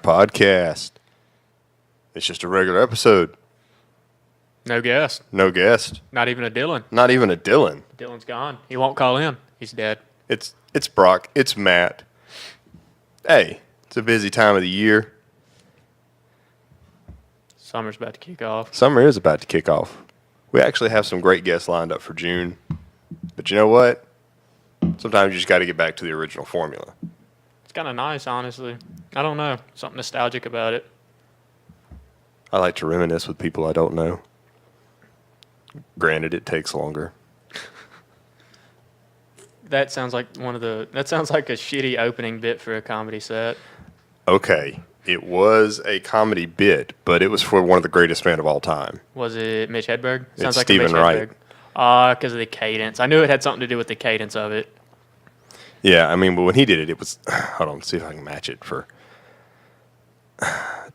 podcast. It's just a regular episode. No guest. No guest. Not even a Dylan. Not even a Dylan. Dylan's gone. He won't call in. He's dead. It's Brock. It's Matt. Hey, it's a busy time of the year. Summer's about to kick off. Summer is about to kick off. We actually have some great guests lined up for June. But you know what? Sometimes you just got to get back to the original formula. It's kind of nice, honestly. I don't know. Something nostalgic about it. I like to reminisce with people I don't know. Granted, it takes longer. That sounds like that sounds like a shitty opening bit for a comedy set. Okay, it was a comedy bit, but it was for one of the greatest men of all time. Was it Mitch Hedberg? It's Stephen Wright. Because of the cadence. I knew it had something to do with the cadence of it. Yeah, I mean, but when he did it, it was... Hold on, let's see if I can match it for...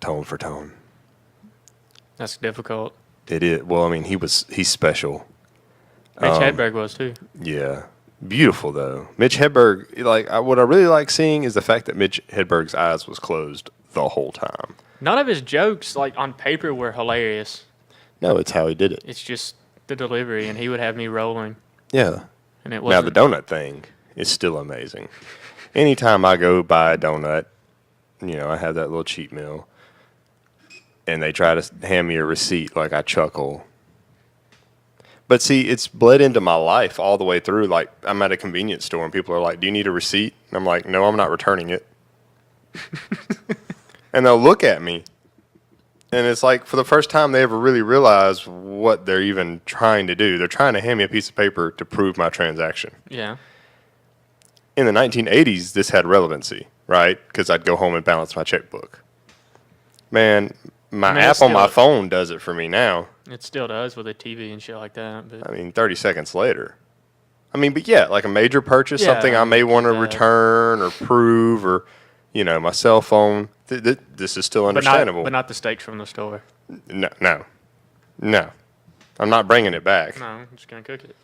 tone for tone. That's difficult. It is. Well, I mean, he's special. Mitch Hedberg was, too. Yeah. Beautiful, though. Mitch Hedberg, what I really like seeing is the fact that Mitch Hedberg's eyes was closed the whole time. None of his jokes, on paper, were hilarious. No, it's how he did it. It's just the delivery, and he would have me rolling. Yeah. And it now, wasn't. the donut thing is still amazing. Anytime I go buy a donut, I have that little cheat meal, and they try to hand me a receipt, I chuckle. But see, it's bled into my life all the way through. I'm at a convenience store, and people are like, do you need a receipt? And I'm like, no, I'm not returning it. And they'll look at me. And it's like, for the first time, they ever really realize what they're even trying to do. They're trying to hand me a piece of paper to prove my transaction. Yeah. In the 1980s, this had relevancy, right? Because I'd go home and balance my checkbook. Man, my app on my phone does it for me now. It still does with a TV and shit like that. But 30 seconds later. But yeah, like a major purchase, something I may want to return or prove, or, my cell phone. This is still understandable. But not the steaks from the store. No. I'm not bringing it back. No, I'm just going to cook it.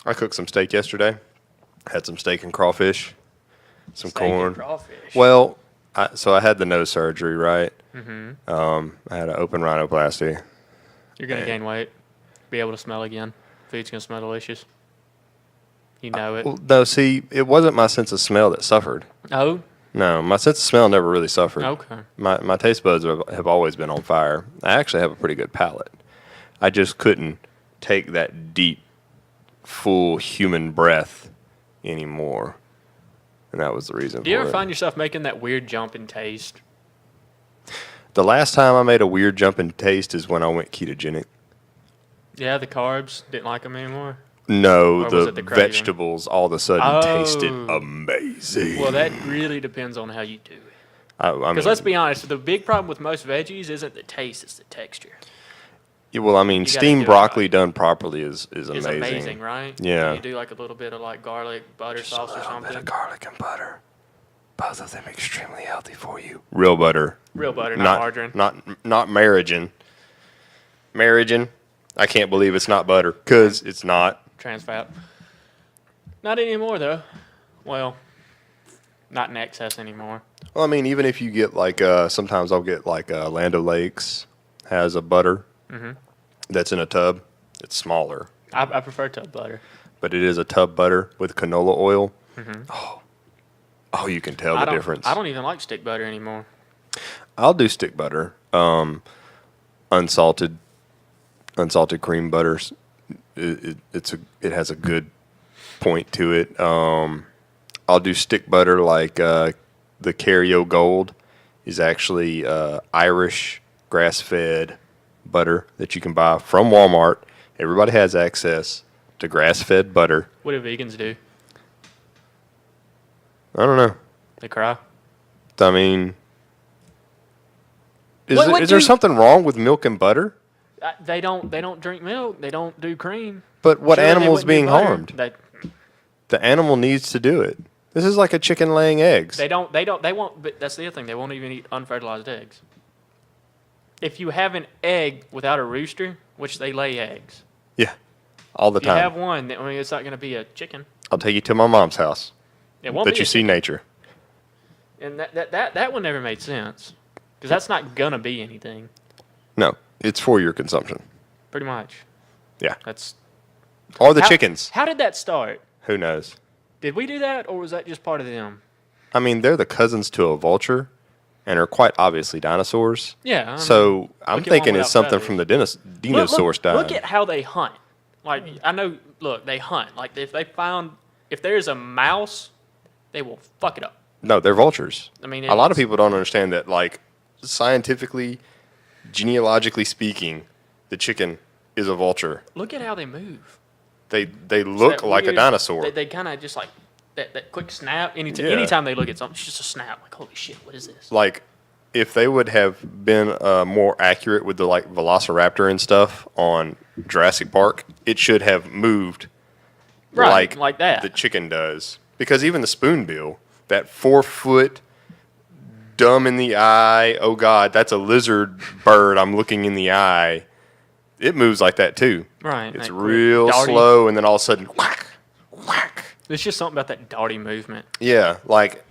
I cooked some steak yesterday. Had some steak and crawfish. Some corn. And crawfish. Well, so I had the nose surgery, right? Mm-hmm. I had an open rhinoplasty. You're going to gain weight. Be able to smell again. Food's going to smell delicious. You know it. Well, no, see, it wasn't my sense of smell that suffered. Oh? No, my sense of smell never really suffered. Okay. My taste buds have always been on fire. I actually have a pretty good palate. I just couldn't take that deep, full human breath anymore. And that was the reason for it. Do you ever find yourself making that weird jump in taste? The last time I made a weird jump in taste is when I went ketogenic. Yeah, the carbs, didn't like them anymore? No, the vegetables all of a sudden tasted amazing. Well, that really depends on how you do it. Because let's be honest, the big problem with most veggies isn't the taste, it's the texture. Yeah, well, steamed broccoli done properly is amazing. It's amazing, right? Yeah. You do a little bit of garlic, butter sauce or something. A little bit of garlic and butter. Both of them extremely healthy for you. Real butter. Real butter, not margarine. Not margarine. Margarine. I can't believe it's not butter, because it's not. Trans fat. Not anymore, though. Well, not in excess anymore. Well, even if you get sometimes I'll get Land O'Lakes has a butter that's in a tub. It's smaller. I prefer tub butter. But it is a tub butter with canola oil. Mm-hmm. Oh, you can tell the difference. I don't even like stick butter anymore. I'll do stick butter. Unsalted cream butters. It has a good point to it. I'll do stick butter the Cario Gold is actually Irish grass-fed butter that you can buy from Walmart. Everybody has access to grass-fed butter. What do vegans do? I don't know. They cry? Is there something wrong with milk and butter? They don't drink milk. They don't do cream. But what animal is being harmed? The animal needs to do it. This is like a chicken laying eggs. They won't, but that's the other thing. They won't even eat unfertilized eggs. If you have an egg without a rooster, which they lay eggs. Yeah, all the time. If you have one, it's not going to be a chicken. I'll take you to my mom's house. It won't that be you see nature. And that one never made sense. Because that's not going to be anything, No, it's for your consumption. pretty much. Yeah. That's Or the how- chickens. How did that start? Who knows? Did we do that, or was that just part of them? I mean, they're the cousins to a vulture and are quite obviously dinosaurs. Yeah. I mean, So I'm look at thinking one it's without something feathers. from the dinosaur style. Look at how they hunt. Like, I know, look, they hunt. Like, if there's a mouse, they will fuck it up. No, they're vultures. I mean, a lot of it's- people don't understand that, like, scientifically, genealogically speaking, the chicken is a vulture. Look at how they move. They It's look that like a weird- dinosaur. They kind of just like that quick snap. Yeah. Anytime they look at something, it's just a snap. Like, holy shit, what is this? Like, if they would have been more accurate with the, like, Velociraptor and stuff on Jurassic Park, it should have moved Right, like that. the chicken does. Because even the spoonbill, that 4 foot, dumb in the eye, oh God, that's a lizard bird, I'm looking in the eye, it moves like that too. Right. It's that real darty- slow, and then all of a sudden, whack, whack. There's just something about that darty movement. Yeah, like,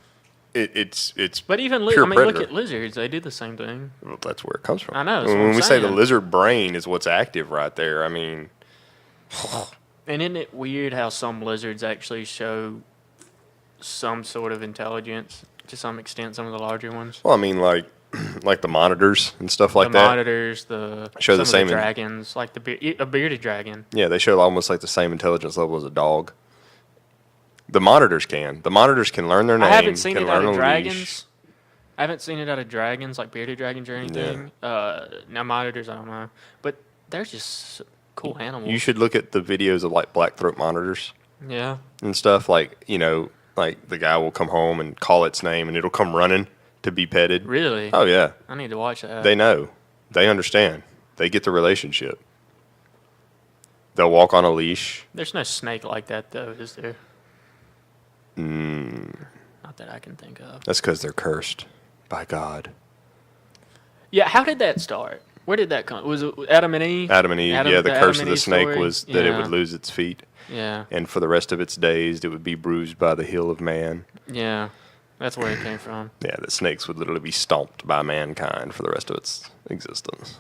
it's But even, pure look predator. at lizards. They do the same thing. Well, that's where it comes from. I know, that's what When I'm we say the saying. lizard brain is what's active right there, I mean, And isn't it weird how some lizards actually show some sort of intelligence to some extent? Some of the larger ones, well, I mean, like like the monitors and stuff like the that. monitors, Show some the of same the in- dragons, like a bearded dragon. Yeah, they show almost like the same intelligence level as a dog. The monitors can. The monitors can learn their name. I haven't seen can it out learn of a dragons. leash. I haven't seen it out of dragons, like bearded dragons or anything. Now monitors, I don't know, but they're just cool animals. You should look at the videos of like blackthroat monitors Yeah. and stuff. Like, you know, like the guy will come home and call its name and it'll come running to be petted. Really? Oh yeah, I need to watch that. they know. They understand. They get the relationship. They'll walk on a leash. There's no snake like that, though, is there? Not that I can think of. That's because they're cursed by God. Yeah, how did that start? Where did that come? Was it Adam and Eve? Adam and Eve. Yeah, the curse of and the Eve snake story? was that it Yeah. would lose its feet, Yeah, and for the rest of its days, it would be bruised by the heel of man. yeah. That's where it came from. Yeah, that snakes would literally be stomped by mankind for the rest of its existence.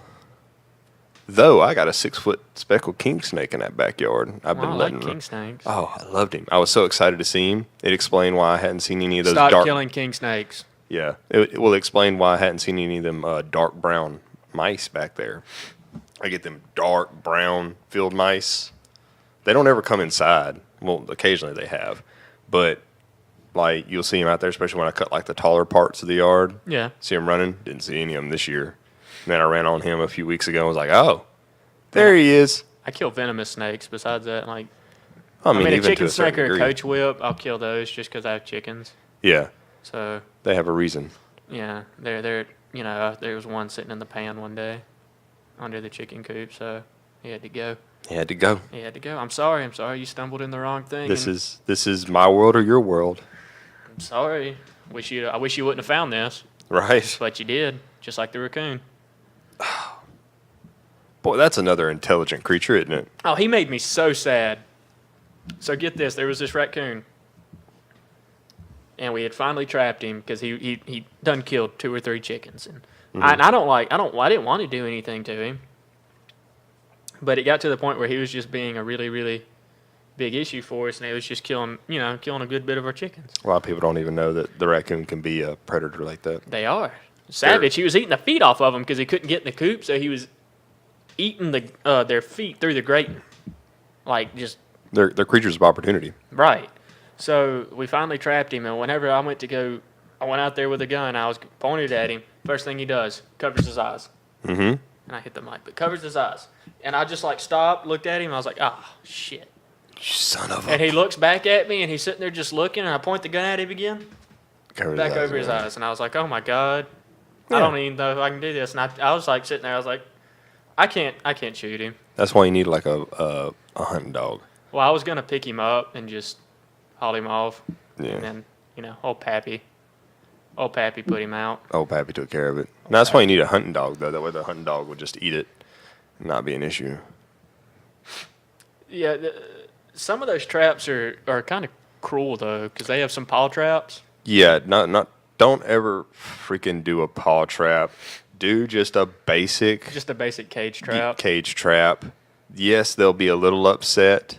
Though I got a 6 foot speckled king snake in that backyard. I've Well, been I letting. like king snakes. Oh, I loved him. I was so excited to see him. It explained why I hadn't seen any of those Stop dark. killing king snakes. Yeah, it will explain why I hadn't seen any of them dark brown mice back there. I get them dark brown field mice. They don't ever come inside. Well, occasionally they have, but like you'll see them out there, especially when I cut like the taller parts of the yard. Yeah. See him running. Didn't see any of them this year. And then I ran on him a few weeks ago and was like, oh, there he is. I kill venomous snakes. Besides that, like, I I mean, mean, a even to chicken a certain snake or a degree. coach whip, I'll kill those just because I have chickens. Yeah, So they have a reason. yeah, there was one sitting in the pan one day under the chicken coop, so he had to go. He had to go. He had to go. I'm sorry. You stumbled in the wrong thing. This and is my world or your world, I'm sorry. I wish you wouldn't have found this, right? but you did, just like the raccoon. Boy, that's another intelligent creature, isn't it? Oh, he made me so sad. So get this, there was this raccoon, and we had finally trapped him because he done killed 2 or 3 chickens, and I didn't want to do anything to him, but it got to the point where he was just being a really, really big issue for us, and it was just killing a good bit of our chickens. A lot of people don't even know that the raccoon can be a predator like that. They are savage. He was eating the feet off of them because he couldn't get in the coop, so he was eating their feet through the grating, like just. They're creatures of opportunity. Right. So we finally trapped him, and whenever I went out there with a gun, I was pointed at him. First thing he does, covers his eyes. Mm-hmm. And I hit the mic, but covers his eyes. And I just like stopped, looked at him, I was like, ah, shit. Son of And a. he looks back at me, and he's sitting there just looking, and I point the gun at him again, back over his eyes. And I was like, oh my God, I Yeah. don't even know if I can do this. And I was like sitting there, I was like, I can't shoot him. That's why you need like a hunting dog. Well, I was going to pick him up and just haul him off. Yeah. And then, old Pappy put him out. Old Pappy took care of it. And that's why you need a hunting dog, though. That way the hunting dog would just eat it and not be an issue. Yeah, some of those traps are kind of cruel, though, because they have some paw traps. Yeah, not don't ever freaking do a paw trap. Do just a basic cage trap. Yes, they'll be a little upset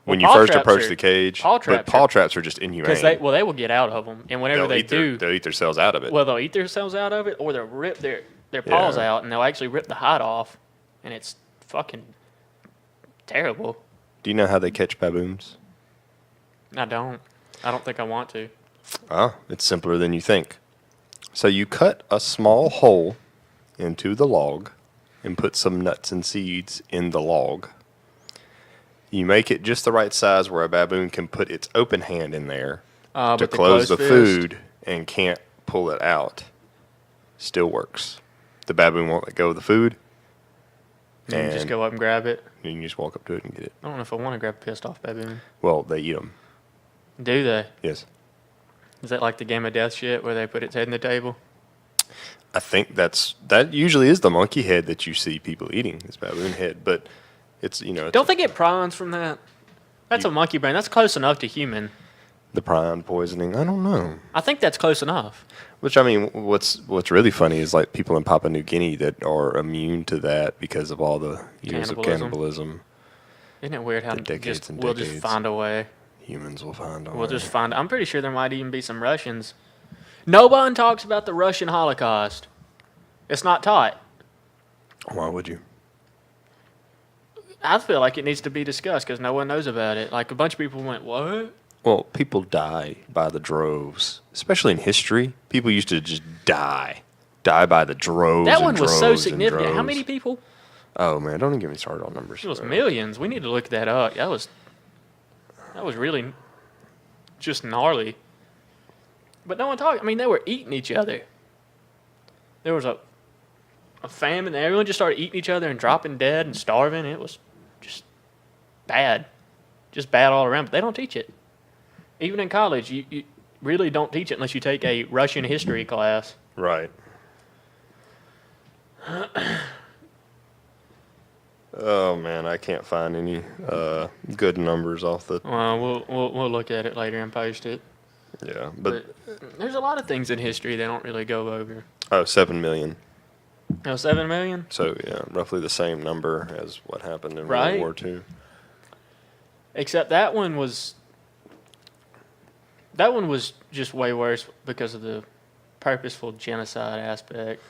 when you paw first traps approach are- the cage, paw but traps paw are- traps are just inhumane. Because they will get out of them, and whenever they do, they'll eat themselves out of it. well, they'll eat themselves out of it, or they'll rip their paws Yeah. out, and they'll actually rip the hide off, and it's fucking terrible. Do you know how they catch baboons? I don't think I want to. It's simpler than you think. So you cut a small hole into the log and put some nuts and seeds in the log. You make it just the right size where a baboon can put its open hand in there to But close the fist, food and can't pull it out. Still works. The baboon won't let go of the food. you can just go up and grab it. You can just walk up to it and get it. I don't know if I want to grab a pissed off baboon. Well, they eat them. Do they? Yes. Is that like the Game of Death shit where they put its head in the table? I think that usually is the monkey head that you see people eating, is baboon head. But it's, Don't they get prawns from that? That's a monkey brain. That's close enough to human. the prion poisoning. I don't know. I think that's close enough. Which, I mean, what's really funny is like people in Papua New Guinea that are immune to that because of all the years of cannibalism. Isn't it weird how decades and we'll just decades. find a way? Humans will find a We'll way. just find. I'm pretty sure there might even be some Russians. No one talks about the Russian Holocaust. It's not taught. Why would you? I feel like it needs to be discussed because no one knows about it. Like a bunch of people went, "What?" Well, people die by the droves, especially in history. People used to just die by the droves. That and one was so droves and significant. How droves. many people? Oh man, don't even get me started on numbers. It was bro. millions. We need to look that up. That was really just gnarly. But no one talked. I mean, they were eating each other. There was a famine. Everyone just started eating each other and dropping dead and starving. It was just bad. Just bad all around. But they don't teach it. Even in college, you really don't teach it unless you take a Russian history class. Right. Oh man, I can't find any good numbers off the. Well, we'll look at it later and post it. Yeah, But there's a lot of things in history they don't really go over. 7 million. Oh, 7 million? So yeah, roughly the same number as what happened in Right. World War II. Except that one was just way worse because of the purposeful genocide aspect.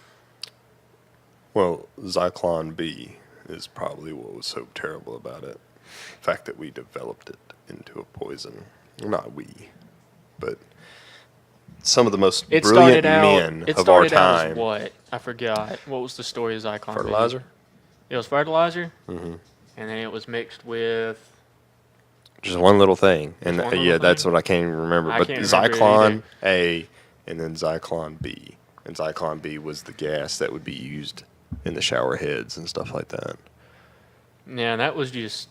Well, Zyklon B is probably what was so terrible about it. The fact that we developed it into a poison. Not we, but some of the most brilliant men It of our started out as time. what? I forgot. What was the story of Zyklon B? Fertilizer? It was fertilizer, Mm-hmm. and then it was mixed with. Just one little thing. And Just one little yeah, that's thing? what I can't even remember. I But can't remember it Zyklon A and then Zyklon B. And Zyklon B was the gas that would be used in the shower heads and stuff like that. Yeah, that was just.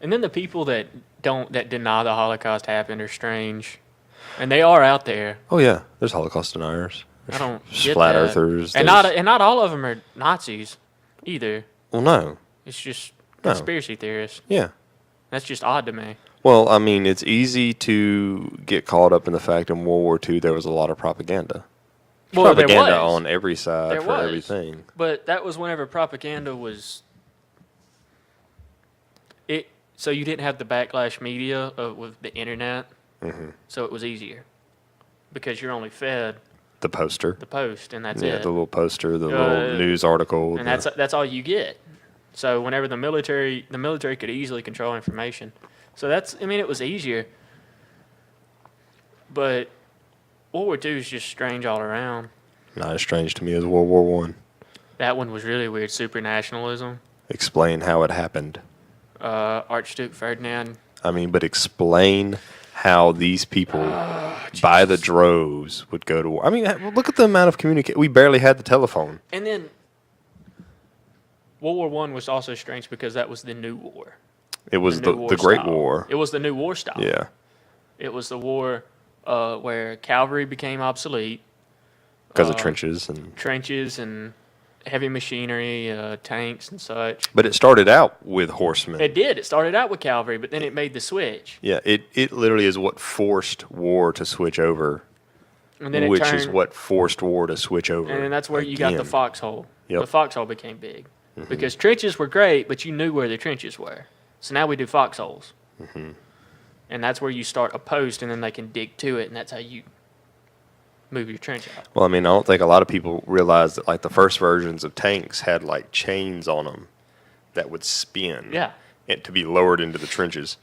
And then the people that deny the Holocaust happened are strange, and they are out there. Oh yeah, there's Holocaust deniers. I don't There's get flat that. earthers. And not all of them are Nazis, either. Well, no. It's just No. conspiracy theorists. Yeah. That's just odd to me. Well, I mean, it's easy to get caught up in the fact in World War II there was a lot of propaganda. Well, there Propaganda was. on every side There for was. everything. But that was whenever propaganda was. So you didn't have the backlash media with the internet, Hmm. so it was easier because you're only fed The poster. the post, and that's Yeah, it. the little poster, the little news article. And that's all you get. So whenever the military could easily control information. So it was easier. But World War II is just strange all around. not as strange to me as World War One. That one was really weird. Super nationalism. Explain how it happened. Archduke Ferdinand. I mean, but explain how these people, by the droves, would go to war. I mean, look at the amount of communication. We barely had the telephone. And then World War One was also strange because that was the new war. It was new war the Great style. War. It was the new war style. Yeah. It was the war where cavalry became obsolete. Because of trenches and. Trenches and heavy machinery, tanks and such. But it started out with horsemen. It did. It started out with cavalry, but then it made the switch. Yeah, it literally is what forced war to switch over And then which is what forced war to switch over. And then that's where you got the again. foxhole. Yep. The foxhole became big. Because trenches were great, but you knew where the trenches were. So now we do foxholes. And that's where you start a post, and then they can dig to it, and that's how you move your trench out. Well, I mean, I don't think a lot of people realize that, like, the first versions of tanks had, like, chains on them that would spin. Yeah. And to be lowered into the trenches.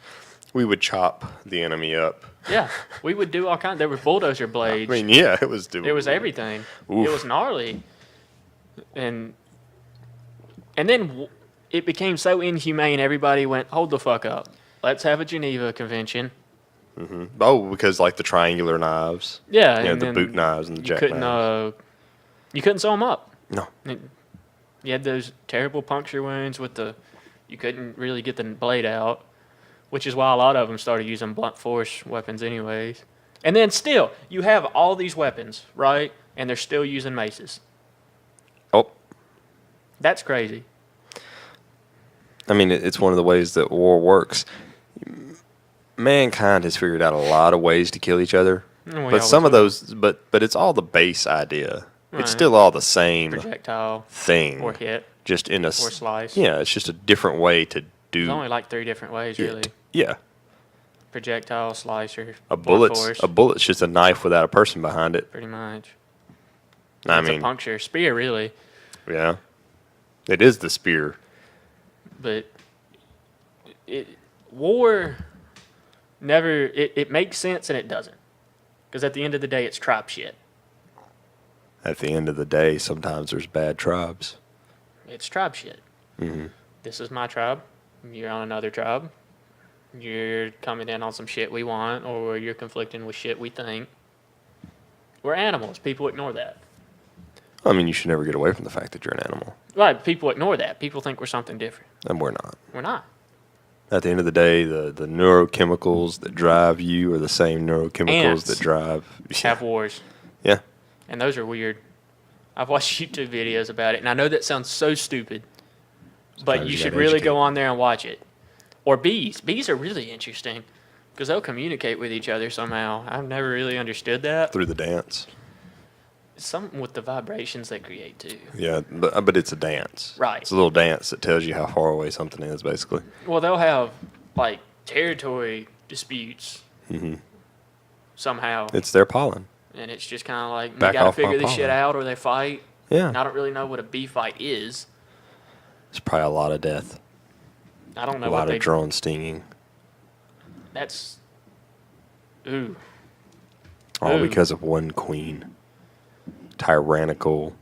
We would chop the enemy up. Yeah. We would do all kinds. There were bulldozer blades. I mean, yeah, it was doable. It was everything. Oof. It was gnarly. And then it became so inhumane, everybody went, hold the fuck up. Let's have a Geneva Convention. Oh, because, like, the triangular knives. Yeah. You know, and the then boot knives and the jack knives. You couldn't sew them up. No. You had those terrible puncture wounds with you couldn't really get the blade out, which is why a lot of them started using blunt force weapons anyways. And then still, you have all these weapons, right? And they're still using maces. Oh. That's crazy. I mean, it's one of the ways that war works. Mankind has figured out a lot of ways to kill each other. But some of those, but it's all the base idea. Right. It's still all the same Projectile thing. or hit Just in a or slice. Yeah, it's just a different way to do There's only like 3 different ways, it. really. Yeah. Projectile, slicer, A blunt force, bullet's just a knife without a person behind it. pretty much. I It's mean, a puncture. Spear, really. yeah. It is the spear. But war never, it makes sense and it doesn't. Because at the end of the day, it's tribe shit. At the end of the day, sometimes there's bad tribes. It's tribe shit. Mm-hmm. This is my tribe. You're on another tribe. You're coming in on some shit we want, or you're conflicting with shit we think. We're animals. People ignore that. I mean, you should never get away from the fact that you're an animal. Right, people ignore that. People think we're something different. And we're not. We're not. At the end of the day, the neurochemicals that drive you are the same neurochemicals Ants that drive... have wars. Yeah. And those are weird. I've watched YouTube videos about it, and I know that sounds so stupid, but Sometimes you you should gotta really educate. go on there and watch it. Or bees. Bees are really interesting because they'll communicate with each other somehow. I've never really understood that. Through the dance. Something with the vibrations they create, too. Yeah, but it's a dance. Right. It's a little dance that tells you how far away something is, basically. Well, they'll have, like, territory disputes somehow. It's their pollen. And it's just kind of like, Back they got to off my figure this shit pollen. out or they fight. Yeah. And I don't really know what a bee fight is. It's probably a lot of death. I don't know A what lot they... of drone stinging. That's... Ooh. All Ooh. because of one queen. Tyrannical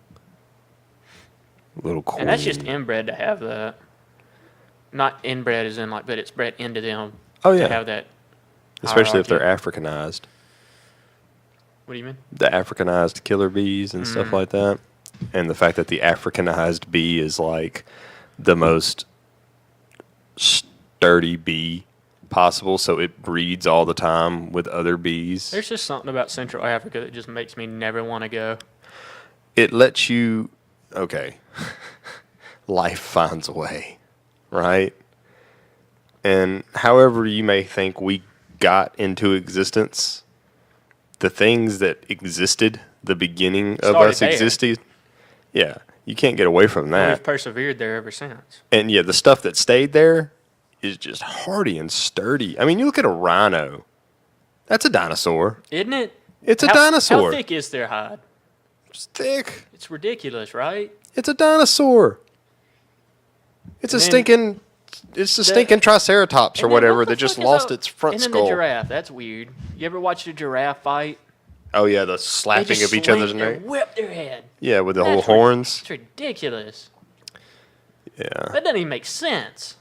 little queen. And that's just inbred to have that. Not inbred as in, like, but it's bred into them Oh, to yeah. have that Especially if they're hierarchy. Africanized. What do you mean? The Africanized killer bees and stuff like that. And the fact that the Africanized bee is like the most sturdy bee possible, so it breeds all the time with other bees. There's just something about Central Africa that just makes me never want to go. It lets you, okay, life finds a way, right? And however you may think we got into existence, the things that existed, the beginning of Started us there. existed, yeah, you can't get away from And that. we've persevered there ever since. And yeah, the stuff that stayed there is just hardy and sturdy. I mean, you look at a rhino. That's a dinosaur. Isn't it? It's a How dinosaur. thick is their hide? It's thick. It's ridiculous, right? It's a dinosaur. It's a And then stinking. It's a stinking triceratops or And then whatever what the that just fuck is lost up- its front and then skull. the giraffe. That's weird. You ever watched a giraffe fight? Oh yeah, the They slapping just of each other's slink and neck. whip their head. Yeah, with the whole That's rid- horns. It's ridiculous. Yeah. That doesn't even make sense.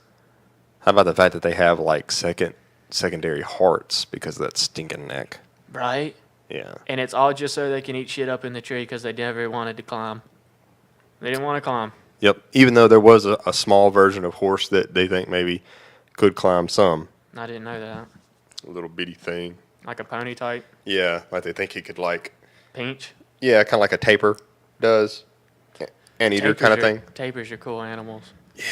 How about the fact that they have like secondary hearts because of that stinking neck? Right? Yeah. And it's all just so they can eat shit up in the tree because they never wanted to climb. They didn't want to climb. Yep. Even though there was a small version of horse that they think maybe could climb some. I didn't know that. A little bitty thing. Like a pony type. Yeah, like they think he could like. Pinch. Yeah, kind of like a tapir does. Anteater kind of thing. Tapirs are cool animals. Yeah.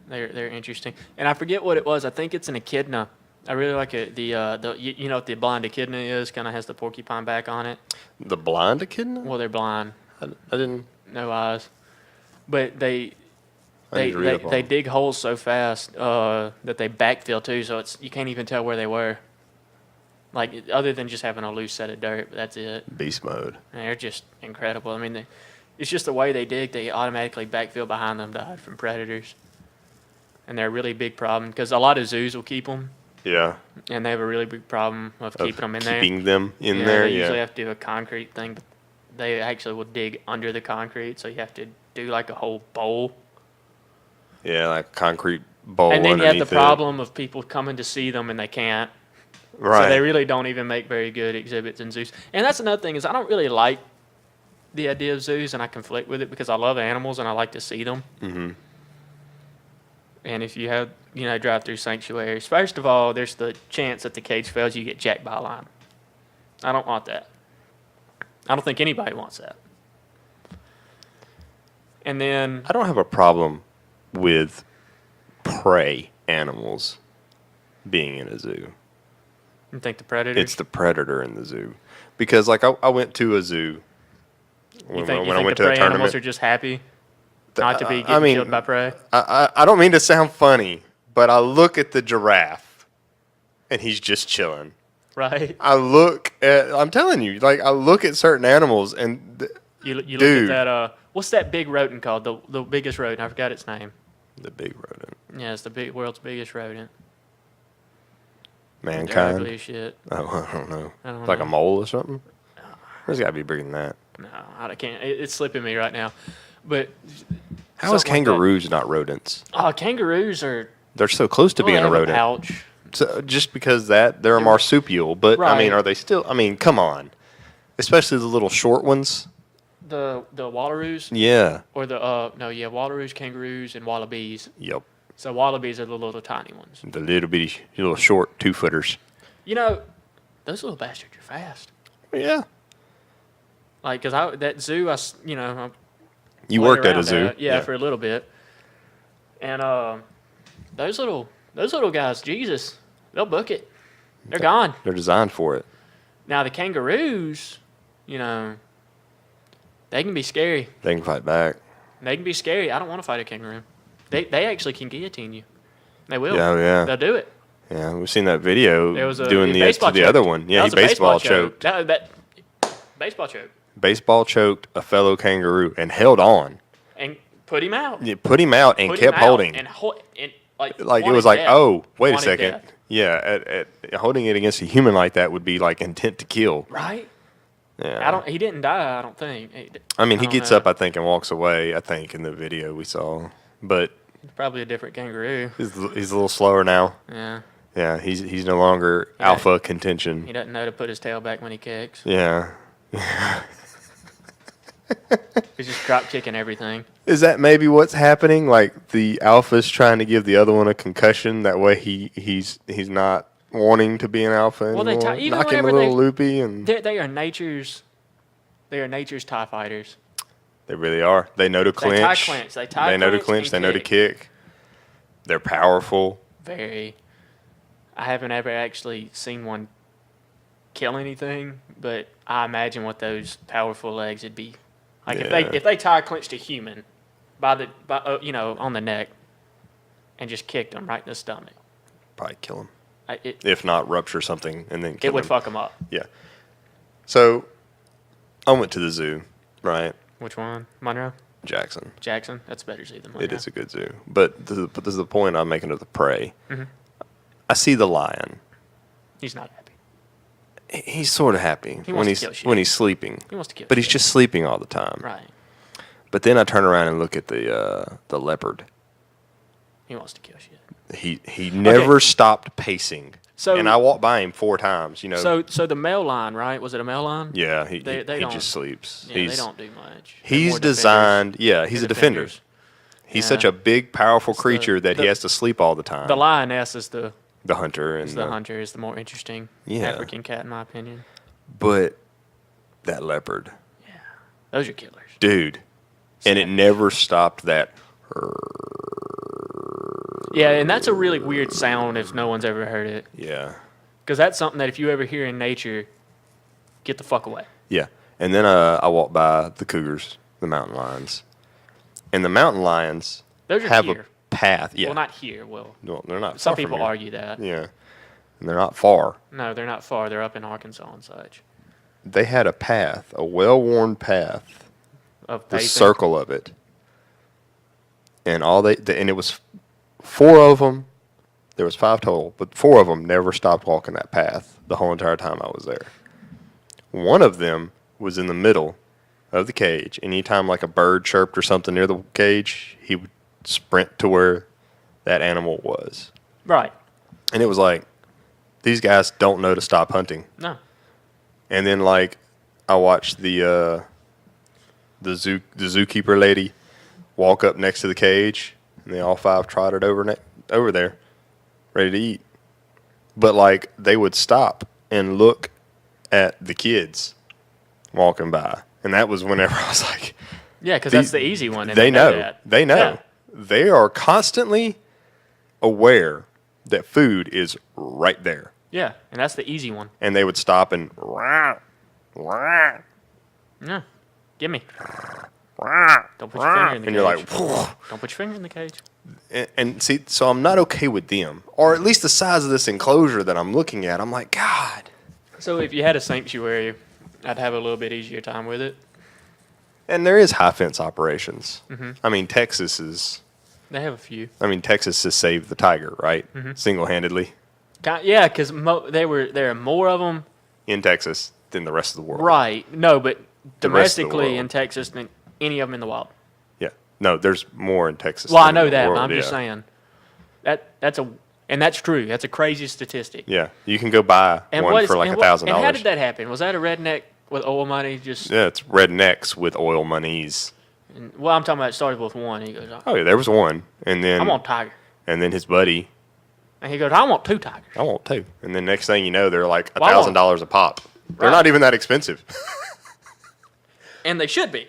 They're interesting. And I forget what it was. I think it's an echidna. I really like it. You know what the blind echidna is? Kind of has the porcupine back on it. The blind echidna? Well, they're blind, I didn't. no eyes, but I need to read up on they them. dig holes so fast that they backfill too, so you can't even tell where they were. Like other than just having a loose set of dirt, but that's it. Beast mode. And they're just incredible. I mean, it's just the way they dig. They automatically backfill behind them to hide from predators, and they're a really big problem because a lot of zoos will keep them. Yeah. And they have a really big problem of keeping them in there. Keeping them in Yeah, there. They Yeah. usually have to do a concrete thing, but they actually will dig under the concrete, so you have to do like a whole bowl. Yeah, like concrete bowl. And then you have the underneath it. problem of people coming to see them and they can't. Right. So they really don't even make very good exhibits in zoos. And that's another thing is I don't really like the idea of zoos, and I conflict with it because I love animals and I like to see them. Mm-hmm. And if you have, drive through sanctuaries, first of all, there's the chance that the cage fails, you get jacked by a lion. I don't want that. I don't think anybody wants that. And then I don't have a problem with prey animals being in a zoo. you think the predators. It's the predator in the zoo. Because, like, I went to a zoo You when think I went the to a prey tournament. animals are just happy not to be I getting mean, killed by prey? I don't mean to sound funny, but I look at the giraffe, and he's just chilling. Right? I'm telling you, like, I look at certain animals, and You look Dude. at that. What's that big rodent called? The biggest rodent. I forgot its name. the big rodent, Yeah, it's the world's biggest rodent. They're ugly mankind. as shit. Oh, I don't know. I don't Like know. a mole or something? There's got to be bigger than that. No, I can't. It's slipping me right now. But How is something like that. kangaroos not rodents? Kangaroos are They're so close to well, being they a have rodent. pouch. So just because they're a marsupial, but I mean, Right. are they still? I mean, come on, especially the little short ones. The wallaroos Yeah. or wallaroos, kangaroos, and wallabies. Yep. So wallabies are the little tiny ones. The little bitty, little short 2-footers. Those little bastards are fast. Yeah. Like, cause that zoo, You played worked at a around zoo. yeah, for a little bit. And those little guys, Jesus, they'll book it. They're gone. They're designed for it. Now the kangaroos, they can be scary. They can fight back. They can be scary. I don't want to fight a kangaroo. They actually can guillotine you. They will. Yeah, yeah. They'll do it. Yeah, we've seen that video There was doing the baseball to the choke. other one. Yeah, That he was a baseball choke. choked. That baseball choke Baseball choked a fellow kangaroo and held on. and put him out. Yeah, put him out and Put him kept out holding. and like Like it wanted was like, death. oh, wait a Wanted second. death. Yeah, holding it against a human like that would be like intent to kill. Right. Yeah. He didn't die. I don't think. I mean, he don't gets know. up, I think, and walks away. I think in the video we saw, but It's probably a different kangaroo. he's a little slower now. Yeah. Yeah, he's no longer Yeah. alpha contention. He doesn't know to put his tail back when he kicks. Yeah. He's just drop kicking everything. Is that maybe what's happening? Like the alpha's trying to give the other one a concussion. That way he's not wanting to be an alpha Well, anymore. even Knock him a whenever little loopy, and They are nature's TIE fighters. they really are. They know to clinch. tie clinch. They know to clinch clinch. and They know to kick. kick. They're powerful. Very. I haven't ever actually seen one kill anything, but I imagine what those powerful legs would be. Like Yeah. if they tie clinched a human on the neck and just kicked them right in the stomach, Probably kill him. it If not, rupture something and then kill would him. fuck them up. Yeah. So I went to the zoo, right? Which one? Monroe? Jackson. Jackson? That's a better zoo than Monroe. It is a good zoo. But this is the point I'm making of the prey. Mm-hmm. I see the lion. He's not happy. He's sort of happy He when wants to he's kill shit. when he's sleeping. He wants to kill But he's shit. just sleeping all the time. Right. But then I turn around and look at the leopard. He wants to kill shit. He never stopped pacing. So- and I walked by him 4 times, you know. So the male lion, right? Was it a male lion? yeah, they he don't- just sleeps. Yeah, they don't do much. They're He's more defenders. designed, yeah, he's They're a defender. defenders. He's Yeah. such a big, powerful It's the- creature that he the- has to sleep all the time. The lioness is the hunter and hunter is the more interesting Yeah. African cat in my opinion. But that leopard, Those are killers. dude, and it never stopped that. Yeah, and that's a really weird sound if no one's ever heard it. Yeah. Because that's something that if you ever hear in nature, get the fuck away. Yeah. And then I walked by the cougars, the mountain lions. And the mountain lions Those are have here. a path. Yeah. Well, not here. Well, No, they're not some far from people here. argue that. Yeah. And they're not far. No, they're not far. They're up in Arkansas and such. They had a path, a well-worn path, Of the pacing. circle of it. And and it was 4 of them. There was 5 total, but 4 of them never stopped walking that path the whole entire time I was there. One of them was in the middle of the cage. Anytime like a bird chirped or something near the cage, he would sprint to where that animal was. Right. And it was like, these guys don't know to stop hunting. No. And then like I watched the zookeeper lady walk up next to the cage, and they all 5 trotted over there, ready to eat. But like they would stop and look at the kids walking by, and that was whenever I was like, Yeah, because that's the easy one. And they know. that. They know. Yeah. They are constantly aware that food is right there. Yeah, and that's the easy one. And they would stop and rah, rah, Yeah. Give me. rah, Don't put your finger in the and you're cage. like, Don't put your finger in the cage. and see, so I'm not okay with them, or at least the size of this enclosure that I'm looking at. I'm like, God. So if you had a sanctuary, I'd have a little bit easier time with it. And there is high fence operations. Mm-hmm. I mean, Texas has saved the tiger, right? Mm-hmm. Single-handedly Yeah, because there are more of them. in Texas than the rest of the world. Right. No, but The rest of the domestically world. in Texas than any of them in the wild. Yeah. No, there's more in Texas. Well, I than know in the that, world, but I'm just saying and that's true. That's a crazy statistic. Yeah, you can go buy one for like $1,000. And how did that happen? Was that a redneck with oil money? Just Yeah, it's rednecks with oil monies. well, I'm talking about it started with one. He goes, Oh yeah, there was one, and then I want tiger, and then his buddy, and he goes, I want 2 tigers. I want 2, and then next thing you know, they're like Well, I want- $1,000 a pop. They're Right. not even that expensive. And they should be.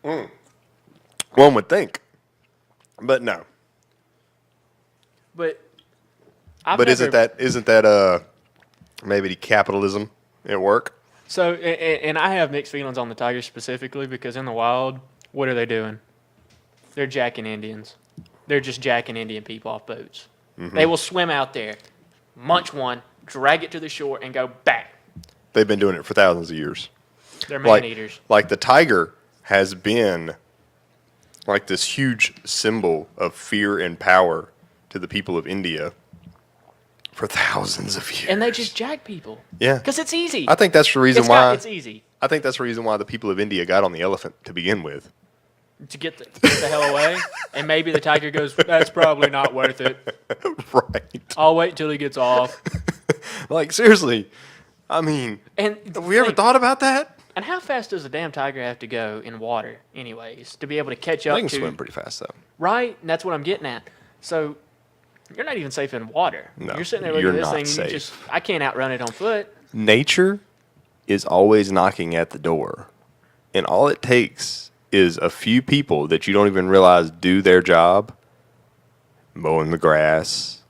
One would think, but no. But Isn't that maybe capitalism at work? So, and I have mixed feelings on the tigers specifically because in the wild, what are they doing? They're jacking Indians. They're just jacking Indian people off boats. Mm-hmm. They will swim out there, munch one, drag it to the shore, and go back. They've been doing it for thousands of years. They're man-eaters. Like the tiger has been like this huge symbol of fear and power to the people of India for thousands of years. And they just jack people. Yeah. Because it's easy. I think that's the reason It's easy I think that's the reason why the people of India got on the elephant to begin with. to get the hell away. And maybe the tiger goes, that's probably not worth it. Right. I'll wait until he gets off. Like seriously. I mean, And have we ever thought about that? And how fast does a damn tiger have to go in water, anyways, to be able to catch up They can to? swim pretty fast though. Right? And that's what I'm getting at. So you're not even safe in water. No, You're sitting there looking you're at this not thing, and safe. I can't outrun it on foot. Nature is always knocking at the door. And all it takes is a few people that you don't even realize do their job, mowing the grass,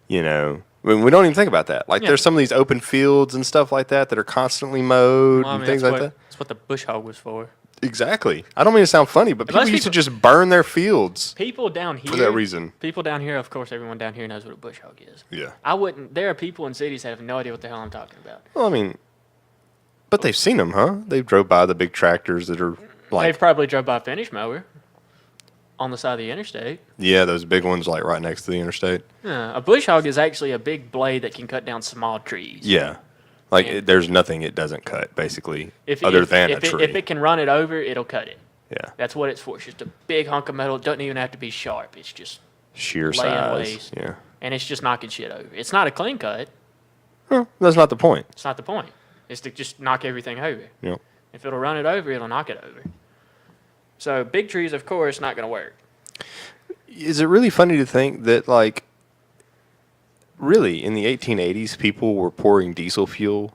you know. I mean, we don't even think about that. Like, Yeah. there's some of these open fields and stuff like that that are constantly mowed Well, I and mean, things that's like what, that. That's what the bush hog was for. Exactly. I don't mean to sound funny, but people Unless used to people- just burn their fields People down here. for that reason. People down here, of course, everyone down here knows what a bush hog is. Yeah. I wouldn't. There are people in cities that have no idea what the hell I'm talking about. Well, I mean, but they've seen them, huh? They drove by the big tractors that are like, They've probably drove by a finish mower on the side of the interstate. yeah, those big ones like right next to the interstate. Yeah, a bush hog is actually a big blade that can cut down small trees. Yeah. Like, Yeah. there's nothing it doesn't cut, basically, If, other if, than if a it, tree. if it can run it over, it'll cut it. Yeah. That's what it's for. It's just a big hunk of metal. It doesn't even have to be sharp. It's just, Sheer laying size. waste. Yeah. and it's just knocking shit over. It's not a clean cut. Well, that's not the point. It's not the point. It's to just knock everything over. Yep. If it'll run it over, it'll knock it over. So big trees, of course, not going to work. Is it really funny to think that, like, really, in the 1880s, people were pouring diesel fuel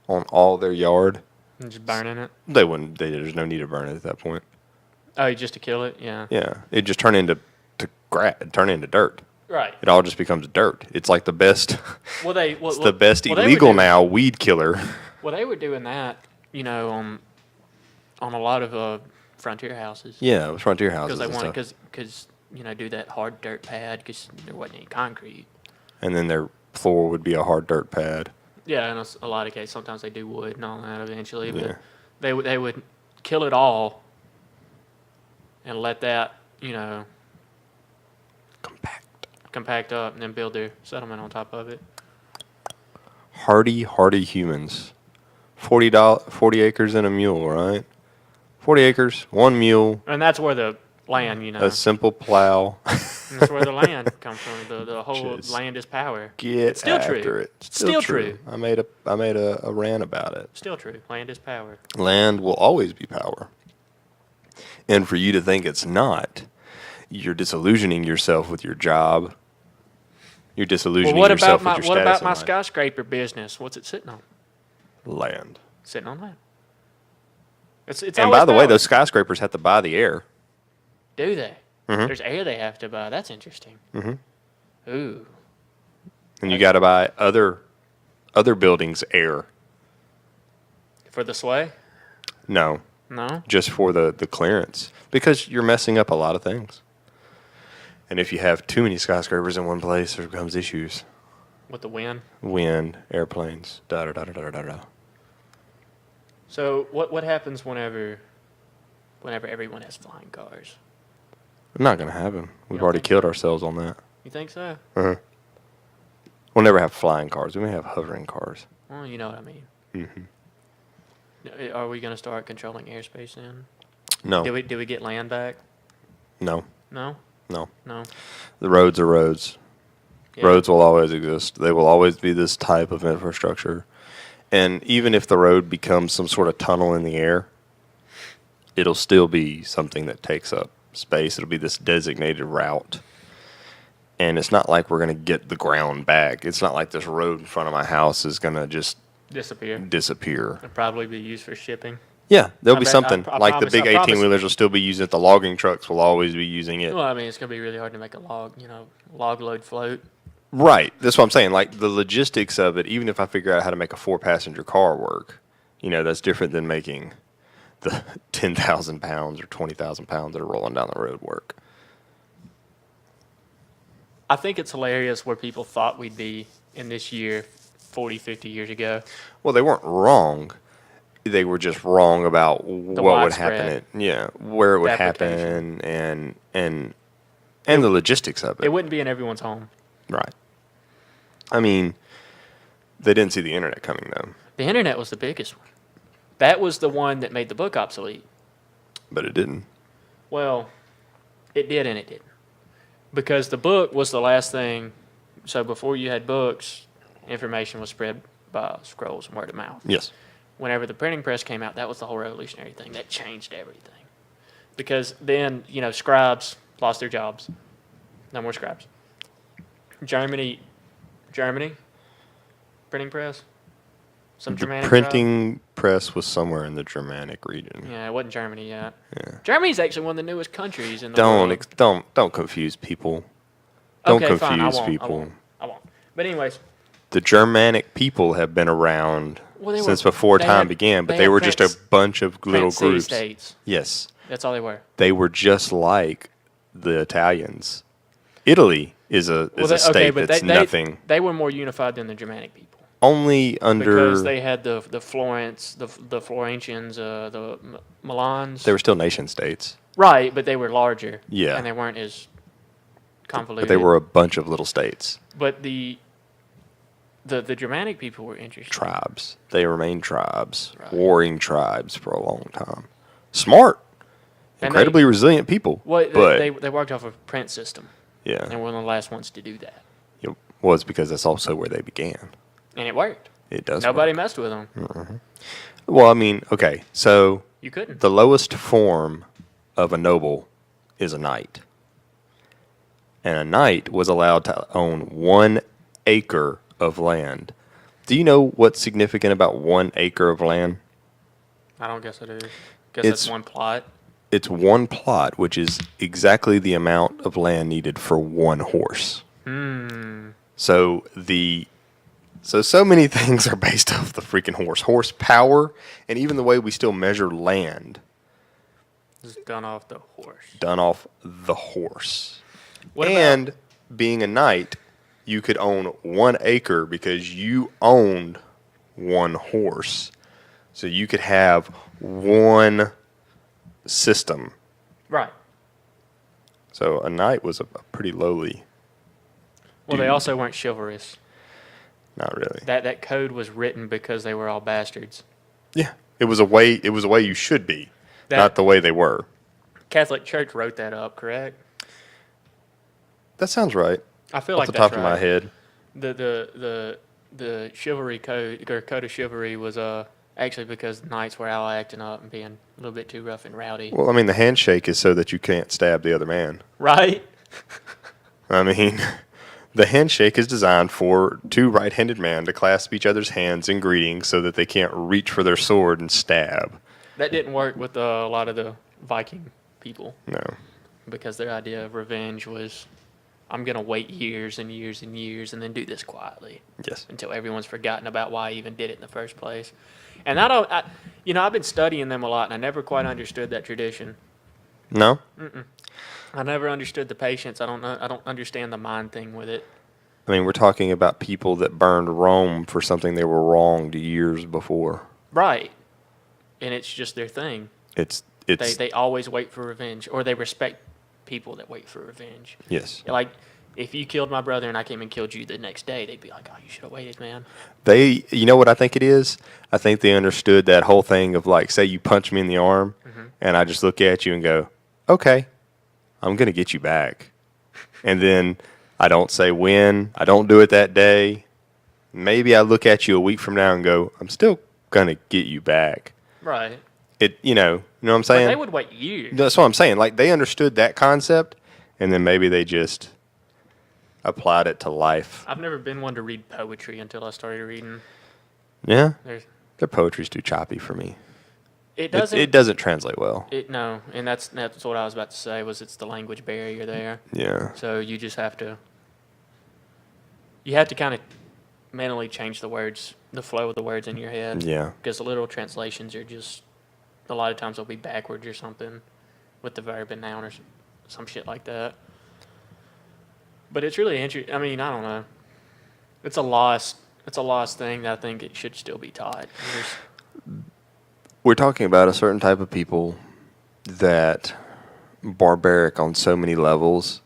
on all their yard? And just burning it. They wouldn't. There's no need to burn it at that point. Oh, just to kill it? Yeah. Yeah, it just turned into dirt. Right. It all just becomes dirt. It's like the best. Well, It's the best they were illegal doing- now weed killer. Well, they were doing that, on a lot of frontier houses. Yeah, it was frontier houses Because they and wanted, stuff. because do that hard dirt pad because there wasn't any concrete. And then their floor would be a hard dirt pad. Yeah, in a lot of cases, sometimes they do wood and all that eventually, but Yeah. they would kill it all and let that compact up and then build their settlement on top of it. Hardy humans. $40 acres and a mule, right? 40 acres, one mule, And that's where the land, a simple plow. that's where the land comes from. The whole Just land is power. Get It's still after true. it. Still true. I made a rant about it. Still true. Land is power. Land will always be power. And for you to think it's not, you're disillusioning yourself with your job. You're disillusioning Well, what yourself about with your what status about my in life. skyscraper business? What's it sitting on? Land. Sitting on land. It's And always by the way, power. those skyscrapers have to buy the air. Do they? Mhm. There's air they have to buy. That's interesting. Mhm. Ooh. And you got to buy other buildings' air. For the sway? No, No. just for the clearance. Because you're messing up a lot of things. And if you have too many skyscrapers in one place, there becomes issues. With the wind. Wind, airplanes, da-da-da-da-da-da-da. So what happens whenever everyone has flying cars? Not going to happen. We've don't already think killed ourselves on that. You think so? Uh-huh. We'll never have flying cars. We may have hovering cars. Well, you know what I mean. Mm-hmm. Are we going to start controlling airspace then? No, Do we get land back? no, No. no. No. The roads are roads. Yeah. Roads will always exist. They will always be this type of infrastructure. And even if the road becomes some sort of tunnel in the air, it'll still be something that takes up space. It'll be this designated route. And it's not like we're going to get the ground back. It's not like this road in front of my house is going to just Disappear. disappear. It'll probably be used for shipping. Yeah, there'll I be bet- something. I Like promise- the big I promise- 18-wheelers will still be using it. The logging trucks will always be using it. Well, I mean, it's going to be really hard to make a log load float. Right. That's what I'm saying. Like the logistics of it, even if I figure out how to make a 4-passenger car work, that's different than making the 10,000 pounds or 20,000 pounds that are rolling down the road work. I think it's hilarious where people thought we'd be in this year 40, 50 years ago. Well, they weren't wrong. They were just wrong about what would happen. widespread Where it would application. happen and the logistics of It it. wouldn't be in everyone's home. Right. I mean, they didn't see the internet coming though, The internet was the biggest one. That was the one that made the book obsolete. but it didn't. Well, it did and it didn't. Because the book was the last thing. So before you had books, information was spread by scrolls and word of mouth. Yes. Whenever the printing press came out, that was the whole revolutionary thing. That changed everything. Because then, scribes lost their jobs. No more scribes. Germany, printing press. Some The Germanic printing press was somewhere in the Germanic region. tribe. Yeah, it wasn't Germany yet. Yeah. Germany's actually one of the newest countries in the Don't world. don't confuse people. Don't Okay, fine, I confuse won't, people. I won't. But anyways, The Germanic people have been around Well, they since were- before they time had- began, but they they had were just a Prince- bunch of little Prince City groups. states. Yes, That's all they were. they were just like the Italians. Italy is a state that's nothing. They were more unified than the Germanic people Only under because they had the Florence, the Florentians, the Milans. they were still nation states, Right, but they were larger. Yeah. And they weren't as but convoluted. they were a bunch of little states, But the Germanic people were interesting. tribes. They remained tribes, Right. warring tribes for a long time. Smart, And incredibly resilient people. Well, but they worked off a print system, yeah, and were one of the last ones to do that. it was because that's also where they began. And it worked. It does. Nobody work. messed with them. Well, I mean, okay, so You couldn't. the lowest form of a noble is a knight. And a knight was allowed to own 1 acre of land. Do you know what's significant about 1 acre of land? I don't guess I do. Guess It's- that's one plot. It's 1 plot, which is exactly the amount of land needed for 1 horse. So so many things are based off the freaking horse. Horsepower, and even the way we still measure land, It's done off the horse. done off the horse. What And about being a knight, you could own 1 acre because you owned 1 horse. So you could have 1 system. right? So a knight was a pretty lowly. Well, they Dude. also weren't chivalrous. Not really. That code was written because they were all bastards. Yeah, it was a way you should be, That- not the way they were. Catholic Church wrote that up, correct? That sounds right. I feel Off like the that's top of right. my head. The chivalry code or code of chivalry was actually because knights were all acting up and being a little bit too rough and rowdy. Well, I mean, the handshake is so that you can't stab the other man. Right? I mean, the handshake is designed for 2 right-handed men to clasp each other's hands in greeting so that they can't reach for their sword and stab. That didn't work with a lot of the Viking people No. because their idea of revenge was, I'm going to wait years and years and years and then do this quietly Yes. until everyone's forgotten about why I even did it in the first place. And I've been studying them a lot, and I never quite understood that tradition. No? I never understood the patience. I don't understand the mind thing with it. I mean, we're talking about people that burned Rome for something they were wronged years before. Right. And it's just their thing. It's They always wait for revenge, or they respect people that wait for revenge. yes. Like, if you killed my brother and I came and killed you the next day, they'd be like, oh, you should have waited, man. You know what I think it is? I think they understood that whole thing of like, say you punch me in the arm, and I just look at you and go, okay, I'm going to get you back. And then I don't say when, I don't do it that day. Maybe I look at you a week from now and go, I'm still going to get you back. Right. You know what I'm But saying? they would wait years. That's what I'm saying. Like, they understood that concept, and then maybe they just applied it to life. I've never been one to read poetry until I started reading. Yeah? There's, Their poetry's too choppy for me. it doesn't. It doesn't translate well. No, and that's what I was about to say. Was it's the language barrier there. Yeah. So you just have to. You have to kind of mentally change the words, the flow of the words in your head. Yeah. Because the literal translations are just, a lot of times they'll be backwards or something, with the verb and noun or some shit like that. But it's really interesting. I mean, I don't know. It's a lost thing that I think it should still be taught. We're talking about a certain type of people that barbaric on so many levels,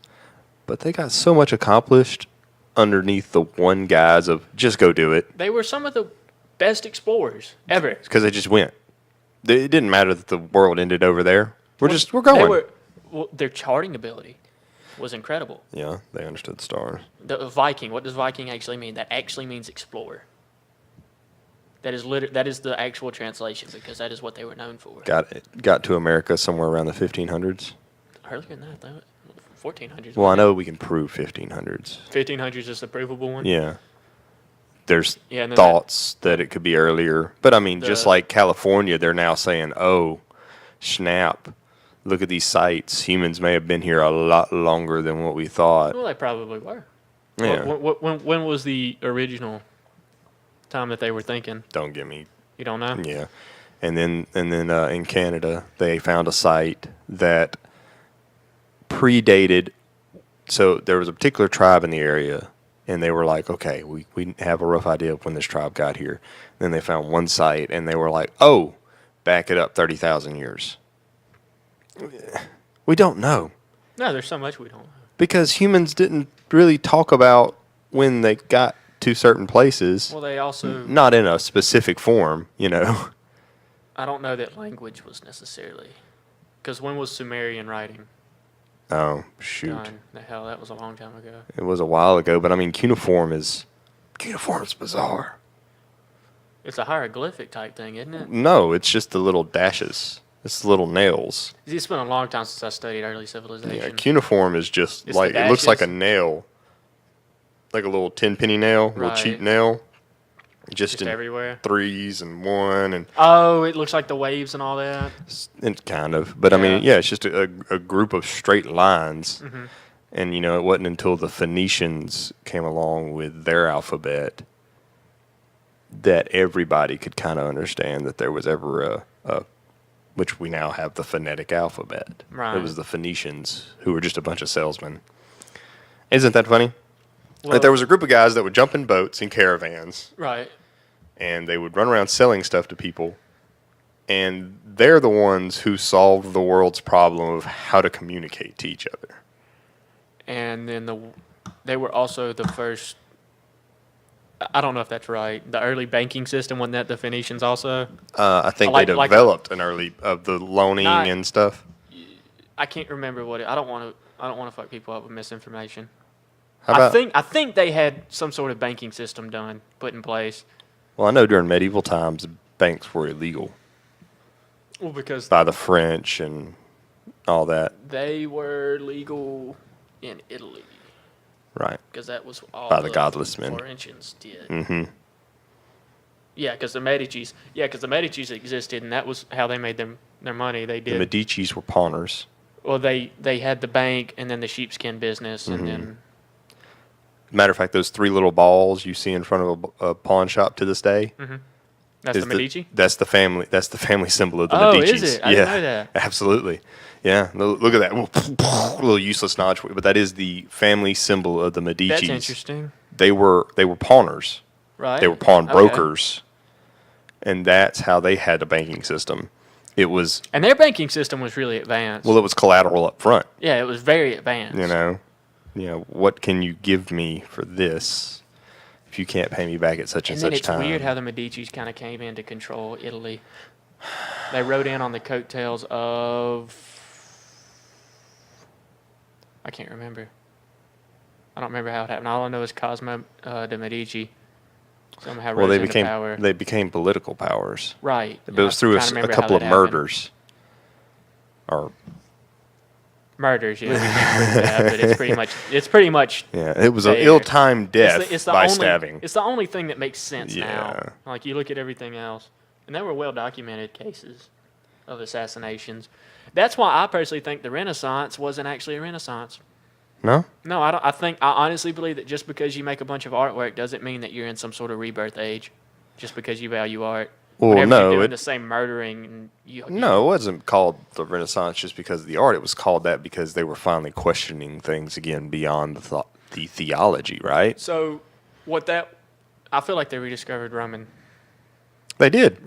but they got so much accomplished underneath the one guise of just go do it. They were some of the best explorers ever. Because they just went. It didn't matter that the world ended over there. We're going. Their charting ability was incredible. Yeah, they understood the stars. The Viking. What does Viking actually mean? That actually means explorer. That is the actual translation because that is what they were known for. Got to America somewhere around the 1500s. Earlier than that, though. 1400s. Well, I know we can prove 1500s. 1500s is the provable one. Yeah. There's Yeah, and then thoughts that it could be earlier. But, I mean, just The- like California, they're now saying, oh, snap. Look at these sites. Humans may have been here a lot longer than what we thought. Well, they probably were. Yeah. When was the original time that they were thinking? Don't get me. You don't know? Yeah. And then in Canada, they found a site that predated. So there was a particular tribe in the area, and they were like, okay, we have a rough idea of when this tribe got here. Then they found one site, and they were like, oh, back it up 30,000 years. We don't know. No, there's so much we don't know. Because humans didn't really talk about when they got to certain places. Well, they also... Not in a specific form, you know. I don't know that language was necessarily... Because when was Sumerian writing Oh, shoot. done? The hell, that was a long time ago. It was a while ago, but I mean, cuneiform's bizarre. It's a hieroglyphic type thing, isn't it? No, it's just the little dashes. It's the little nails. It's been a long time since I studied early Yeah, civilization. cuniform is just It's like, the it looks like a dashes. nail. Like a little 10-penny nail, little Right. cheap nail. Just in everywhere. 3s and 1 and Oh, it looks like the waves and all that. kind of. But I mean, Yeah. yeah, it's just a group of straight lines. Mm-hmm. And, it wasn't until the Phoenicians came along with their alphabet that everybody could kind of understand that there was ever which we now have the phonetic alphabet. Right. It was the Phoenicians who were just a bunch of salesmen. Isn't that funny? Well, Like there was a group of guys that would jump in boats and caravans, right. and they would run around selling stuff to people. And they're the ones who solved the world's problem of how to communicate to each other. And then they were also the first. I don't know if that's right. The early banking system, wasn't that the Phoenicians also? I think Like- they like developed an early of the loaning Not- and stuff. I can't remember what it. I don't want to fuck people up with misinformation. How about? I think they had some sort of banking system put in place. Well, I know during medieval times banks were illegal Well, because by the French and all that. they were legal in Italy, Right. because that was all By the godless men. Florentians did. Mm-hmm. Yeah, because the Medicis. Yeah, because the Medicis existed, and that was how they made their money. They The did. Medicis were pawners. Well, they had the bank, and then the sheepskin business, and then Matter of fact, those three little balls you see in front of a pawn shop to this day. that's is the Medici. That's the family. That's the family symbol of the Oh, Medicis. is it? I didn't know that. Absolutely. Yeah. Look at that. A little useless knowledge for you, but that is the family symbol of the Medicis. That's interesting, They were pawners. right? They were pawnbrokers, Okay. and that's how they had a banking system. It was And their banking system was really advanced. it was collateral up front. Yeah, it was very advanced. What can you give me for this if you can't pay me back at such and, And then such it's time? weird how the Medicis kind of came in to control Italy. They rode in on the coattails of. I can't remember. I don't remember how it happened. All I know is Cosmo de' Medici somehow well, rose into became power. they became political powers. Right. But it was through a couple of murders. Or Murders, yeah, we can't prove that, but it's pretty much. yeah, it was an There. ill-timed death It's the by only, stabbing. It's the only thing that makes sense Yeah. now. Like you look at everything else, and there were well documented cases of assassinations. That's why I personally think the Renaissance wasn't actually a Renaissance. No? No, I don't. I honestly believe that just because you make a bunch of artwork doesn't mean that you're in some sort of rebirth age. Just because you value art. Well, Whenever no, you're doing it- the same murdering, and No, it wasn't called the Renaissance just because of the art. It was called that because they were finally questioning things again beyond the theology, right? So, I feel like they rediscovered Roman They did.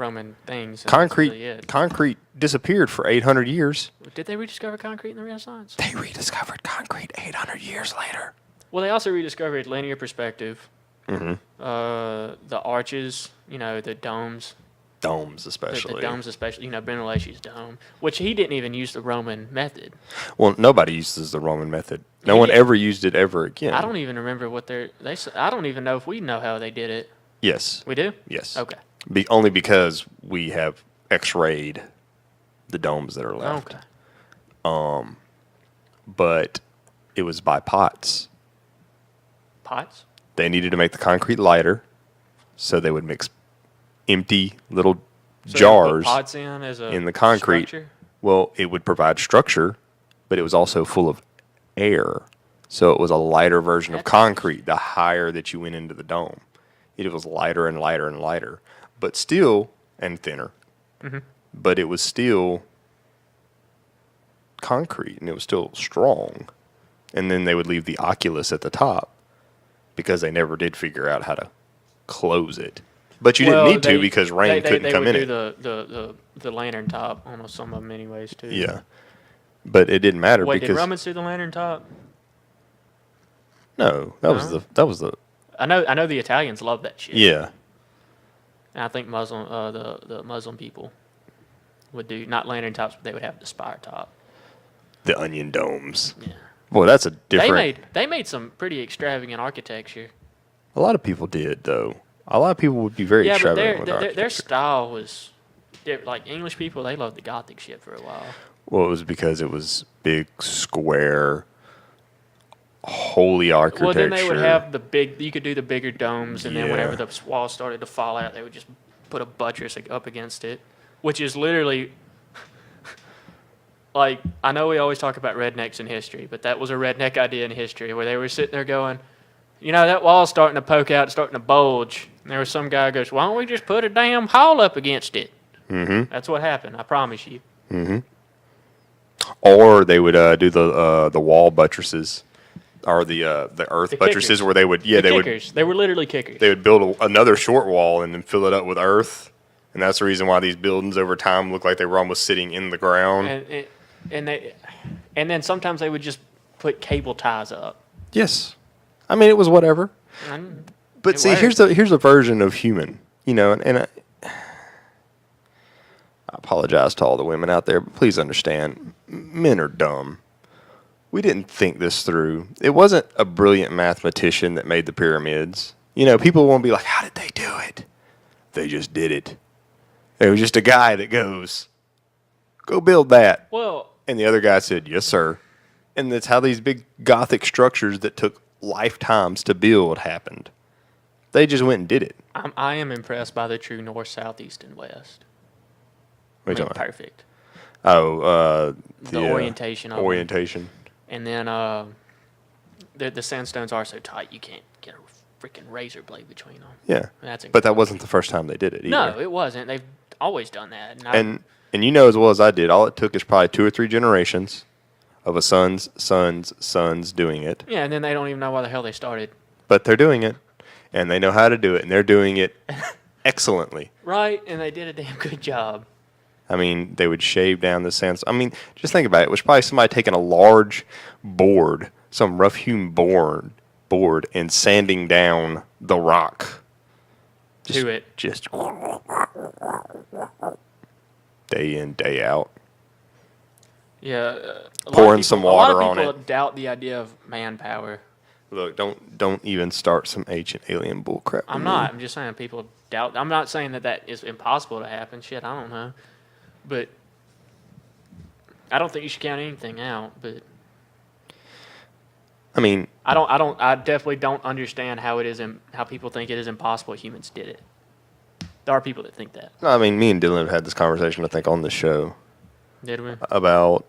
things. And that's really it. Concrete disappeared for 800 years. Did they rediscover concrete in the Renaissance? They rediscovered concrete 800 years later. Well, they also rediscovered linear perspective. Mm-hmm. The arches, the domes. Domes, The especially. domes, especially, Brunelleschi's dome, which he didn't even use the Roman method. Well, nobody uses the Roman method. No He one did. ever used it ever again. I don't even remember what I don't even know if we know how they did it. Yes. We do? Yes. Okay. Only because we have X-rayed the domes that are left. Okay. But it was by pots. Pots? They needed to make the concrete lighter, so they would mix empty little So they put jars pots in the concrete. structure? Well, it would provide structure, but it was also full of air. So it was a lighter version of That's concrete the higher that you went into the dome. It was lighter and lighter and lighter, but still, and thinner. Mm-hmm. But it was still concrete, and it was still strong. And then they would leave the oculus at the top because they never did figure out how to close it. But you didn't need to because rain couldn't come in They it. would do the lantern top on some of them anyways, too. Yeah. But it didn't matter Wait, did because Romans do the lantern top? no, that was the I know the Italians love that shit. yeah. And I think the Muslim people would do not lantern tops, but they would have the spire top. The onion domes. Yeah. Boy, that's a different. They made some pretty extravagant architecture. A lot of people did though. A lot of people would be very Yeah, but extravagant with their architecture. style was like English people. They loved the Gothic shit for a while. Well, it was because it was big, square, holy architecture. Well, then they would have the big. You could do the bigger domes, and then whenever Yeah. the walls started to fall out, they would just put a buttress up against it, which is literally like, I know we always talk about rednecks in history, but that was a redneck idea in history where they were sitting there going, that wall's starting to poke out, starting to bulge. And there was some guy who goes, why don't we just put a damn hall up against it? Mm-hmm. That's what happened, I promise you. Mm-hmm. Or they would do the wall buttresses, or the earth The buttresses, kickers. where they would Kickers. They were literally kickers. they would build another short wall and then fill it up with earth, and that's the reason why these buildings over time look like they were almost sitting in the ground. And then sometimes they would just put cable ties up. Yes, I mean it was whatever. But It see, worked. here's a version of human, and I apologize to all the women out there, but please understand, men are dumb. We didn't think this through. It wasn't a brilliant mathematician that made the pyramids. People won't be like, how did they do it? They just did it. It was just a guy that goes, go build that. Well, And the other guy said, yes, sir. And that's how these big Gothic structures that took lifetimes to build happened. They just went and did it. I am impressed by the true north, south, east, and west. What are you talking about? Perfect. Oh, The orientation of them. orientation. And then the sandstones are so tight you can't get a freaking razor blade between them. Yeah, That's but that wasn't the first time they did it either. No, it wasn't. They've always done that. And you know as well as I did, all it took is probably 2 or 3 generations of a son's doing it. Yeah, and then they don't even know why the hell they started. But they're doing it, and they know how to do it, and they're doing it excellently. Right, and they did a damn good job. I mean, they would shave down the sand. I mean, just think about it. It was probably somebody taking a large board, some rough-hewn board, and sanding down the rock. To it. Just day in, day out. Yeah. Pouring some water on A lot of it. people doubt the idea of manpower. Look, don't even start some ancient alien bullcrap. I'm not. I'm just saying people doubt. I'm not saying that is impossible to happen. Shit, I don't know. But I don't think you should count anything out. But I mean, I definitely don't understand how how people think it is impossible humans did it. There are people that think that. I mean, me and Dylan have had this conversation, I think, on the show Did we? about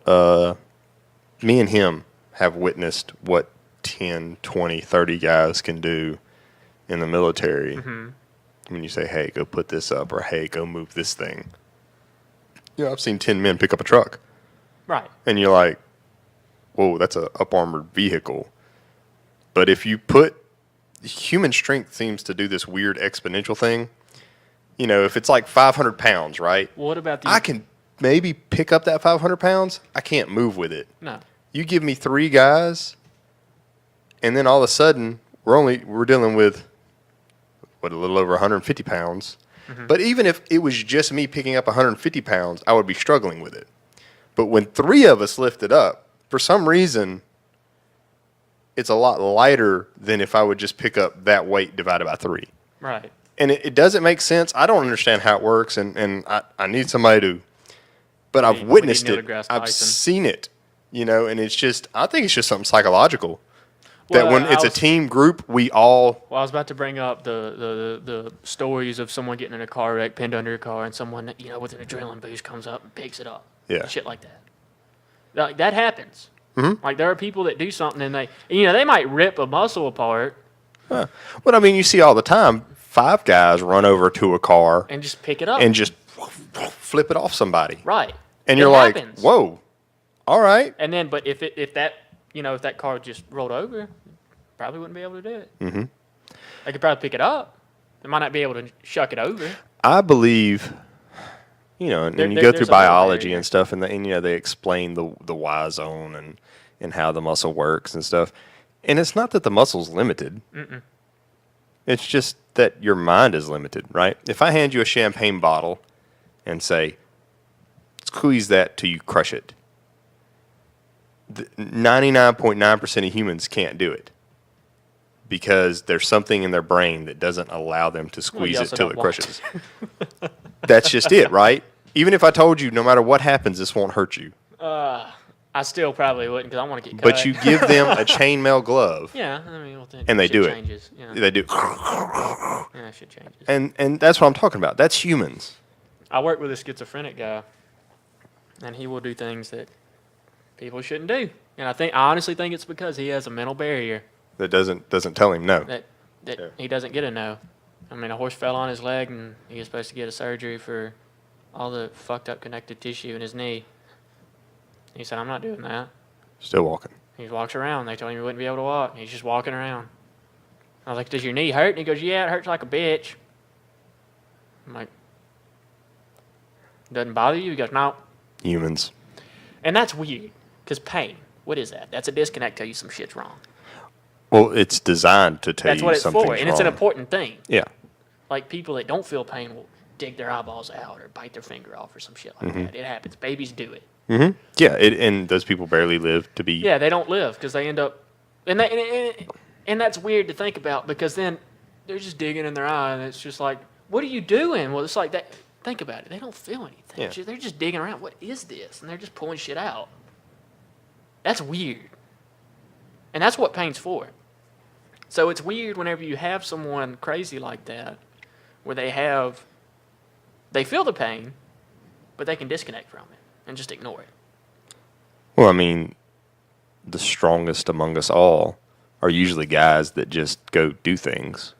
me and him have witnessed what 10, 20, 30 guys can do in the military. Mm-hmm. When you say, hey, go put this up, or hey, go move this thing. I've seen 10 men pick up a truck. Right. And you're like, whoa, that's a up-armored vehicle. But if you put, human strength seems to do this weird exponential thing. If it's like 500 pounds, right? What about the? I can maybe pick up that 500 pounds. I can't move with it. No. You give me 3 guys, and then all of a sudden, we're dealing with, a little over 150 pounds. Mm-hmm. But even if it was just me picking up 150 pounds, I would be struggling with it. But when 3 of us lift it up, for some reason, it's a lot lighter than if I would just pick up that weight divided by 3. Right. And it doesn't make sense. I don't understand how it works, and I need somebody to. But I've witnessed Neil it. deGrasse I've Tyson. seen it, and it's just, I think it's just something psychological. That Well, when it's a team group, we all. Well, I was about to bring up the stories of someone getting in a car wreck, pinned under a car, and someone with an adrenaline boost comes up and picks it up. Yeah. Shit like that. Like that happens. Mm-hmm. Like there are people that do something and they might rip a muscle apart But I mean, you see all the time, 5 guys run over to a car and just pick it up. and just flip it off somebody. Right. And It you're like, happens. whoa, all right. And then, but if that car just rolled over, probably wouldn't be able to do it. Mm-hmm. They could probably pick it up. They might not be able to shuck it over. I believe, and you go there's through a little biology barrier. and stuff, and they explain the Y zone and how the muscle works and stuff. And it's not that the muscle's limited. Mm-mm. It's just that your mind is limited, right? If I hand you a champagne bottle and say, squeeze that till you crush it, 99.9% of humans can't do it because there's something in their brain that doesn't allow them to squeeze it till it crushes. That's just it, right? Even if I told you no matter what happens, this won't hurt you. I still probably wouldn't because I want to get cut. But you give them a chainmail glove. Yeah, I mean, well, then And they shit do it. changes. Yeah, They do. yeah, shit changes. And that's what I'm talking about. That's humans. I work with a schizophrenic guy, and he will do things that people shouldn't do. And I honestly think it's because he has a mental barrier That doesn't tell him no. that Yeah. he doesn't get a no. I mean, a horse fell on his leg, and he was supposed to get a surgery for all the fucked up connective tissue in his knee. He said, "I'm not doing that." Still walking. He walks around. They told him he wouldn't be able to walk. He's just walking around. I was like, "Does your knee hurt?" And he goes, "Yeah, it hurts like a bitch." I'm like, "Doesn't bother you?" He goes, "No." Humans. And that's weird, because pain, what is that? That's a disconnect, tell you some shit's wrong. Well, it's designed to tell That's you what it's something's for, and it's an wrong. important thing. Yeah. Like, people that don't feel pain will dig their eyeballs out or bite their finger off or some shit like that. It happens. Babies do it. Mm-hmm. Yeah, and those people barely live to be. Yeah, they don't live because they end up, and that's weird to think about, because then they're just digging in their eye, and it's just like, what are you doing? Well, it's like that. Think about it. They don't feel anything. Yeah. They're just digging around. What is this? And they're just pulling shit out. That's weird. And that's what pain's for. So it's weird whenever you have someone crazy like that, where they feel the pain, but they can disconnect from it and just ignore it. Well, I mean, the strongest among us all are usually guys that just go do things.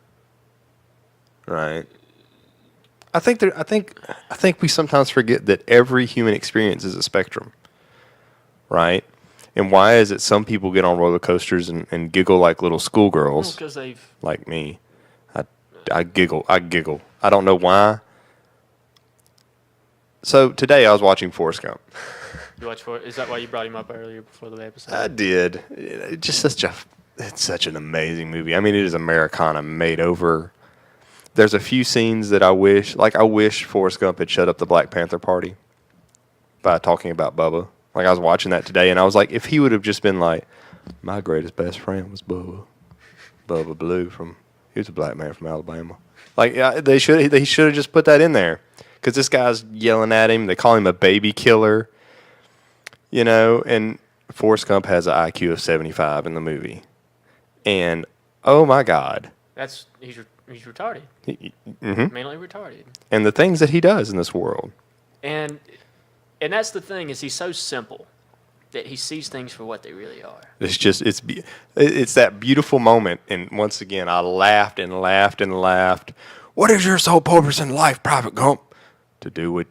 Right? I think we sometimes forget that every human experience is a spectrum. Right? And why is it some people get on roller coasters and giggle like little schoolgirls? Because they've... Like me. I giggle. I don't know why. So today I was watching Forrest Gump. You watch for? Is that why you brought him up earlier before the episode? I did. It's such an amazing movie. I mean, it is Americana made over. There's a few scenes that I wish Forrest Gump had shut up the Black Panther Party by talking about Bubba. Like, I was watching that today, and I was like, if he would have just been like, my greatest best friend was Bubba Blue he was a black man from Alabama. Like, yeah, he should have just put that in there, because this guy's yelling at him. They call him a baby killer, and Forrest Gump has an IQ of 75 in the movie, and oh my God, he's retarded, mentally retarded, and the things that he does in this world, and that's the thing, is he's so simple that he sees things for what they really are. It's that beautiful moment, and once again, I laughed and laughed and laughed. What is your sole purpose in life, Private Gump? To do what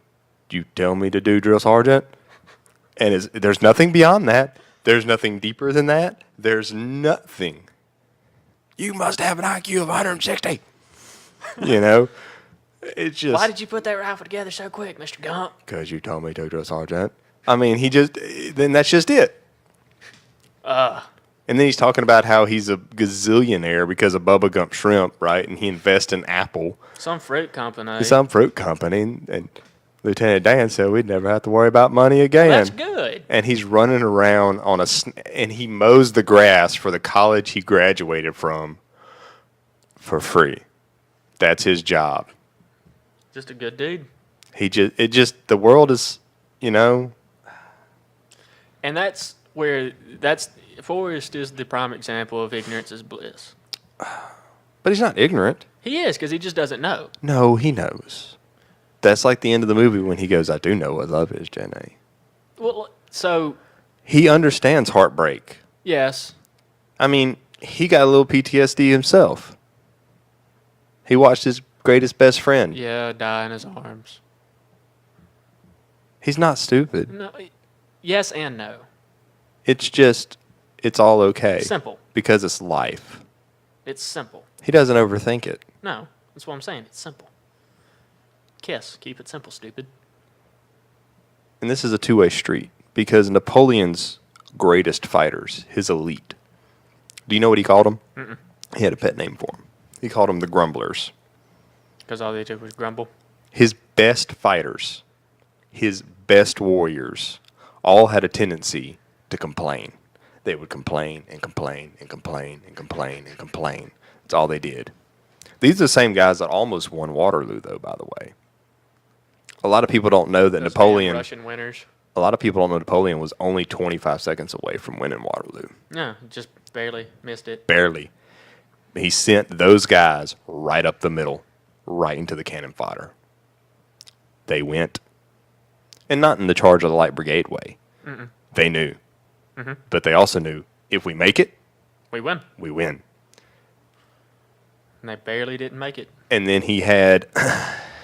you tell me to do, Drill Sergeant. And there's nothing beyond that. There's nothing deeper than that. There's nothing. You must have an IQ of 160. It's just... Why did you put that rifle together so quick, Mr. Gump? Because you told me to, Drill Sergeant. I mean, then that's just it. And then he's talking about how he's a gazillionaire because of Bubba Gump Shrimp, right? And he invests in Apple. Some fruit company. And Lieutenant Dan said we'd never have to worry about money again. Well, that's good. And he's running around and he mows the grass for the college he graduated from for free. That's his job. Just a good dude. The world is, And that's Forrest is the prime example of ignorance is bliss. But he's not ignorant. He is, because he just doesn't know. No, he knows. That's like the end of the movie when he goes, I do know what love is, Jenny. Well, so... He understands heartbreak. Yes. I mean, he got a little PTSD himself. He watched his greatest best friend. Yeah, die in his arms. He's not stupid. No, yes and no. It's all okay. Simple. Because it's life. It's simple. He doesn't overthink it. No, that's what I'm saying. It's simple. Kiss. Keep it simple, stupid. And this is a two-way street, because Napoleon's greatest fighters, his elite, do you know what he called them? Mm-mm. He had a pet name for them. He called them the Grumblers. Because all they did was grumble? His best fighters, his best warriors, all had a tendency to complain. They would complain and complain and complain and complain and complain. That's all they did. These are the same guys that almost won Waterloo, though, by the way. A lot of people don't know that Napoleon... Russian winners. A lot of people don't know Napoleon was only 25 seconds away from winning Waterloo. No, just barely missed it. Barely. He sent those guys right up the middle, right into the cannon fodder. They went. And not in the charge of the Light Brigade way. Mm-mm. They knew. But they also knew if we make it, We win. we win. And they barely didn't make it. And then he had,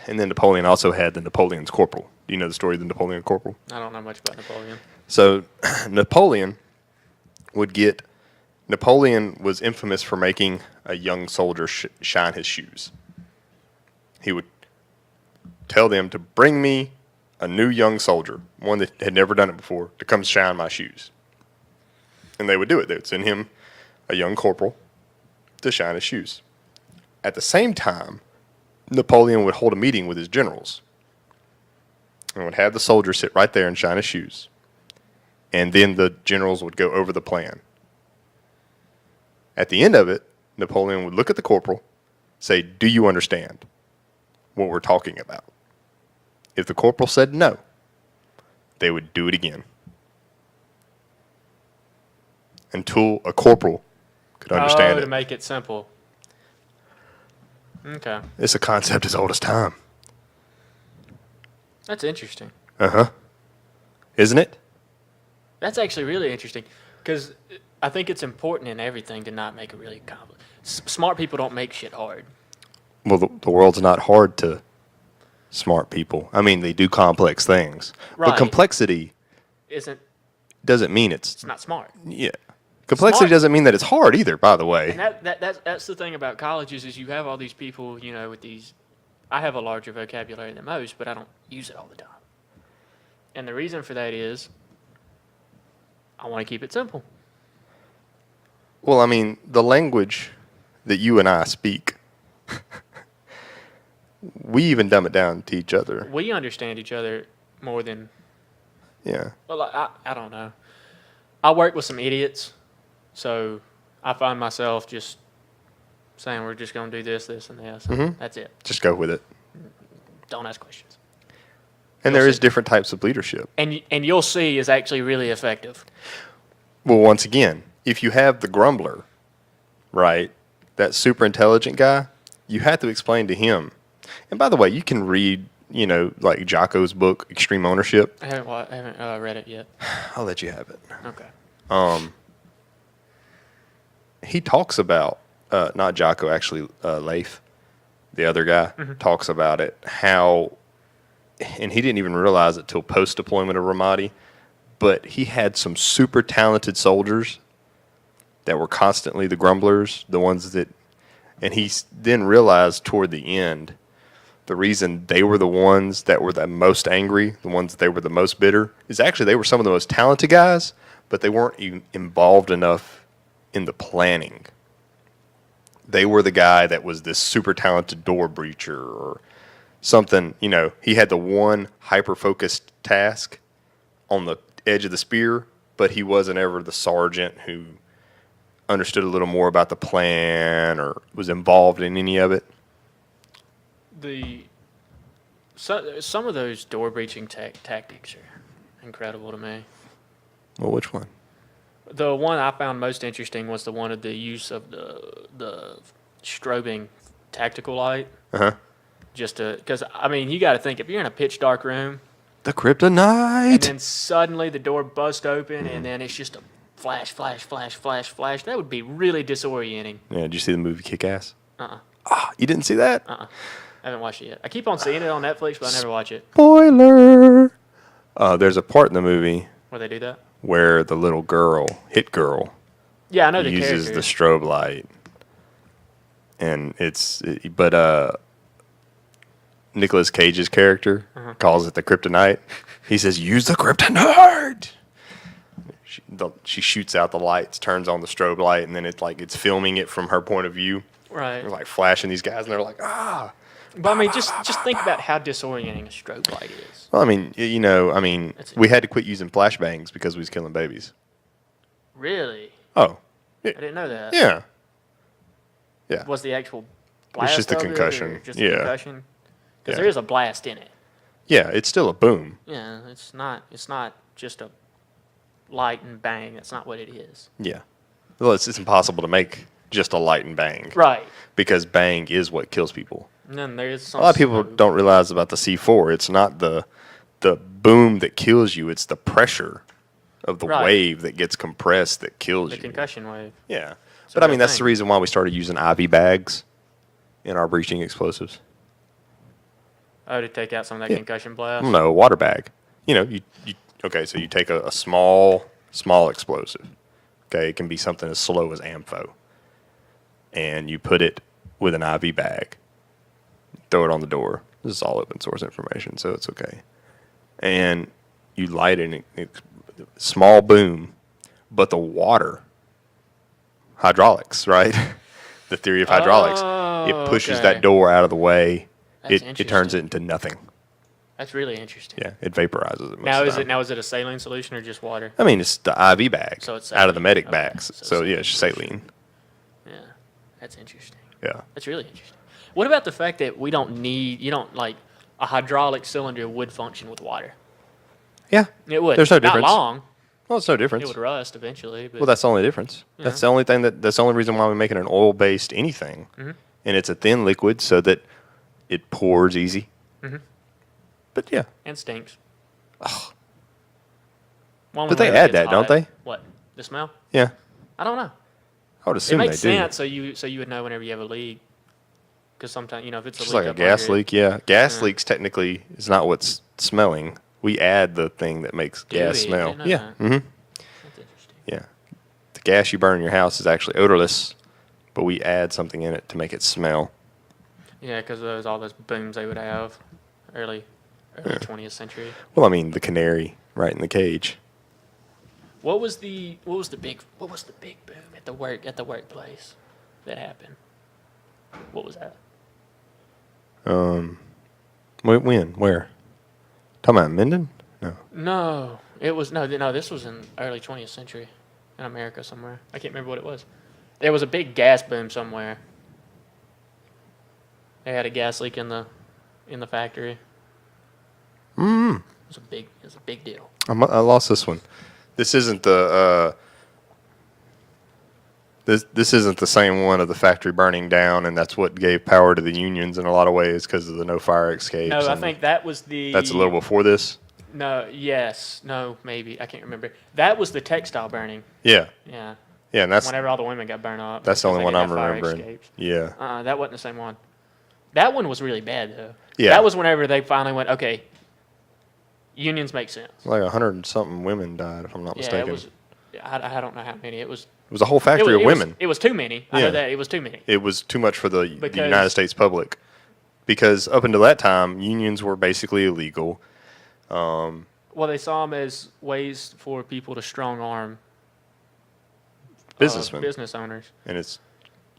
and then Napoleon also had the Napoleon's corporal. Do you know the story of the Napoleon corporal? I don't know much about Napoleon. So Napoleon was infamous for making a young soldier shine his shoes. He would tell them to bring me a new young soldier, one that had never done it before, to come shine my shoes. And they would do it. They would send him a young corporal to shine his shoes. At the same time, Napoleon would hold a meeting with his generals and would have the soldier sit right there and shine his shoes. And then the generals would go over the plan. At the end of it, Napoleon would look at the corporal, say, "Do you understand what we're talking about?" If the corporal said no, they would do it again until a corporal could understand to it. make it simple. Okay. It's a concept as old as time. That's interesting. Isn't it? That's actually really interesting because I think it's important in everything to not make it really complicated. Smart people don't make shit hard. Well, the world's not hard to smart people. I mean, they do complex things. Right. But complexity Isn't doesn't mean it's not smart. yeah. Complexity Smart. doesn't mean that it's hard either, by the way. And that's the thing about colleges is you have all these people, you know, with these. I have a larger vocabulary than most, but I don't use it all the time. And the reason for that is I want to keep it simple. Well, I mean, the language that you and I speak, we even dumb it down to each other. We understand each other more than. Yeah. Well, I don't know. I work with some idiots, so I find myself just saying we're just going to do this, this, and this. And that's it. Just go with it. Don't ask questions. And there is different types of leadership. And you'll see is actually really effective. Well, once again, if you have the grumbler, right, that super intelligent guy, you have to explain to him. And by the way, you can read, you know, like Jocko's book, Extreme Ownership. I haven't read it yet. I'll let you have it. Okay. He talks about, not Jocko, actually, Leif, the other guy, talks about it, how, and he didn't even realize it till post-deployment of Ramadi, but he had some super talented soldiers that were constantly the grumblers, the ones that, and he then realized toward the end, the reason they were the ones that were the most angry, the ones that they were the most bitter, is actually they were some of the most talented guys, but they weren't even involved enough in the planning. They were the guy that was this super talented door breacher or something, you know, he had the one hyper-focused task on the edge of the spear, but he wasn't ever the sergeant who understood a little more about the plan or was involved in any of it. Some of those door breaching tactics are incredible to me. Well, which one? The one I found most interesting was the one of the use of the strobing tactical light. Just because I mean you got to think if you're in a pitch dark room, The kryptonite. and then suddenly the door busts open and then it's just a flash, flash, flash, flash, flash. That would be really disorienting. Yeah, did you see the movie Kick-Ass? Uh-uh. Ah, you didn't see that? I haven't watched it yet. I keep on seeing it on Netflix, but I never watch it. Spoiler. There's a part in the movie Where they do that? where the little girl, hit girl, Yeah, I know the uses character. the strobe light, and Nicolas Cage's character calls it the kryptonite. He says, "Use the kryptonite." She shoots out the lights, turns on the strobe light, and then it's filming it from her point of view. Right. They're like flashing these guys, and they're like, ah. But I mean, just think about how disorienting a strobe light is. Well, I mean, we had to quit using flashbangs because we was killing babies. Really? Oh, I didn't know that. yeah. Yeah. Was the actual blast just the of it, concussion. or just Yeah. the concussion? Because Yeah. there is a blast in it. Yeah, it's still a boom. Yeah, it's not just a light and bang. That's not what it is. Yeah. Well, it's impossible to make just a light and bang. Right. Because bang is what kills people. And then there is A some lot of people don't realize about the C4. It's not the boom that kills you. It's the pressure of the Right. wave that gets compressed that kills The you. concussion wave. Yeah. It's a But I real mean, that's thing. the reason why we started using IV bags in our breaching explosives. Oh, to take out some of that Yeah. concussion blast. No, a water bag. Okay, so you take a small explosive. Okay, it can be something as slow as Ampho. And you put it with an IV bag. Throw it on the door. This is all open source information, so it's okay. And you light it, small boom, but the water, hydraulics, right? The theory of hydraulics. It Oh, pushes okay. that door out of the way. That's It turns it interesting. into nothing. That's really interesting. Yeah, it vaporizes it. Most Now of is the it time. is it a saline solution or just water? I mean, it's the IV bag So it's out of the saline. medic Okay, bags. so So yeah, saline it's solution. saline. Yeah, that's interesting. Yeah. That's really interesting. What about the fact that you don't like a hydraulic cylinder would function with water? Yeah. It would. There's no Not difference. long. Well, it's no It difference. would rust eventually. But Well, that's the only difference. Yeah. That's the only thing that's the only reason why we're making an oil-based anything, Mhm. and it's a thin liquid so that it pours easy. Mhm. But yeah, and stinks. But they add that, don't they? What? The smell? yeah, I don't know. I would It assume they makes do. sense. So you would know whenever you have a leak. Because sometimes if it's a Just leak like a up gas under it- leak. Yeah, gas Yeah. leaks technically is not what's smelling. We add the thing that makes Do gas we? I smell. didn't know Yeah. that. Mm-hmm. That's interesting. Yeah. The gas you burn in your house is actually odorless, but we add something in it to make it smell. Yeah, because of all those booms they would have early 20th century. Well, I mean, the canary right in the cage. What was the big boom at the workplace that happened? What was that? When? Where? Talking about Minden? No. No, it was no. This was in early 20th century, in America somewhere. I can't remember what it was. There was a big gas boom somewhere. They had a gas leak in the factory. It was a big deal. I lost this one. This isn't the this isn't the same one of the factory burning down, and that's what gave power to the unions in a lot of ways because of the no fire escapes. No, I and think that was the. that's a little before this. No, yes, no, maybe I can't remember. That was the textile burning. Yeah, Yeah, yeah, and that's whenever all the women got burned up. the only because one they I'm didn't have fire remembering. escapes. Yeah, That wasn't the same one. That one was really bad though. Yeah. That was whenever they finally went, okay, unions make sense. like 100 and something women died, if I'm not Yeah, mistaken. it was. I don't know how many. It was. It was a whole factory of women. It was too many. I Yeah. know that it was too many. It was too much for the Because- United States public because up until that time, unions were basically illegal. Well, they saw them as ways for people to strong arm Businessmen, business owners. and it's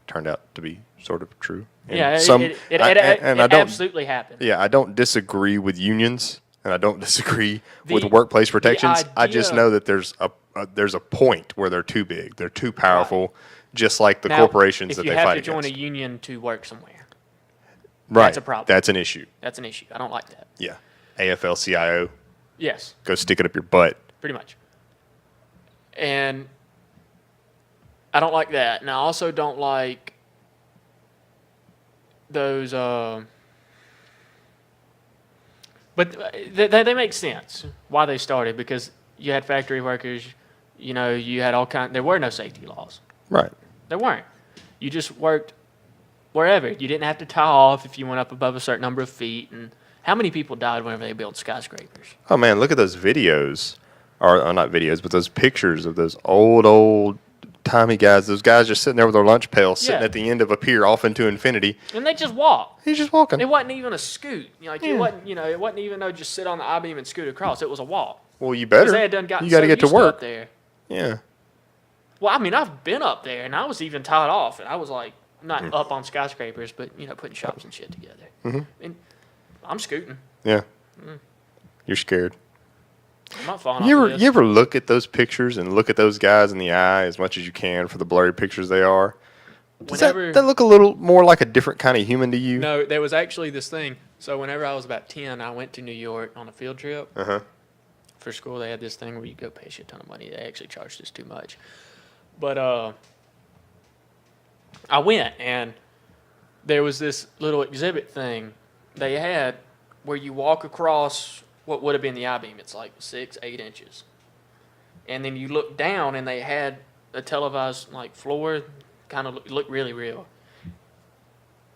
turned out to be sort of true. And Yeah, it I don't absolutely happened. Yeah, I don't disagree with unions, and I don't disagree with The- workplace protections. I just idea- know that there's a point where they're too big, they're too powerful, just like the Now, corporations if that you they have fight to join against. a union to work somewhere, Right, that's a problem. That's an issue. that's an issue. I don't like that. Yeah, AFL-CIO, Yes, go stick it up your butt. pretty much. And I don't like that. And I also don't like those. But they make sense why they started because you had factory workers. You had all kind. There were no safety laws. Right. There weren't. You just worked wherever. You didn't have to tie off if you went up above a certain number of feet. And how many people died whenever they built skyscrapers? Oh man, look at those videos, or not videos, but those pictures of those old timey guys. Those guys just sitting there with their lunch pail, sitting Yeah. at the end of a pier off into infinity. And they just walked. He's just walking. It wasn't even a scoot. It Yeah. wasn't. It wasn't even no just sit on the I-beam and scoot across. It was a walk. Well, you 'Cause better. they had done gotten You got to so get to used work. up there. Yeah. Well, I mean, I've been up there, and I was even tied off, and I was like not up on skyscrapers, but putting shops and shit together. Mhm. And I'm scooting. Yeah. You're scared. I'm not falling You off ever this. you ever look at those pictures and look at those guys in the eye as much as you can for the blurry pictures they are? Does Whenever that look a little more like a different kind of human to you? no, there was actually this thing. So whenever I was about 10, I went to New York on a field trip. Uh-huh. For school, they had this thing where you go pay a shit ton of money. They actually charged us too much. But I went, and there was this little exhibit thing they had where you walk across what would have been the I-beam. It's like 6, 8 inches. and then you look down, and they had a televised like floor, kind of looked really real,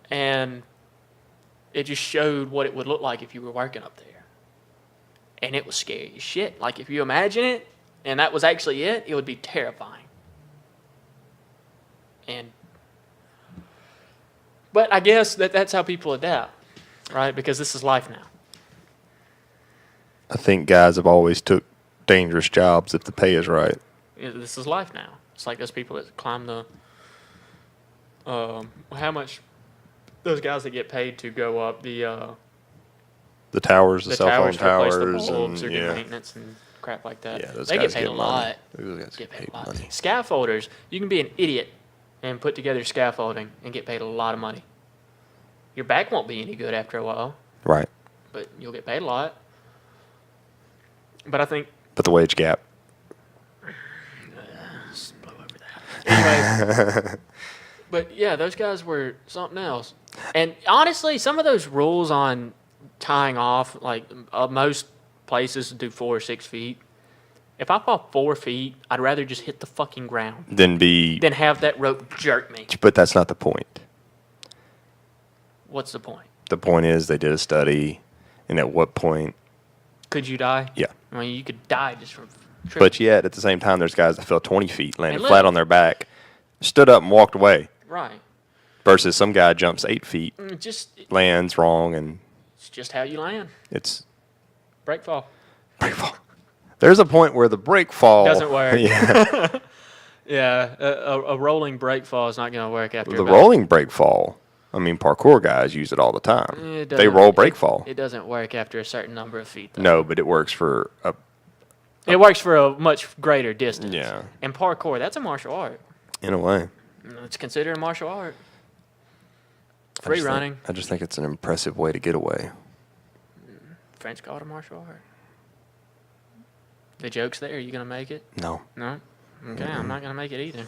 and it just showed what it would look like if you were working up there, and it was scary as shit. Like if you imagine it, and that was actually it would be terrifying. But I guess that's how people adapt, right? Because this is life now. I think guys have always took dangerous jobs if the pay is right. This is life now. It's like those people that climb the. How much? Those guys that get paid to go up the towers, the cell phone towers to replace towers, the bulbs and or do maintenance and crap like that. yeah, those they guys get paid a lot. Those guys get paid money. Scaffolders, you can be an idiot and put together scaffolding and get paid a lot of money. Your back won't be any good after a while, Right. but you'll get paid a lot. But I think. But the wage gap. Just blow over that. Anyways, but yeah, those guys were something else. And honestly, some of those rules on tying off, like most places do 4 or 6 feet. If I fall 4 feet, I'd rather just hit the fucking ground Than have that rope jerk me. But that's not the point. What's the point? The point is they did a study, and at what point? Could you die? Yeah. I mean, you could die just from tripping. But yet, at the same time, there's guys that fell 20 feet, landed And flat look. on their back, stood up and walked away. Right. Versus some guy jumps 8 feet, lands wrong, and It's just how you land. it's Break fall. break fall. There's a point where the break fall Doesn't work. Yeah. Yeah, a rolling break fall is not going to work after The about- rolling break fall. I mean, parkour guys use it all the time. It They doesn't- roll break fall. It doesn't work after a certain number of feet, though. No, but it works for a. It works for a much greater distance. Yeah. And parkour, that's a martial art. In a way. It's considered a martial art. I Free just think- running. I just think it's an impressive way to get away. French call it a martial art. The joke's there. Are you going to make it? No. No? Okay, I'm not going to make it either.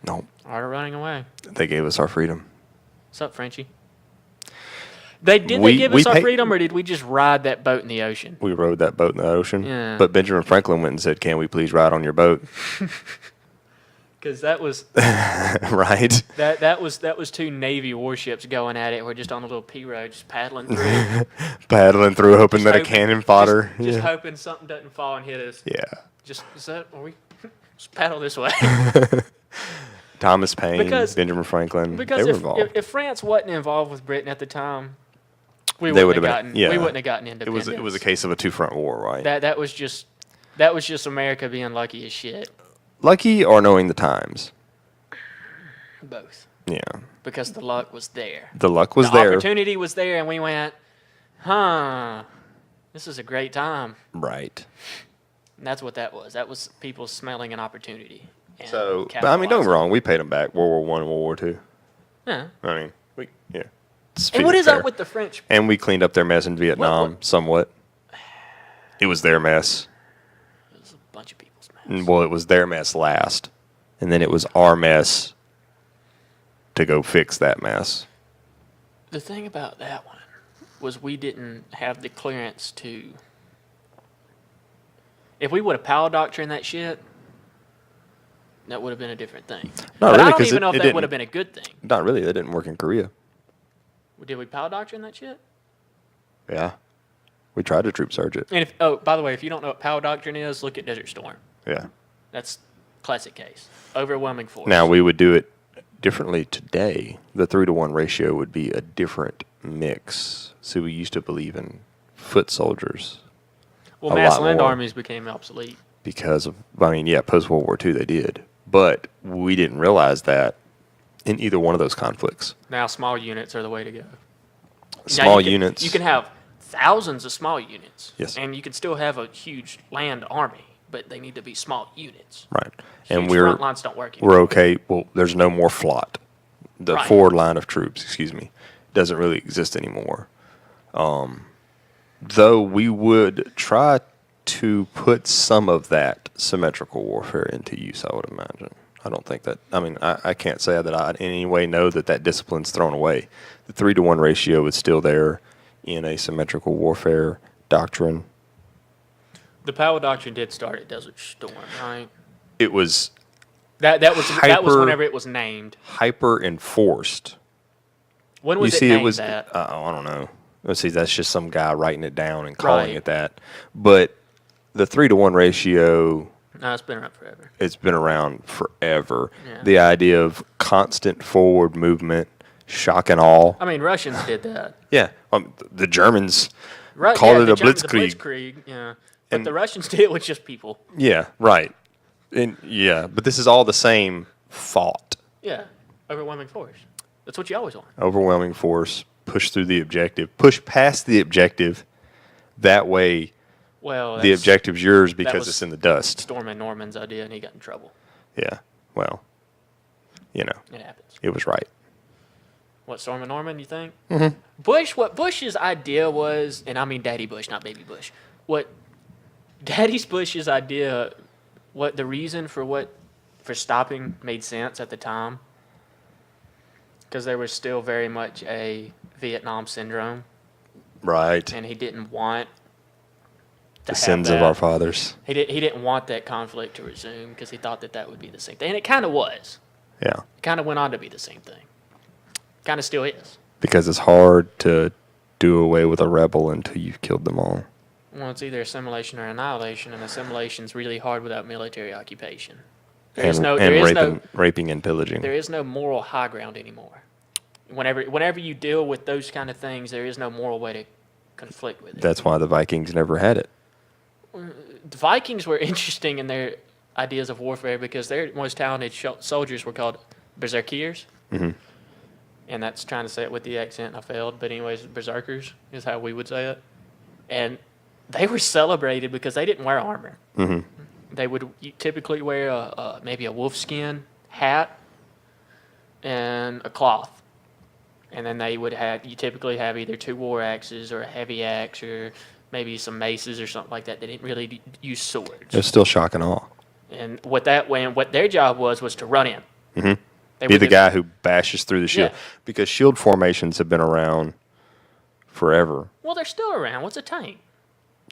No. Art of running away. They gave us our freedom. What's up, Frenchie? They give us our freedom, or did we just ride that boat in the ocean? We rode that boat in the ocean. Yeah. But Benjamin Franklin went and said, "Can we please ride on your boat?" Because that was Right? that was 2 Navy warships going at it. We're just on a little P road, just paddling through. Paddling through, hoping that a hoping- cannon fodder. Just Yeah. hoping something doesn't fall and hit us. Yeah. Are we? Just paddle this way. Thomas Paine, Because- Benjamin Franklin, Because they were involved. if France wasn't involved with Britain at the time, we They wouldn't would have have gotten. been- yeah. We wouldn't have gotten It independence. was a case of a 2-front war, right? That was just America being lucky as shit. Lucky or knowing the times. Both. Yeah. Because the luck was there. The luck was the there. opportunity was there, and we went, this is a great time. Right. And that's what that was. That was people smelling an opportunity. And So, but I mean, don't get me wrong. We paid them back World War I and World War II. Yeah. I mean, yeah. And what is up with the French? And we cleaned up their mess in Vietnam somewhat. It was their mess. It was a bunch of people's mess. Well, it was their mess last. And then it was our mess to go fix that mess. The thing about that one was we didn't have the clearance to. If we would have power doctrined that shit, that would have been a different thing. Not But really, I don't 'cause even know it if that didn't- would have been a good thing. Not really. That didn't work in Korea. Did we power doctrine that shit? Yeah. We tried to troop surge it. And by the way, if you don't know what power doctrine is, look at Desert Storm. Yeah. That's classic case. Overwhelming force. Now, we would do it differently today. The 3-to-1 ratio would be a different mix. So we used to believe in foot soldiers. well, a mass lot land more. armies became obsolete. Because of, I mean, yeah, post-World War II they did. But we didn't realize that in either one of those conflicts. Now small units are the way to go. Small Now, units. You can have thousands of small units. Yes. And you can still have a huge land army, but they need to be small units. Right. And Huge we're front lines don't work anymore. we're okay. Well, there's no more FLOT. The Right. forward line of troops, excuse me, doesn't really exist anymore. Though we would try to put some of that symmetrical warfare into use, I would imagine. I don't think that, I mean, I can't say that I in any way know that discipline's thrown away. The 3-to-1 ratio is still there in a symmetrical warfare doctrine. The Powell Doctrine did start at Desert Storm, right? It was That was Hyper- whenever it was named. hyper enforced. When You was it see, named it was. that? I don't know. Let's see. That's just some guy writing it down and calling Right. it that. But the 3-to-1 ratio, No, it's been around forever. it's been around forever. Yeah. The idea of constant forward movement, shock and awe. I mean, Russians did that. Yeah, the Germans Right? called yeah, it the a Germans- blitzkrieg. The blitzkrieg, yeah. But And- the Russians did it with just people. Yeah, right. And yeah, but this is all the same thought. Yeah, overwhelming force. That's what you always want. Overwhelming force, push through the objective, push past the objective. That way, Well, the that's objective's yours because was- it's in the dust. Stormin' Norman's idea, and he got in trouble. Yeah, well, It happens. it was right. What, Stormin' Norman, you think? Mm-hmm. What Bush's idea was, and I mean Daddy Bush, not Baby Bush. What Daddy Bush's idea, what the reason for stopping made sense at the time, because there was still very much a Vietnam syndrome, Right. and he didn't want to The have sins of that. our fathers. He didn't want that conflict to resume because he thought that would be the same thing, and it kind of was. Yeah. It kind of went on to be the same thing. Kind of still is. Because it's hard to do away with a rebel until you've killed them all. Well, it's either assimilation or annihilation, and assimilation's really hard without military occupation. Raping and pillaging. There is no moral high ground anymore. Whenever you deal with those kind of things, there is no moral way to conflict with it. That's why the Vikings never had it. The Vikings were interesting in their ideas of warfare because their most talented soldiers were called berserkers. Mhm. And that's trying to say it with the accent. I failed. But anyways, berserkers is how we would say it. And they were celebrated because they didn't wear armor. Mhm. They would typically wear maybe a wolfskin hat and a cloth. And then you typically have either 2 war axes or a heavy axe or maybe some maces or something like that. They didn't really use swords. It's still shock and awe. And what their job was to run in. Mhm. They Be were the just- guy who bashes through the shield. Yeah. Because shield formations have been around forever. Well, they're still around. What's a tank?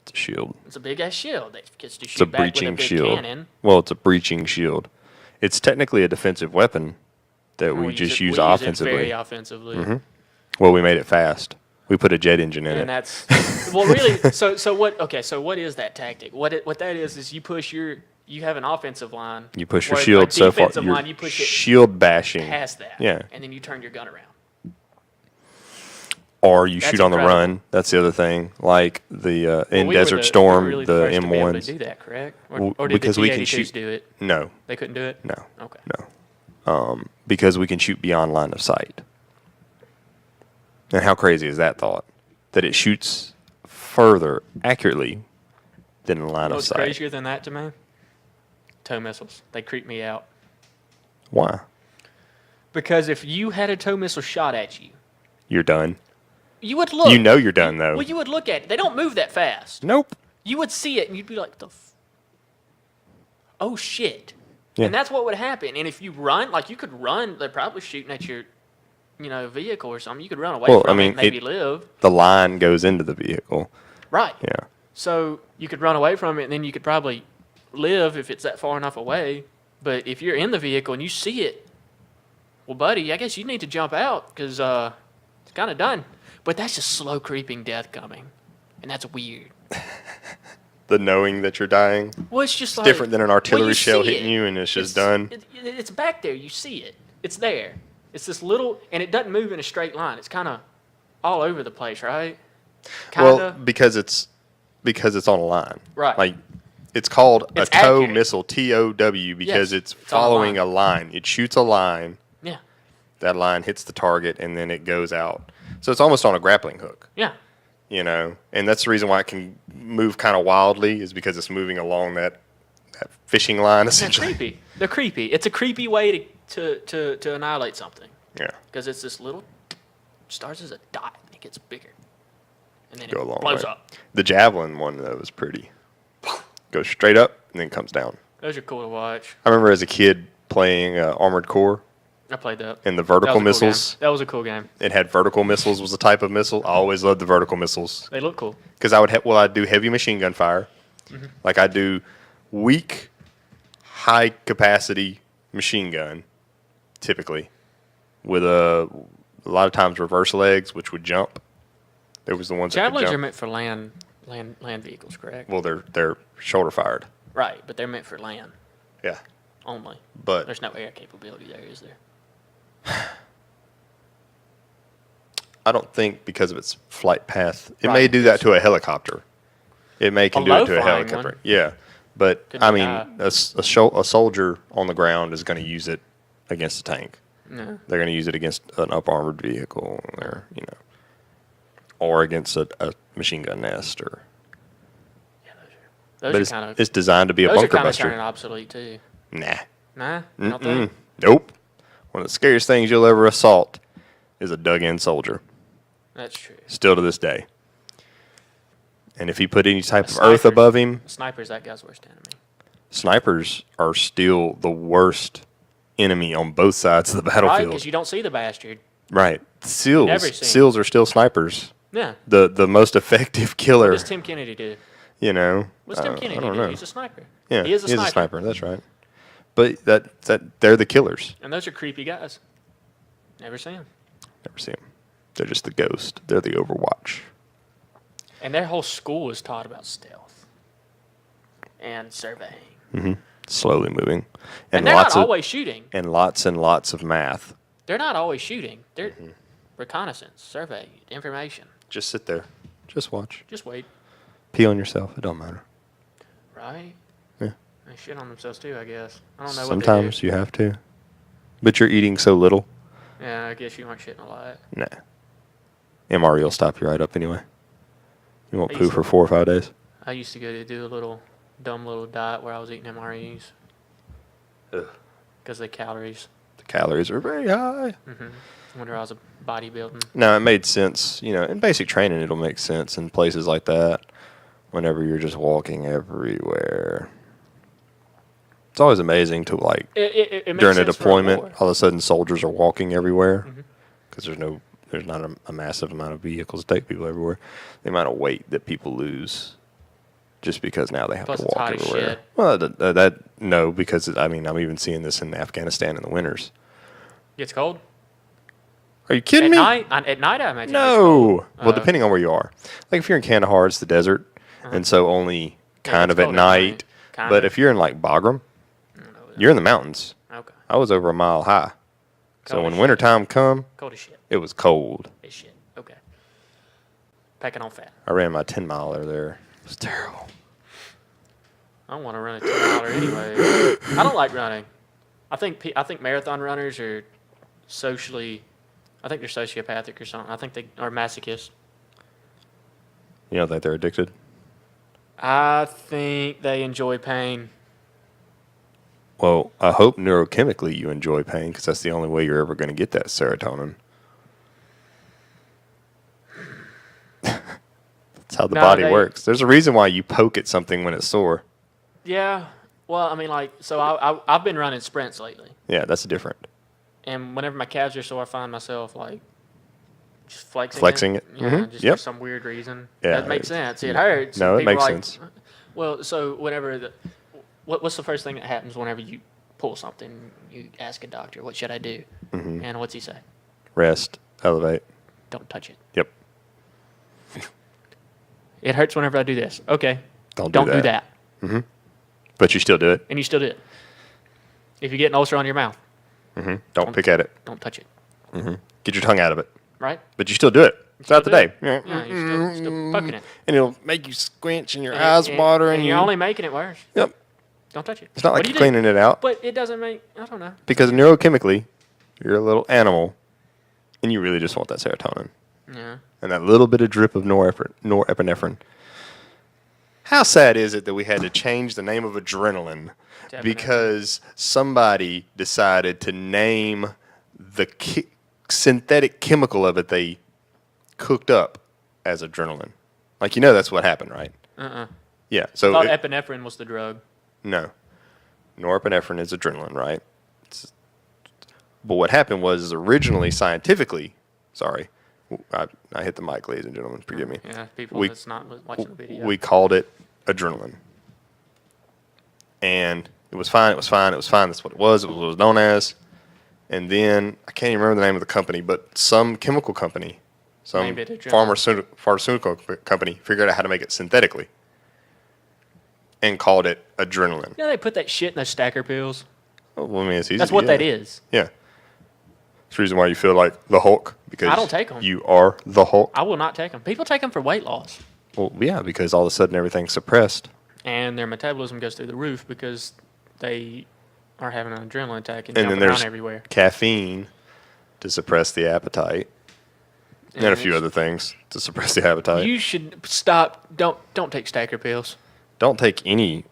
It's a shield. It's a big ass shield. They gets to It's shoot a back with a breaching big shield. cannon. Well, it's a breaching shield. It's technically a defensive weapon that we just use offensively. Very offensively. Well, we made it fast. We put a jet engine in And it. that's well, really. So what? Okay, so what is that tactic? What that is you have an offensive line. You push your or a shield so far. defensive line, you push it shield bashing. past that. Yeah. And then you turn your gun around. Or you That's shoot on the incredible. run. That's the other thing. Like the in Well, we were Desert we Storm, were really the first to be able to M1s. do that, correct? Well, Or did because the we can T-82s shoot- do it? No, They couldn't do it. no, Okay. no. Because we can shoot beyond line of sight. And how crazy is that thought? That it shoots further accurately than line of What's sight. crazier than that to me? Tow missiles. They creep me out. Why? Because if you had a tow missile shot at you, You're done. you would look. You know you're done, though. Well, you would look at it. They don't move that fast. Nope. You would see it and you'd be like, oh shit. Yeah. And that's what would happen. And if you run, like you could run, they're probably shooting at your, vehicle or something. You could run away Well, from I mean, it, maybe live. The line goes into the vehicle. Right. Yeah. So you could run away from it and then you could probably live if it's that far enough away. But if you're in the vehicle and you see it, well, buddy, I guess you need to jump out because it's kind of done. But that's just slow creeping death coming. And that's weird. The knowing that you're dying. Well, it's just like, Different than an artillery you shell see hitting it. you and it's just done. It's back there. You see it. It's there. It's this little, and it doesn't move in a straight line. It's kind of all over the place, right? Kind Well, of. because it's on a line. Right. Like it's called It's a tow accurate. missile, TOW, because Yes, it's it's on a following line. a line. It shoots a line. Yeah. That line hits the target and then it goes out. So it's almost on a grappling hook, Yeah. And that's the reason why it can move kind of wildly is because it's moving along that fishing line They're essentially. creepy. They're creepy. It's a creepy way to annihilate something Yeah. because it's this little, starts as a dot and it gets bigger, and then Go a it long blows way. up. The javelin one though is pretty. Goes straight up and then comes down. Those are cool to watch. I remember as a kid playing Armored Core I played that. and the That vertical was a cool missiles. game. That was a cool game. It had vertical missiles was a type of missile. I always loved the vertical missiles They look cool. because I'd do heavy machine gun fire, Like I do weak, high capacity machine gun, typically, with a lot of times reverse legs, which would jump. There was the ones that could Javelins jump. are meant for land vehicles, correct? Well, they're shoulder fired. Right, but they're meant for land Yeah, only. but There's no air capability there, is there? I don't think because of its flight path, it Right, may do that yes. to a helicopter. It may can A do it to a low-flying helicopter. one. Yeah, but Could I die. mean, a soldier on the ground is going to use it against a tank. No. They're going to use it against an up armored vehicle, or or against a machine gun nest, or. Yeah, But those are kind of it's designed to be a those are bunker kind of turning buster. obsolete too. Nah. Nah, you don't think? Nope. One of the scariest things you'll ever assault is a dug-in soldier. That's true. Still to this day. And if he put any type A of earth sniper. above him, A sniper's that guy's worst enemy. snipers are still the worst enemy on both sides of the Right, battlefield. because you don't see the bastard. Right. Never seen Seals are still snipers. Yeah. The most effective What killer, does Tim Kennedy do? I What's Tim Kennedy don't do? know. He's a sniper. Yeah, He is a sniper. That's right. But that they're the killers. And those are creepy guys. Never see them. Never see them. They're just the ghost. They're the Overwatch. And their whole school is taught about stealth and surveying. Slowly moving. And they're lots not of always shooting. and lots of math. They're not always shooting. They're reconnaissance, survey, information. Just sit there. Just watch. Just wait. Pee on yourself. It don't matter. Right? Yeah. They shit on themselves too, I guess. I don't know Sometimes what they you have to. But you're eating so little. do. Yeah, I guess you aren't shitting a lot. Nah. MRE will stop you right up anyway. You won't I poo used for 4 or 5 days. I used to go to do a little dumb little diet where I was eating MREs because of the calories. The calories are very high. Whenever I was bodybuilding. No, it made sense. In basic training, it'll make sense in places like that. Whenever you're just walking everywhere. It's always amazing to It makes during a sense for deployment, war. all of a sudden soldiers are walking everywhere because there's not a massive amount of vehicles to take people everywhere. The amount of weight that people lose just because now they have Plus to it's walk hot as everywhere. shit. Well, no, because I'm even seeing this in Afghanistan in the winters. Gets cold? Are you kidding At me? night? At night, I imagine. No. Well, Uh, depending on where you are. Like if you're in Kandahar, it's the desert, and so only kind it's of at cold at night. night. Kind But of. if you're in like Bagram, I don't know. you're in the mountains. Okay. I was over a mile high. So Cold when as shit. wintertime come, Cold as shit. it was cold. As shit. Okay. Packing on fat. I ran my 10-miler there. It was terrible. I don't want to run a 10-miler anyway. I don't like running. I think marathon runners are socially. I think they're sociopathic or something. I think they are masochists. You don't think they're addicted? I think they enjoy pain. Well, I hope neurochemically you enjoy pain because that's the only way you're ever going to get that serotonin. That's how the No, body they- works. There's a reason why you poke at something when it's sore. Yeah. Well, I mean, so I've been running sprints lately, Yeah, that's different. and whenever my calves are sore, I find myself just flexing. Flexing it. Yeah, Mhm. just Yep. for some weird reason. Yeah, That makes it- sense. It hurts. No, and it people makes are like, sense. Well, so whenever what's the first thing that happens whenever you pull something? You ask a doctor, "What should I do?" Mm-hmm. And what's he say? Rest, elevate. Don't touch it. Yep. It hurts whenever I do this. Okay. Don't do that. But you still do it. And you still do it. If you get an ulcer on your mouth, Don't pick at it. don't touch it. Get your tongue out of it. Right? But you still do it throughout the do day. it. Yeah, you're still poking it. And it'll make you squinch and your And- eyes and- water. And you're only making it worse. Yep. Don't touch it. It's not What like do you're you do? cleaning it out. But it doesn't make. I don't know. Because neurochemically, you're a little animal, and you really just want that serotonin. Yeah. And that little bit of drip of norepinephrine. How sad is it that we had to change the name of adrenaline Epinephrine. because somebody decided to name the synthetic chemical of it they cooked up as adrenaline? Like, that's what happened, right? Yeah. I So thought epinephrine was the drug. no, norepinephrine is adrenaline, right? But what happened was originally scientifically, sorry, I hit the mic, ladies and gentlemen, forgive me. Yeah, people We- that's not watching the video. We called it adrenaline. and it was fine. It was fine. It was fine. That's what it was. It was what it was known as. And then I can't even remember the name of the company, but some chemical company, some Named it adrenaline. pharmaceutical company figured out how to make it synthetically and called it adrenaline. You know they put that shit in those stacker pills. Well, I mean, it's easy. That's what that is. Yeah. It's the reason why you feel like the Hulk, because I don't take 'em. you are the Hulk. I will not take them. People take them for weight loss. Well, yeah, because all of a sudden everything's suppressed. And their metabolism goes through the roof because they are having an adrenaline attack and And then jumping around there's everywhere. caffeine to suppress the appetite, and a few other things to suppress the appetite. You should stop. Don't take stacker pills. Don't take any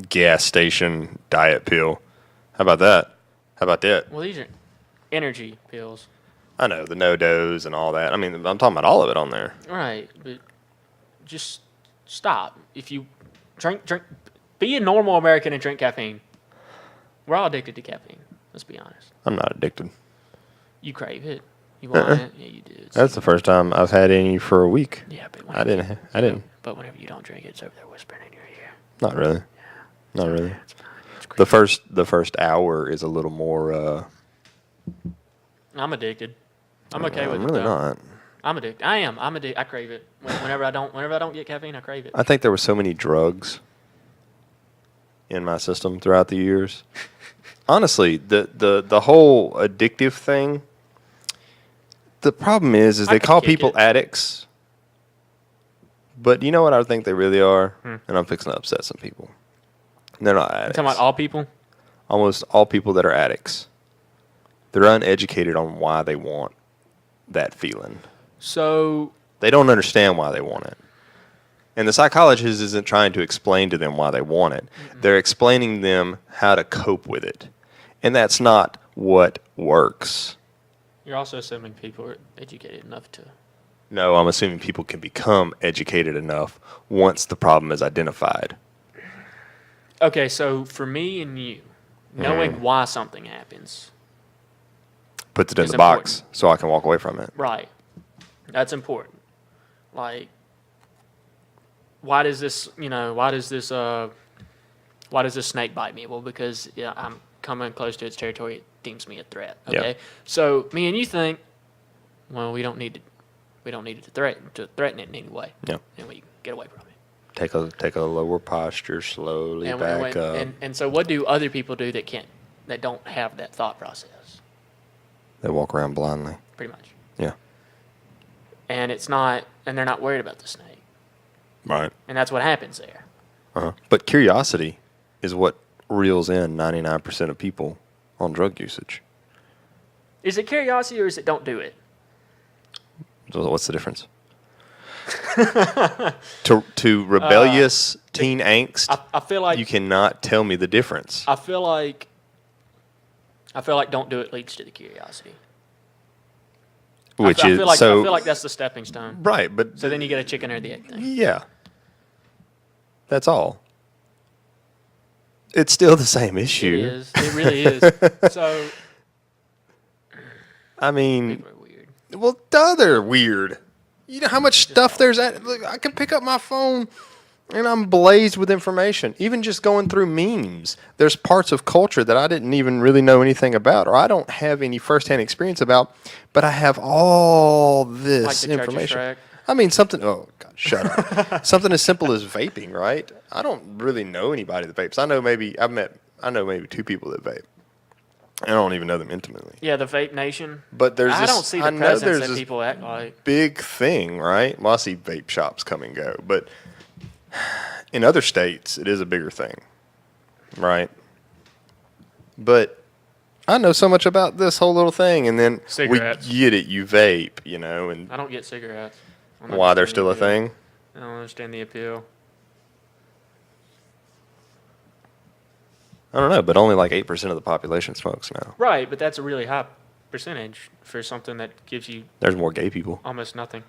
gas station diet pill. How about that? How about that? Well, these are energy pills. I know, the no-dos and all that. I mean, I'm talking about all of it on there. Right, but just stop. If you drink, be a normal American and drink caffeine. We're all addicted to caffeine. Let's be honest. I'm not addicted. You crave it. You want it. Yeah, you do. That's the first time I've had any for a week. Yeah, but I didn't. But whenever you don't drink it, it's over there whispering in your ear. Not really. Not really. It's fine. It's great. The first hour is a little more. I'm addicted. I'm okay with I'm it. really though. not. I'm addicted. I am. I'm addicted. I crave it. Whenever I don't get caffeine, I crave it. I think there were so many drugs in my system throughout the years. Honestly, the whole addictive thing. The problem is I they can call kick people it. addicts, but you know what I think they really are, Hmm. and I'm fixing to upset some people. They're not You addicts. talking about all people? Almost all people that are addicts, they're uneducated on why they want that feeling. So They don't understand why they want it. And the psychologist isn't trying to explain to them why they want it. They're explaining them how to cope with it. And that's not what works. you're also assuming people are educated enough to. No, I'm assuming people can become educated enough once the problem is identified. Okay, so for me and you, knowing why something happens, Puts it in It's the box so I can walk away from it. right? That's important. Like, why does this? Why does this snake bite me? Well, because I'm coming close to its territory. It deems me a threat. Yeah. Okay, so me and you think, well, we don't need it to threaten it in any way. Yeah. And we get away from it. Take a lower posture, slowly And, back up. and so what do other people do that don't have that thought process? They walk around blindly. Pretty much. Yeah. And they're not worried about the snake. Right. And that's what happens there. Uh-huh. But curiosity is what reels in 99% of people on drug usage. Is it curiosity or is it don't do it? So what's the difference? to rebellious teen angst, I feel like you cannot tell me the difference. I feel like don't do it leads to the curiosity. Which I is feel like so I feel like that's the stepping stone. right, but So then you get a chicken or the egg thing. yeah, that's all. It's still the same issue. It is. It really is. So I mean, people are weird. well, they're weird. You know how much stuff there's at. Look, I can pick up my phone and I'm blazed with information. Even just going through memes, there's parts of culture that I didn't even really know anything about, or I don't have any firsthand experience about, but I have all this Like the Church of information. Shrek. I mean, something. Oh God, shut up. Something as simple as vaping, right? I don't really know anybody that vapes. I know maybe two people that vape. I don't even know them intimately. Yeah, the vape nation. But there's I this, don't see I the know presence there's that this people act like. big thing, right? Well, I see vape shops come and go, but in other states, it is a bigger thing, right? But I know so much about this whole little thing, and then Cigarettes. we get it, you vape, and I don't get cigarettes. I don't why they're understand still the a appeal. thing. I don't understand the appeal. I don't know, but only like 8% of the population smokes now. Right, but that's a really high percentage for something that gives you There's more gay people. almost nothing.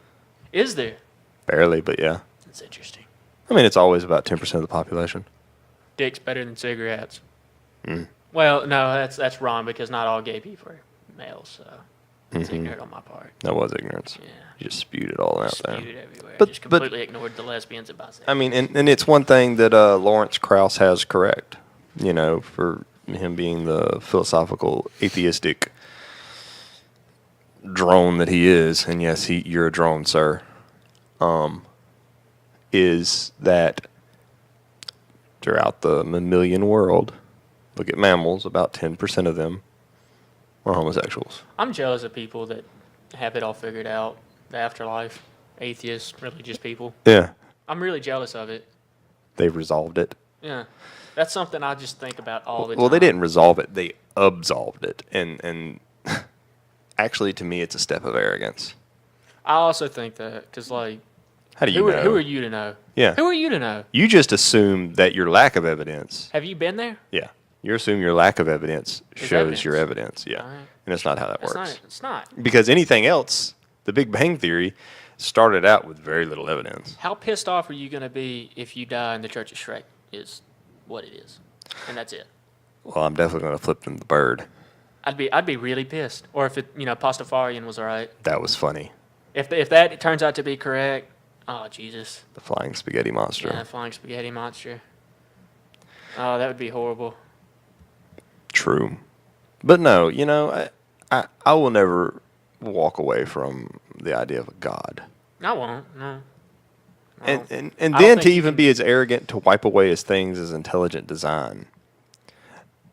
Is there? Barely, but yeah. That's interesting. I mean, it's always about 10% of the population. Dick's better than cigarettes. Mm. Well, no, that's wrong because not all gay people are males, so it's Mhm. ignorant on my part. That was ignorance. Yeah. You just spewed it all out there. Spewed it everywhere. But- Just but- completely ignored the lesbians and bisexuals. I mean, and it's one thing that Lawrence Krauss has correct. for him being the philosophical, atheistic drone that he is, and yes, you're a drone, sir, is that throughout the mammalian world, look at mammals, about 10% of them are homosexuals. I'm jealous of people that have it all figured out, the afterlife, atheists, religious people. Yeah. I'm really jealous of it. They've resolved it. Yeah. That's something I just think about all the time. Well, they didn't resolve it. They absolved it. And actually, to me, it's a step of arrogance. I also think that, because, like, how do you know? Who are you to know? Yeah. Who are you to know? You just assume that your lack of evidence. Have you been there? Yeah. You assume your lack of evidence shows evidence. your evidence. Yeah. Right. And it's not how that works. It's not. Because anything else, the Big Bang Theory, started out with very little evidence. How pissed off are you going to be if you die and the Church of Shrek is what it is? And that's it. Well, I'm definitely going to flip them the bird. I'd be really pissed. Or if it, Pastafarian was right. That was funny. If that turns out to be correct, oh, Jesus. The flying spaghetti monster. Yeah, flying spaghetti monster. Oh, that would be horrible. True. But no, I will never walk away from the idea of a God. I won't, no. And then to even be as arrogant to wipe away his things as intelligent design.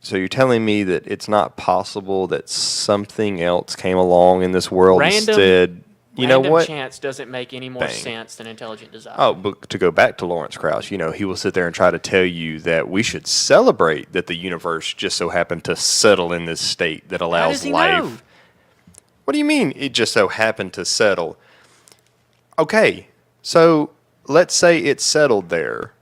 So you're telling me that it's not possible that something else came along in this world and said, you know what? Random chance doesn't make any more sense than intelligent design. Oh, but to go back to Lawrence Krauss, he will sit there and try to tell you that we should celebrate that the universe just so happened to settle in this state that allows How does he life. know? What do you mean it just so happened to settle? Okay, so let's say it settled there.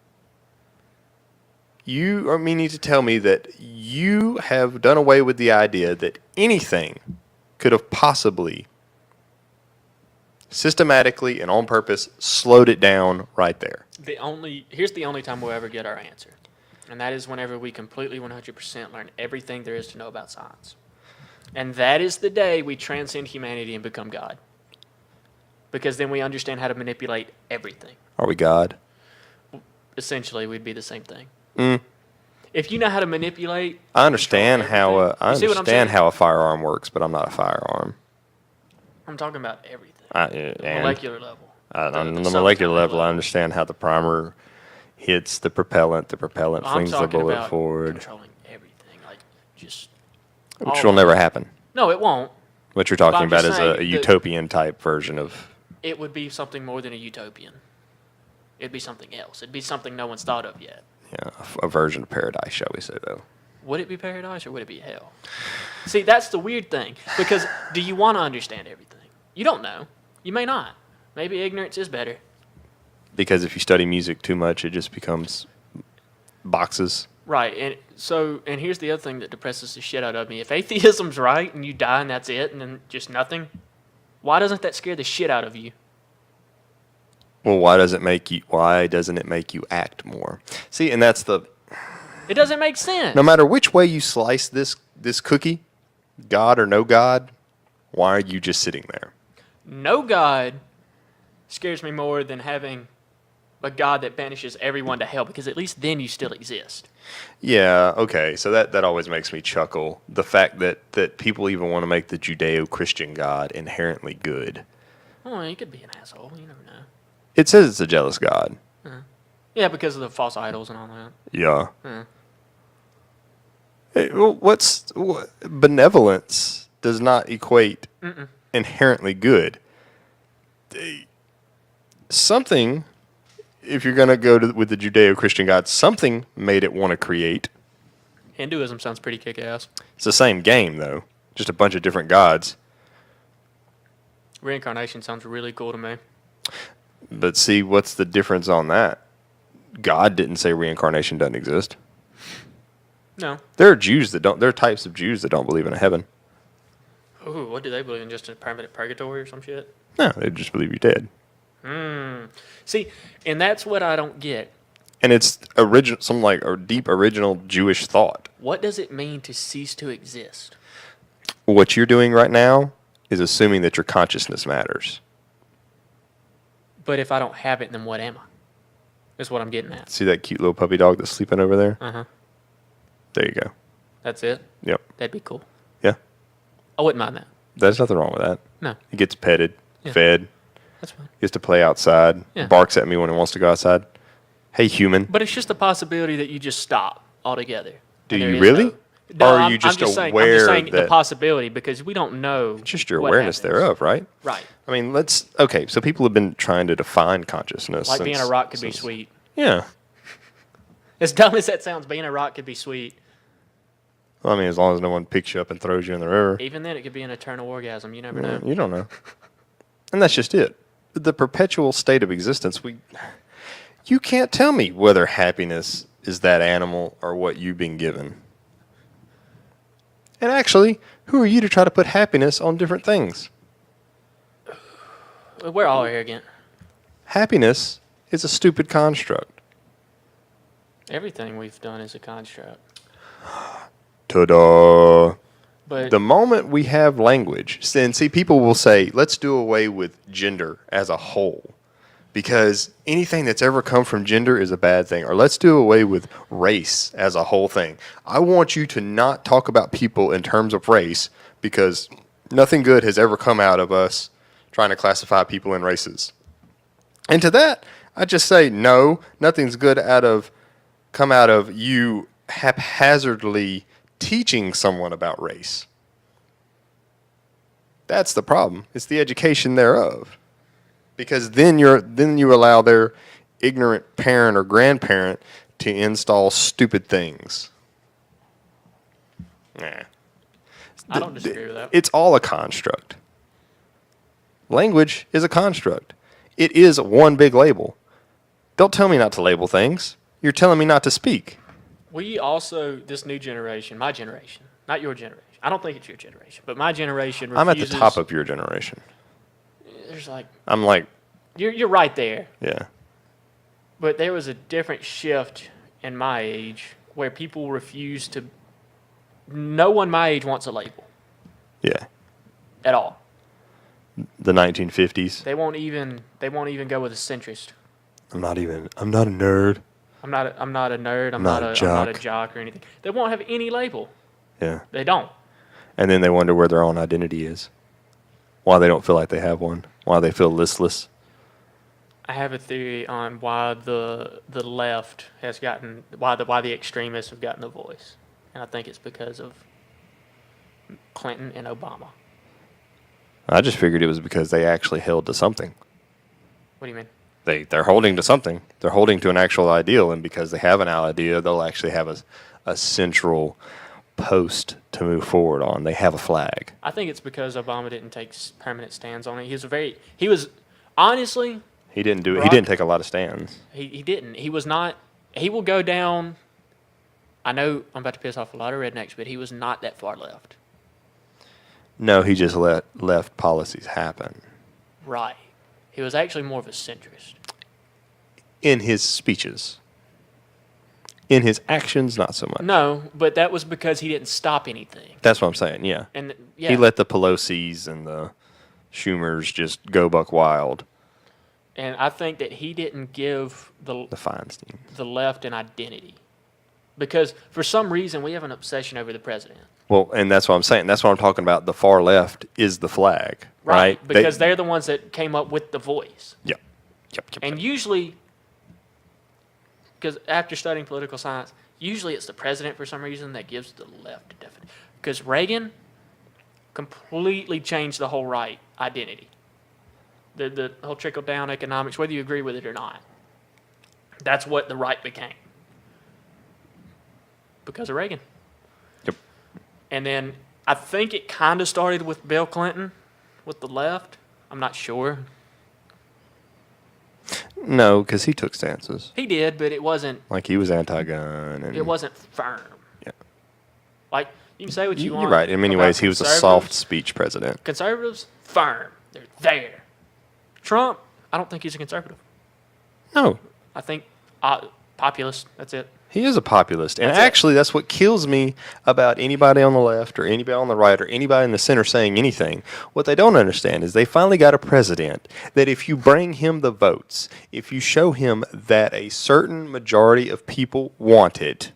You need to tell me that you have done away with the idea that anything could have possibly systematically and on purpose slowed it down right there. Here's the only time we'll ever get our answer. And that is whenever we completely 100% learn everything there is to know about science. And that is the day we transcend humanity and become God. Because then we understand how to manipulate everything. Are we God? Essentially, we'd be the same thing. Mm. If you know how to manipulate... I understand how a firearm works, but I'm not a firearm. I'm talking about everything. Molecular level. On the molecular level, I understand how the primer hits the propellant. The propellant flings the bullet forward. Controlling everything, which will never happen. No, it won't. What you're talking about is a utopian type version of. It would be something more than a utopian. It'd be something else. It'd be something no one's thought of yet. Yeah, a version of paradise, shall we say, though. Would it be paradise or would it be hell? See, that's the weird thing. Because do you want to understand everything? You don't know. You may not. Maybe ignorance is better. Because if you study music too much, it just becomes boxes. Right. And here's the other thing that depresses the shit out of me. If atheism's right and you die and that's it and then just nothing, why doesn't that scare the shit out of you? Well, why doesn't it make you act more? See, and that's the... It doesn't make sense. No matter which way you slice this cookie, God or no God, why are you just sitting there? No God scares me more than having a God that banishes everyone to hell, because at least then you still exist. Yeah, okay. So that always makes me chuckle. The fact that people even want to make the Judeo-Christian God inherently good. Oh, he could be an asshole. You never know. It says it's a jealous God. Yeah, because of the false idols and all that. Yeah. Hey, well, benevolence does not equate inherently good. Something, if you're going to go with the Judeo-Christian God, something made it want to create. Hinduism sounds pretty kick-ass. It's the same game, though. Just a bunch of different gods. Reincarnation sounds really cool to me. But see, what's the difference on that? God didn't say reincarnation doesn't exist. No. There are types of Jews that don't believe in a heaven. Ooh, what do they believe in? Just a permanent purgatory or some shit? No, they just believe you're dead. See, and that's what I don't get. And it's deep original Jewish thought. What does it mean to cease to exist? What you're doing right now is assuming that your consciousness matters. But if I don't have it, then what am I? That's what I'm getting at. See that cute little puppy dog that's sleeping over there? Uh-huh. There you go. That's it? Yep. That'd be cool. Yeah. I wouldn't mind that. There's nothing wrong with that. No. He gets petted, Yeah. fed. That's fine. He gets to play outside. Yeah. Barks at me when he wants to go outside. Hey, human. But it's just a possibility that you just stop altogether. Do And there you is really? No, Or are I'm- you just I'm saying, aware I'm just saying the that- possibility because we don't know. Just your what awareness happens. thereof, right? Right. I mean, okay, so people have been trying to define consciousness. Like being a since- rock could be since- sweet. Yeah. As dumb as that sounds, being a rock could be sweet. Well, I mean, as long as no one picks you up and throws you in the river. Even then, it could be an eternal orgasm. You never know. You don't know. And that's just it. The perpetual state of existence, you can't tell me whether happiness is that animal or what you've been given. And actually, who are you to try to put happiness on different things? We're all arrogant. Happiness is a stupid construct. Everything we've done is a construct. Ta-da! But The moment we have language, and see, people will say, let's do away with gender as a whole. Because anything that's ever come from gender is a bad thing. Or let's do away with race as a whole thing. I want you to not talk about people in terms of race because nothing good has ever come out of us trying to classify people in races. And to that, I just say, no, nothing's good come out of you haphazardly teaching someone about race. That's the problem. It's the education thereof. Because then you allow their ignorant parent or grandparent to install stupid things. Nah. I don't disagree with that. It's all a construct. Language is a construct. It is one big label. Don't tell me not to label things. You're telling me not to speak. We also, this new generation, my generation, not your generation. I don't think it's your generation, but my generation refuses. I'm at the top of your generation. There's like, I'm like, you're right there. yeah. But there was a different shift in my age where people refuse to. No one my age wants a label Yeah. at all. The 1950s. They won't even go with a centrist. I'm not a nerd. I'm not a nerd. I'm Not not a a jock or anything. They won't have any label. Yeah. They don't. And then they wonder where their own identity is. Why they don't feel like they have one. Why they feel listless. I have a theory on why the left has gotten why the extremists have gotten a voice, and I think it's because of Clinton and Obama. I just figured it was because they actually held to something. What do you mean? They're holding to something. They're holding to an actual ideal, and because they have an idea, they'll actually have a central post to move forward on. They have a flag. I think it's because Obama didn't take permanent stands on it. He was honestly. He didn't do it. He Barack- didn't take a lot of stands. He didn't. He was not. He will go down. I know I'm about to piss off a lot of rednecks, but he was not that far left. No, he just left policies happen. Right. He was actually more of a centrist. In his speeches. In his actions, not so much. No, but that was because he didn't stop anything. That's what I'm saying, yeah. And yeah, He let the Pelosi's and the Schumers just go buck wild. and I think that he didn't give The Feinstein. the left an identity. Because for some reason we have an obsession over the president. Well, and that's what I'm saying. That's what I'm talking about. The far left is the flag, right? Because they're the ones that came up with the voice. Yep. And usually, because after studying political science, usually it's the president for some reason that gives the left a definition. Because Reagan completely changed the whole right identity. The whole trickle-down economics, whether you agree with it or not. That's what the right became. Because of Reagan. Yep. And then I think it kind of started with Bill Clinton, with the left. I'm not sure. No, because he took stances. He did, but it wasn't. Like he was anti-gun. And It wasn't firm. Yeah. Like you can say what you want. You're right. In many about ways, he was a conservatives. soft speech president. Conservatives, firm. They're there. Trump, I don't think he's a conservative. No, I think populist. That's it. he is a populist. And That's it. actually, that's what kills me about anybody on the left or anybody on the right or anybody in the center saying anything. What they don't understand is they finally got a president that if you bring him the votes, if you show him that a certain majority of people want it,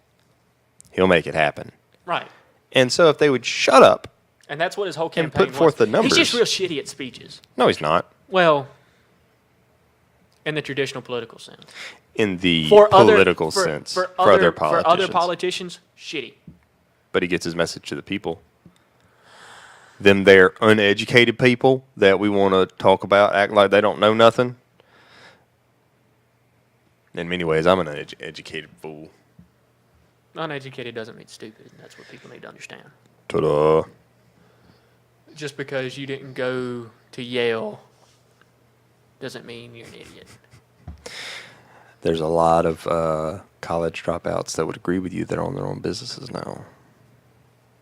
he'll make it happen. Right. And so if they would shut up, And that's what his whole campaign put forth was. the numbers. He's just real shitty at speeches. no, he's not. Well, in the traditional political sense. In the political sense, for other politicians. For other politicians, shitty. But he gets his message to the people. Them they're uneducated people that we want to talk about, act like they don't know nothing. In many ways, I'm an uneducated fool. Uneducated doesn't mean stupid. And that's what people need to understand. Ta-da. Just because you didn't go to Yale doesn't mean you're an idiot. There's a lot of college dropouts that would agree with you that are on their own businesses now.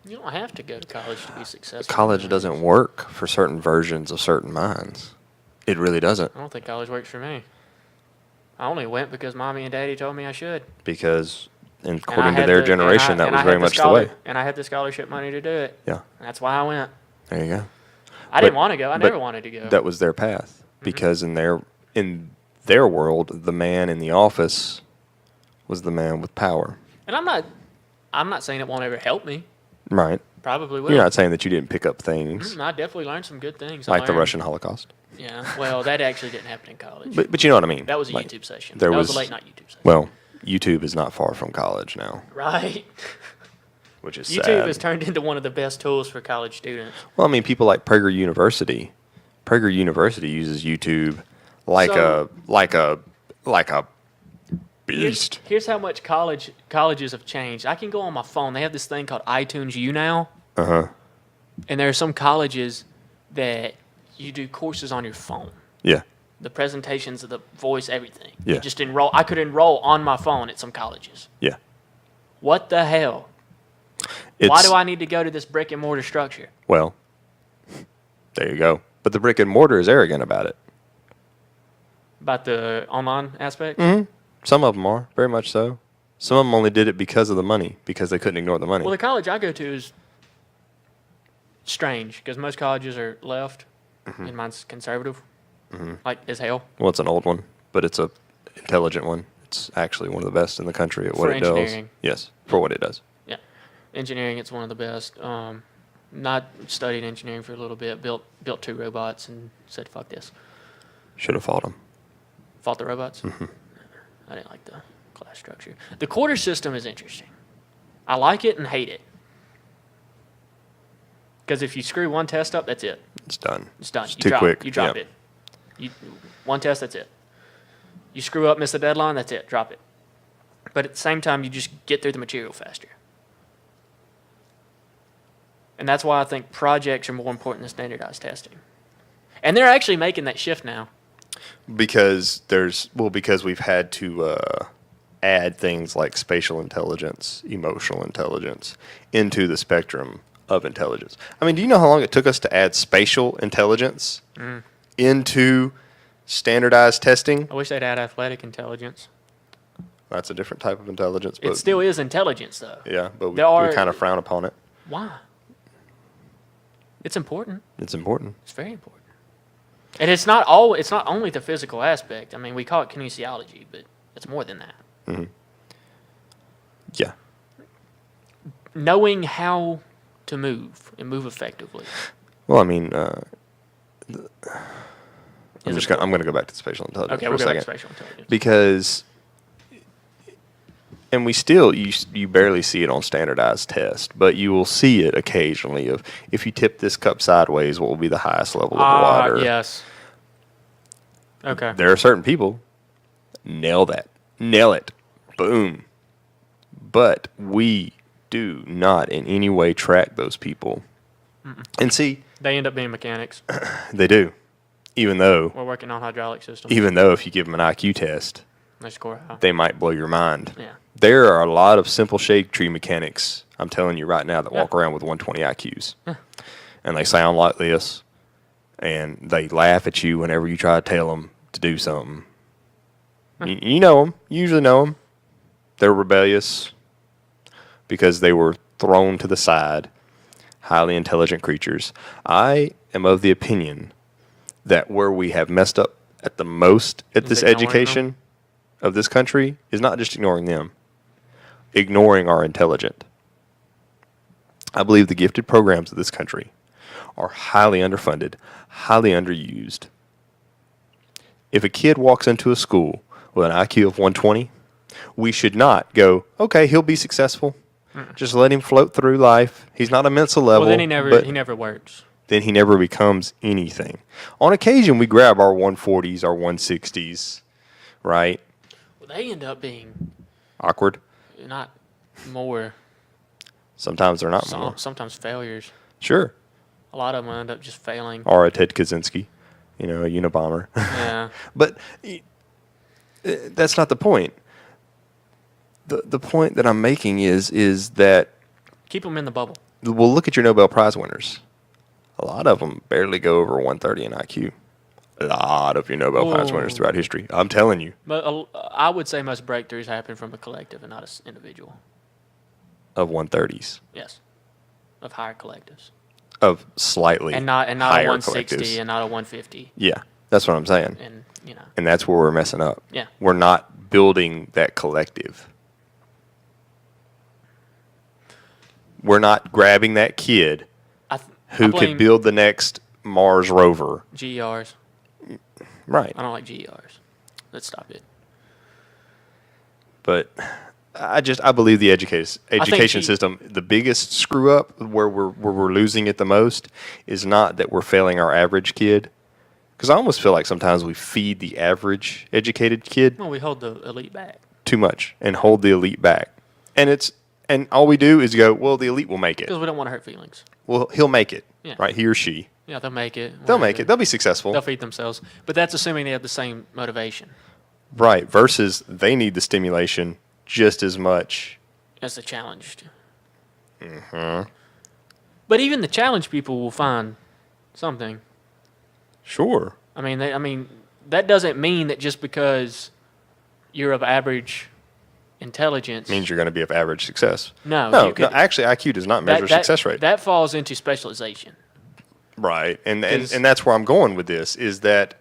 You don't have to go to college to be successful. College doesn't work for certain versions of certain minds. It really doesn't. I don't think college works for me. I only went because Mommy and Daddy told me I should. Because according to their generation, that was very much the way. And I had the scholarship money to do it. Yeah. And that's why I went. There you go. I didn't want to go. I never wanted to go. That was their path. Because in their world, the man in the office was the man with power. And I'm not saying it won't ever help me. Right. Probably will. You're not saying that you didn't pick up things. I definitely learned some good things. Like the Russian Holocaust. Yeah. Well, that actually didn't happen in college. But you know what I mean. That was a YouTube session. That was a late night YouTube session. Well, YouTube is not far from college now. Right. Which is YouTube sad. has turned into one of the best tools for college students. Well, I mean, people like Prager University. Prager University uses YouTube like a beast. Here's how much colleges have changed. I can go on my phone. They have this thing called iTunes U now. Uh-huh. And there are some colleges that you do courses on your phone. Yeah. The presentations of the voice, everything. Yeah. You just enroll. I could enroll on my phone at some colleges. Yeah. What the hell? Why do I need to go to this brick and mortar structure? Well, there you go. But the brick and mortar is arrogant about it. About the online aspect? Mm-hmm. Some of them are, very much so. Some of them only did it because of the money, because they couldn't ignore the money. Well, the college I go to is strange because most colleges are left and mine's conservative, like as hell. Well, it's an old one, but it's a intelligent one. It's actually one of the best in the country at what it does. engineering. Yes, for what it does. Yeah. Engineering, it's one of the best. Not studied engineering for a little bit, built 2 robots and said, fuck this. Should have fought them. Fought the robots? I didn't like the class structure. The quarter system is interesting. I like it and hate it. Because if you screw one test up, that's it. It's done. It's done. It's You too drop quick. it. You drop Yep. it. One test, that's it. You screw up, miss the deadline, that's it. Drop it. But at the same time, you just get through the material faster. And that's why I think projects are more important than standardized testing. And they're actually making that shift now. Because we've had to add things like spatial intelligence, emotional intelligence into the spectrum of intelligence. I mean, do you know how long it took us to add spatial intelligence into standardized testing? I wish they'd add athletic intelligence. That's a different type of intelligence. But It still is intelligence, though. yeah, but we There kind of frown upon it. Why? It's important. It's important. It's very important. And it's not only the physical aspect. I mean, we call it kinesiology, but it's more than that. Mm-hmm. Yeah. Knowing how to move and move effectively. Well, I mean, I'm Is going to go back to spatial intelligence Okay, for we'll a go back second. to spatial intelligence. Because, and we still, you barely see it on standardized tests, but you will see it occasionally of if you tip this cup sideways, what will be the highest level of water? Yes. Okay. There are certain people, nail it, boom. But we do not in any way track those people. And see, They end up being mechanics. they do, even though We're working on hydraulic systems. if you give them an IQ test, They score high. they might blow your mind. Yeah. There are a lot of simple shade tree mechanics, I'm telling you right now, that walk around with 120 IQs. And they sound like this, and they laugh at you whenever you try to tell them to do something. You know them. You usually know them. They're rebellious because they were thrown to the side. Highly intelligent creatures. I am of the opinion that where we have messed up at the most at Is this ignoring education of this country is not just ignoring them, ignoring our intelligent. I believe the gifted programs of this country are highly underfunded, highly underused. If a kid walks into a school with an IQ of 120, we should not go, okay, he'll be successful. Just let him float through life. He's not a mental level. Well, then he never works. Then he never becomes anything. On occasion, we grab our 140s, our 160s, right? Well, they end up being Awkward. not more. Sometimes they're not more. Sometimes failures. Sure. A lot of them end up just failing. Or a Ted Kaczynski, a Unabomber. Yeah. But that's not the point. The point that I'm making is that Keep them in the bubble. we'll look at your Nobel Prize winners. A lot of them barely go over 130 in IQ. A lot of your Nobel Prize winners throughout history. I'm telling you. But I would say most breakthroughs happen from a collective and not an individual. Of 130s. Yes. Of higher collectives. Of slightly And not a higher 160 collectives. and not a 150. Yeah, that's what I'm saying. And, And that's where we're messing up. Yeah. We're not building that collective. We're not grabbing that kid who could build the next Mars rover. GERs. Right. I don't like GERs. Let's stop it. But I believe the education system, the biggest screw up where we're losing it the most is not that we're failing our average kid. Because I almost feel like sometimes we feed the average educated kid Well, we hold the elite back. too much and hold the elite back. And all we do is go, well, the elite will make it. Because we don't want to hurt feelings. Well, he'll make it, Yeah. right? He or she. Yeah, they'll make it. They'll whatever. make it. They'll be successful. They'll feed themselves. But that's assuming they have the same motivation Right. Versus they need the stimulation just as much. as the challenged. Mm-hmm. But even the challenged people will find something. Sure. I mean, that doesn't mean that just because you're of average intelligence Means you're going to be of average success. No, Actually, IQ does not measure success rate. That falls into specialization. Right. And that's where I'm going with this, is that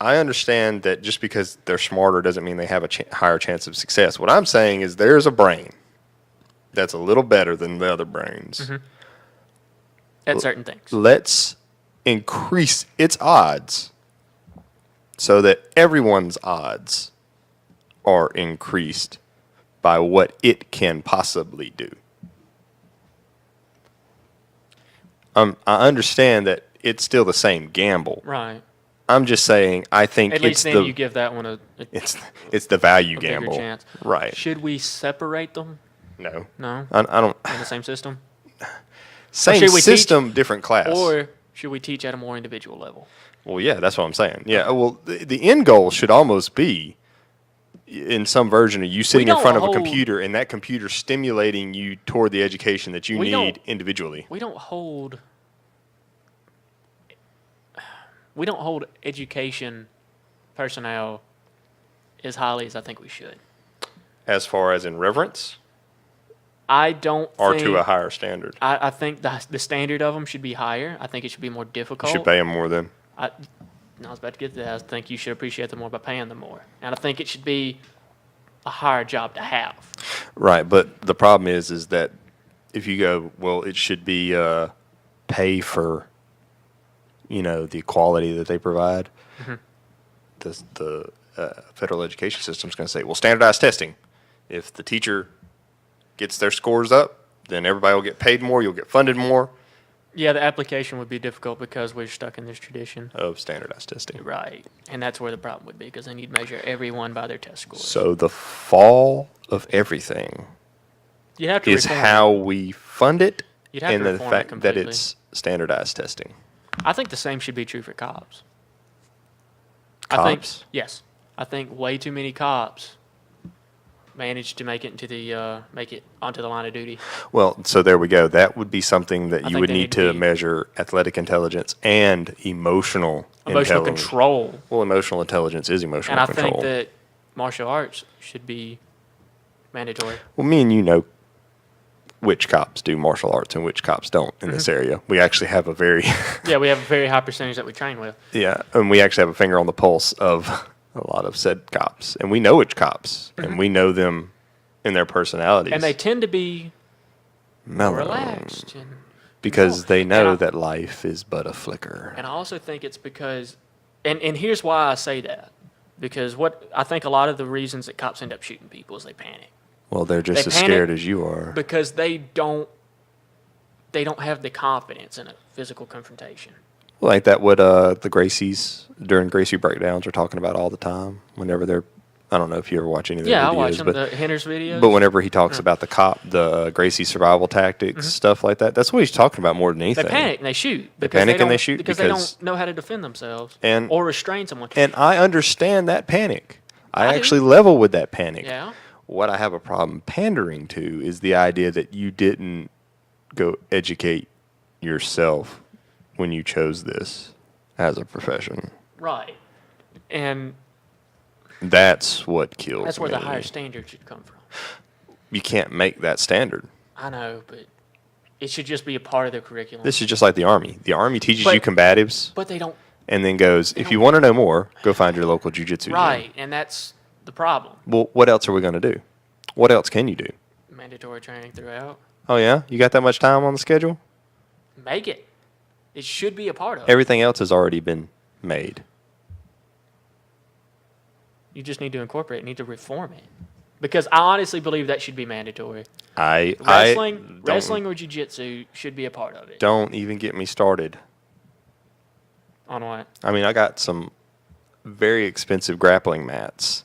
I understand that just because they're smarter doesn't mean they have a higher chance of success. What I'm saying is there's a brain that's a little better than the other brains. Mm-hmm. At certain things. Let's increase its odds so that everyone's odds are increased by what it can possibly do. I understand that it's still the same gamble. Right. I'm just saying I think At least then you give that one it's the value a gamble. bigger chance. Right. Should we separate them? No. No. I don't. In the same system? Same should we system, different class. Or should we teach at a more individual level? Well, yeah, that's what I'm saying. Yeah, well, the end goal should almost be in some version of you sitting in front of a computer and that computer stimulating you toward the education that you need individually. We don't hold education personnel as highly as I think we should. As far as in reverence? I don't Or think, to a higher standard? I think the standard of them should be higher. I think it should be more difficult. You should pay them more then. I was about to get to that. I think you should appreciate them more by paying them more. And I think it should be a higher job to have. Right, but the problem is that if you go, well, it should be pay for, the quality that they provide. Mm-hmm. The federal education system is going to say, well, standardized testing. If the teacher gets their scores up, then everybody will get paid more. You'll get funded more. Yeah, the application would be difficult because we're stuck in this tradition of standardized testing. Right. And that's where the problem would be, because then you'd measure everyone by their test scores. So the fall of everything is how we fund it and the fact that it's standardized testing. I think the same should be true for cops. Cops? Yes. I think way too many cops managed to make it onto the line of duty. Well, so there we go. That would be something that you would need to measure athletic intelligence and emotional control. Well, emotional intelligence is emotional control. And I think that martial arts should be mandatory. Well, me and you know which cops do martial arts and which cops don't in this area. We actually have a very we have a very high percentage that we train with. Yeah, and we actually have a finger on the pulse of a lot of said cops, and we know which cops, and we know them in their personalities. And they tend to be more mellow. relaxed. Because they know And that life is but a flicker. And I also think it's because, and here's why I say that. Because what I think a lot of the reasons that cops end up shooting people is they panic. Well, they're just They as panic scared as you are. Because they don't have the confidence in a physical confrontation. Well, ain't that what the Gracies during Gracie breakdowns are talking about all the time? Whenever they're, I don't know if you ever watch any of their videos. I watch them, the Hender's videos. But whenever he talks about the Gracie survival tactics, stuff like that, that's what he's talking about more than anything. They panic and they shoot. They panic and they shoot because they don't know how to defend themselves or restrain someone. And I understand that panic. I do. actually level with that panic. Yeah. What I have a problem pandering to is the idea that you didn't go educate yourself when you chose this as a profession. Right. And that's what kills that's where me. the higher standard should come from. You can't make that standard. I know, but it should just be a part of their curriculum. This is just like the Army. The Army teaches you combatives. But they don't. And then goes, if you want to know more, go find your local jiu-jitsu gym. Right, and that's the problem. Well, what else are we going to do? What else can you do? Mandatory training throughout. Oh, yeah? You got that much time on the schedule? Make it. It should be a part of it. Everything else has already been made. You just need to incorporate it. You need to reform it. Because I honestly believe that should be mandatory. Wrestling or jiu-jitsu should be a part of it. Don't even get me started. On what? I mean, I got some very expensive grappling mats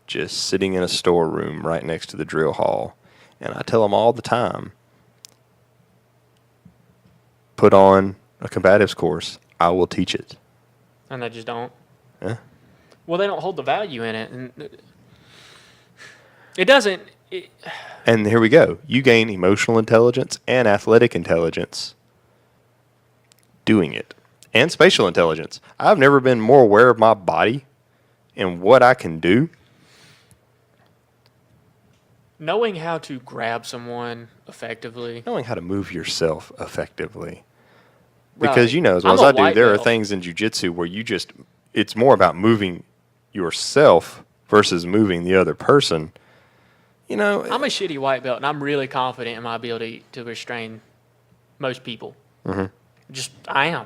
just sitting in a storeroom right next to the drill hall. And I tell them all the time, put on a combatives course. I will teach it. And they just don't? Yeah. Well, they don't hold the value in it. And it doesn't. And here we go. You gain emotional intelligence and athletic intelligence doing it. And spatial intelligence. I've never been more aware of my body and what I can do. Knowing how to grab someone effectively. Knowing how to move yourself effectively. Right. Because you know as well I'm as a I do, white there are belt. things in jiu-jitsu where it's more about moving yourself versus moving the other person. You know, I'm a shitty white belt, and I'm really confident in my ability to restrain most people. Mm-hmm. I am.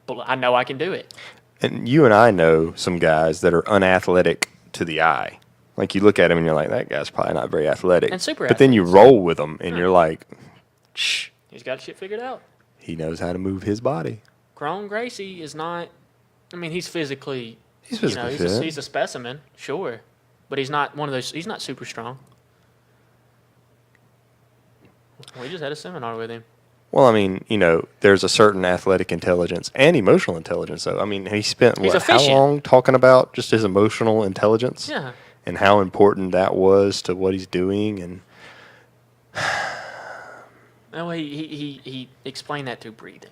I know I can do it. and you and I know some guys that are unathletic to the eye. Like you look at him and you're like, that guy's probably not very athletic. And super But then you roll with him and you're like, shh, He's got shit figured out. he knows how to move his body. Crone Gracie is not. I mean, he's physically. He's physically fit. He's a specimen, sure, but he's not one of those. He's not super strong. We just had a seminar with him. Well, I mean, you know, there's a certain athletic intelligence and emotional intelligence. So, I mean, he spent how efficient. long talking about just his emotional intelligence? Yeah. And how important that was to what he's doing. And No, he explained that through breathing.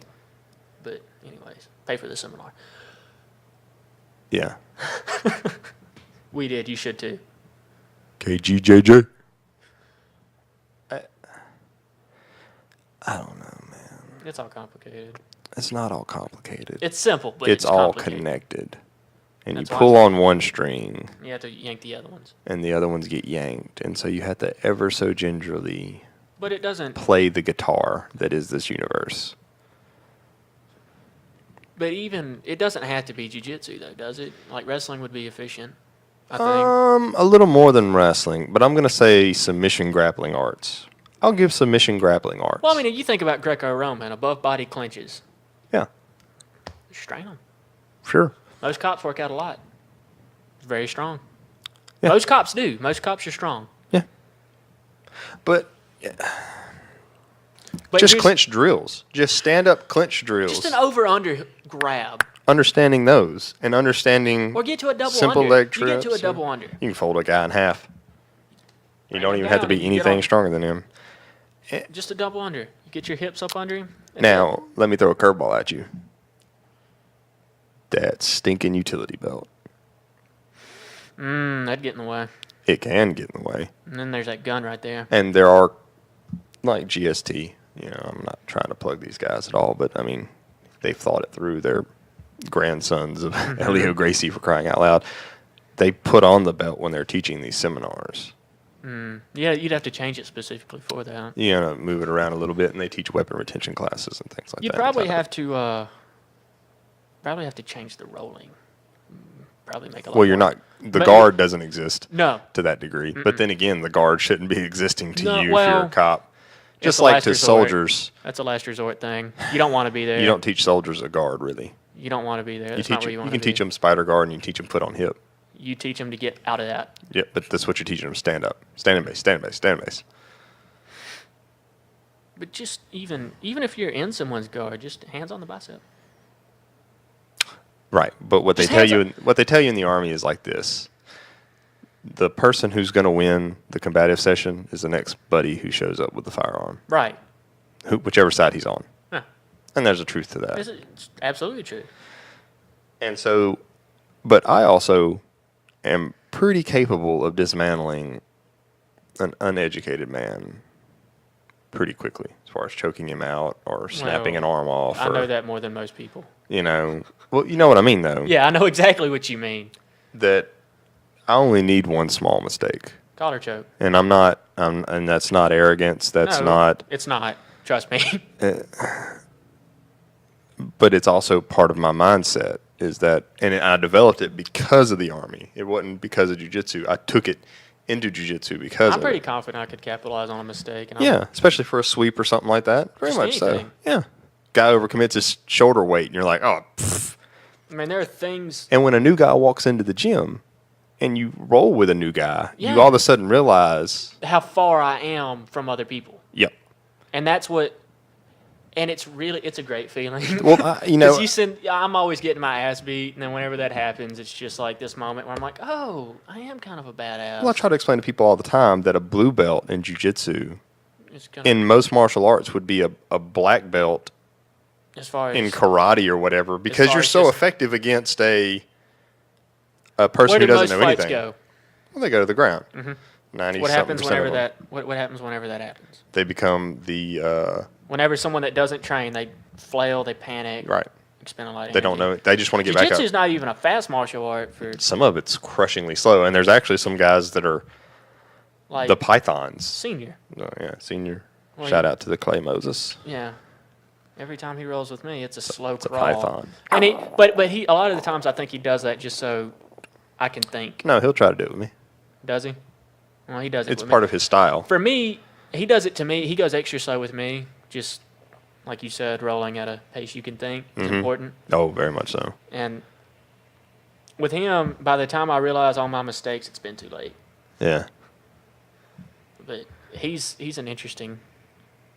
But anyways, pay for the seminar. yeah. We did. You should too. KGJJ. I don't know, man. It's all complicated. It's not all complicated. It's simple, but it's all complicated. connected. And That's you why pull it's- on one string, You have to yank the other ones. and the other ones get yanked. And so you have to ever so gingerly But it doesn't. play the guitar that is this universe. But even it doesn't have to be jiu-jitsu though, does it? Like wrestling would be efficient. I think. A little more than wrestling, but I'm going to say submission grappling arts. I'll give submission grappling arts. Well, I mean, you think about Greco-Roman, above body clinches. Yeah, Strain them. sure. Most cops work out a lot. It's very strong. Yeah. Most cops do. Most cops are strong. Yeah. But But just here's- clinch drills. Just stand-up clinch drills. Just an over-under grab. Understanding those and understanding Or get to a double simple under. leg You get to a trips, double under. You can fold a guy in half. You Bring don't him even have to down be and you get anything on- stronger than him. Just a double under. You get your hips up under him. and Now, let me throw a curveball at you. That stinking utility belt. that'd get in the way. It can get in the way. And then there's that gun right there. And there are, like GST, you know, I'm not trying to plug these guys at all, but I mean, they've thought it through. They're grandsons of Elio Gracie, for crying out loud. They put on the belt when they're teaching these seminars. Yeah, you'd have to change it specifically for that. You gotta move it around a little bit, and they teach weapon retention classes and things like You'd that. probably have to change the rolling. Probably make a lot. Well, you're more. not. The But- guard doesn't exist No, to that degree. But then again, the guard shouldn't be existing to No, you if well, you're a cop. it's Just a like last to resort. soldiers, that's a last resort thing. You don't want to be there. you don't teach soldiers a guard really. You don't want to be there. You That's teach not where you you want can to be. teach them spider guard, and you can teach them foot on hip. You teach them to get out of that. Yeah, but that's what you're teaching them: stand up, stand in base, stand in base, stand in base. But just even if you're in someone's guard, just hands on the bicep. Right, but what they Just tell hands you, up. what they tell you in the army is like this: the person who's going to win the combative session is the next buddy who shows up with the firearm, Right. whichever side he's on. Yeah. And there's a truth to that. It's absolutely true. And so, but I also am pretty capable of dismantling an uneducated man pretty quickly, as far as choking him out or snapping an Well, arm off. I or, know that more than most people. Well, you know what I mean, though. Yeah, I know exactly what you mean. That I only need one small mistake. Collar choke. And I'm not, and that's not arrogance. That's No, not, It's not. Trust me. but it's also part of my mindset is that, and I developed it because of the Army. It wasn't because of jiu-jitsu. I took it into jiu-jitsu because I'm of pretty it. confident I could capitalize on a mistake. And Yeah, especially for a sweep or something like that. Very Just much so. anything. Yeah. Guy overcommits his shoulder weight, and you're like, oh, pfft. I mean, there are things. And when a new guy walks into the gym and you roll with a new guy, Yeah. you all of a sudden realize, How far I am from other people. yep. And that's what. And it's a great feeling. Well, Because I'm always getting my ass beat, and then whenever that happens, it's just like this moment where I'm like, oh, I am kind of a badass. well, I try to explain to people all the time that a blue belt in jiu-jitsu, It's kinda, in most martial arts, would be a black belt as far as in karate or whatever, because far you're as so just- effective against a person where who do doesn't most know fights anything. go? Well, they go to the ground. 90 What happens something whenever percent of them. that? What happens whenever that happens? They become the Whenever someone that doesn't train, they flail, they panic, right. expend a lot of They don't energy. know. They just want to get back Jiu-jitsu up. is not even a fast martial art for Some of it's crushingly slow, and there's actually some guys that are like the pythons. senior. Oh, yeah, senior. Well, Shout out to the Clay Moses. Yeah. Every time he rolls with me, it's a slow It's a crawl. python. And but he a lot of the times I think he does that just so I can think. No, he'll try to do it with me. Does he? Well, he does it. It's with part me. of his style. For me, he does it to me. He goes extra slow with me. Just like you said, rolling at a pace you can think is important. Oh, very much so. And with him, by the time I realize all my mistakes, it's been too late. Yeah. But he's an interesting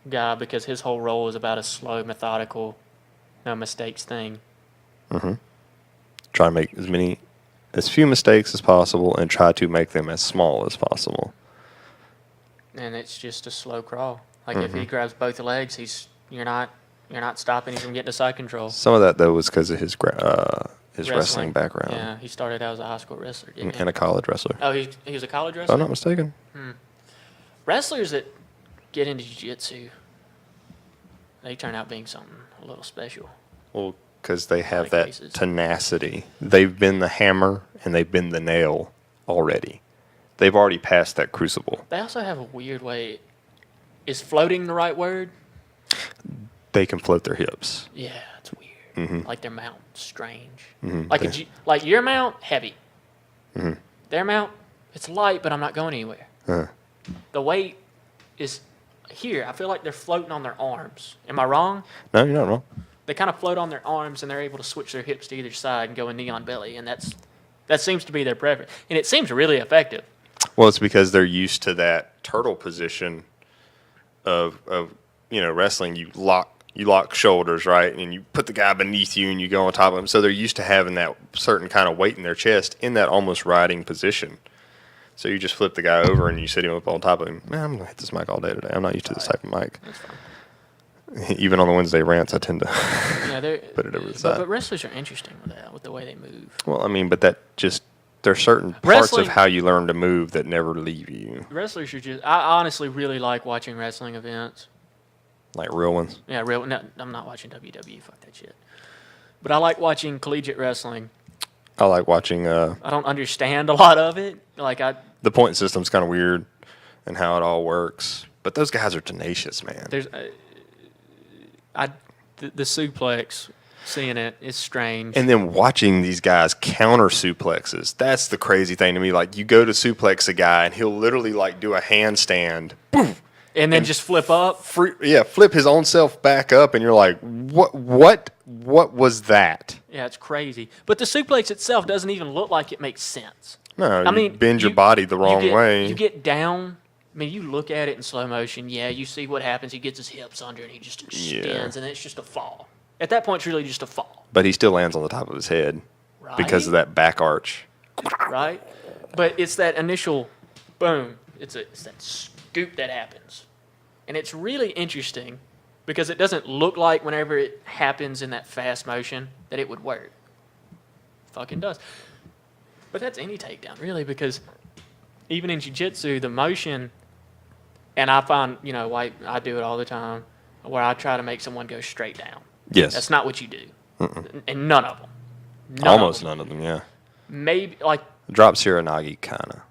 guy because his whole role is about a slow, methodical, no mistakes thing. Try to make as few mistakes as possible, and try to make them as small as possible. And it's just a slow crawl. Like if he grabs both legs, you're not stopping him from getting to side control. Some of that though was because of his wrestling background Yeah, he started out as a high school wrestler, didn't he? and a college wrestler. Oh, he was a college If wrestler? I'm not mistaken. Wrestlers that get into jiu-jitsu, they turn out being something a little special. Well, because they have of that cases. tenacity. They've been the hammer and they've been the nail already. They've already passed that crucible. They also have a weird way. Is floating the right word? They can float their hips. Yeah, it's weird. Like their mount, strange. Mhm. Like They- like your mount, heavy. Their mount, it's light, but I'm not going anywhere. Uh, The weight is here. I feel like they're floating on their arms. Am I wrong? no, you're not wrong. They kind of float on their arms, and they're able to switch their hips to either side and go a knee on belly, and that seems to be their preference, and it seems really effective. Well, it's because they're used to that turtle position of wrestling. You lock shoulders, right, and you put the guy beneath you, and you go on top of him. So they're used to having that certain kind of weight in their chest in that almost riding position. So you just flip the guy over and you sit him up on top of him. Man, I'm gonna hit this mic all day today. I'm not used to this type of mic. That's fine. Even on the Wednesday rants, I tend to Yeah, they're put it over the but, side. but wrestlers are interesting with that, with the way they move. Well, I mean, but that just there's certain parts Wrestling- of how you learn to move that never leave you, Wrestlers are just. I honestly really like watching wrestling events. like real ones. Yeah, no, I'm not watching WWE. Fuck that shit. But I like watching collegiate wrestling. I like watching. I don't understand a lot of it. Like The point system's kind of weird. and how it all works. But those guys are tenacious, man. There's, the suplex, seeing it is strange. And then watching these guys counter suplexes, that's the crazy thing to me. Like, you go to suplex a guy, and he'll literally, like, do a handstand, boom, and then just flip up. Flip his own self back up, and you're like, what was that? Yeah, it's crazy. But the suplex itself doesn't even look like it makes sense. No, I mean, bend your body the wrong way. You get down. I mean, you look at it in slow motion. Yeah, you see what happens. He gets his hips under, and he just extends, and it's just a fall. At that point, it's really just a fall. But he still lands on the top of his head because of that back arch. Right? But it's that initial boom. It's that scoop that happens. And it's really interesting because it doesn't look like whenever it happens in that fast motion that it would work. Fucking does. But that's any takedown, really, because even in jiu-jitsu, the motion, and I find, I do it all the time, where I try to make someone go straight down. Yes. That's not what you do. And none of them. None of them, yeah. Maybe, Drop Siranagi, kinda.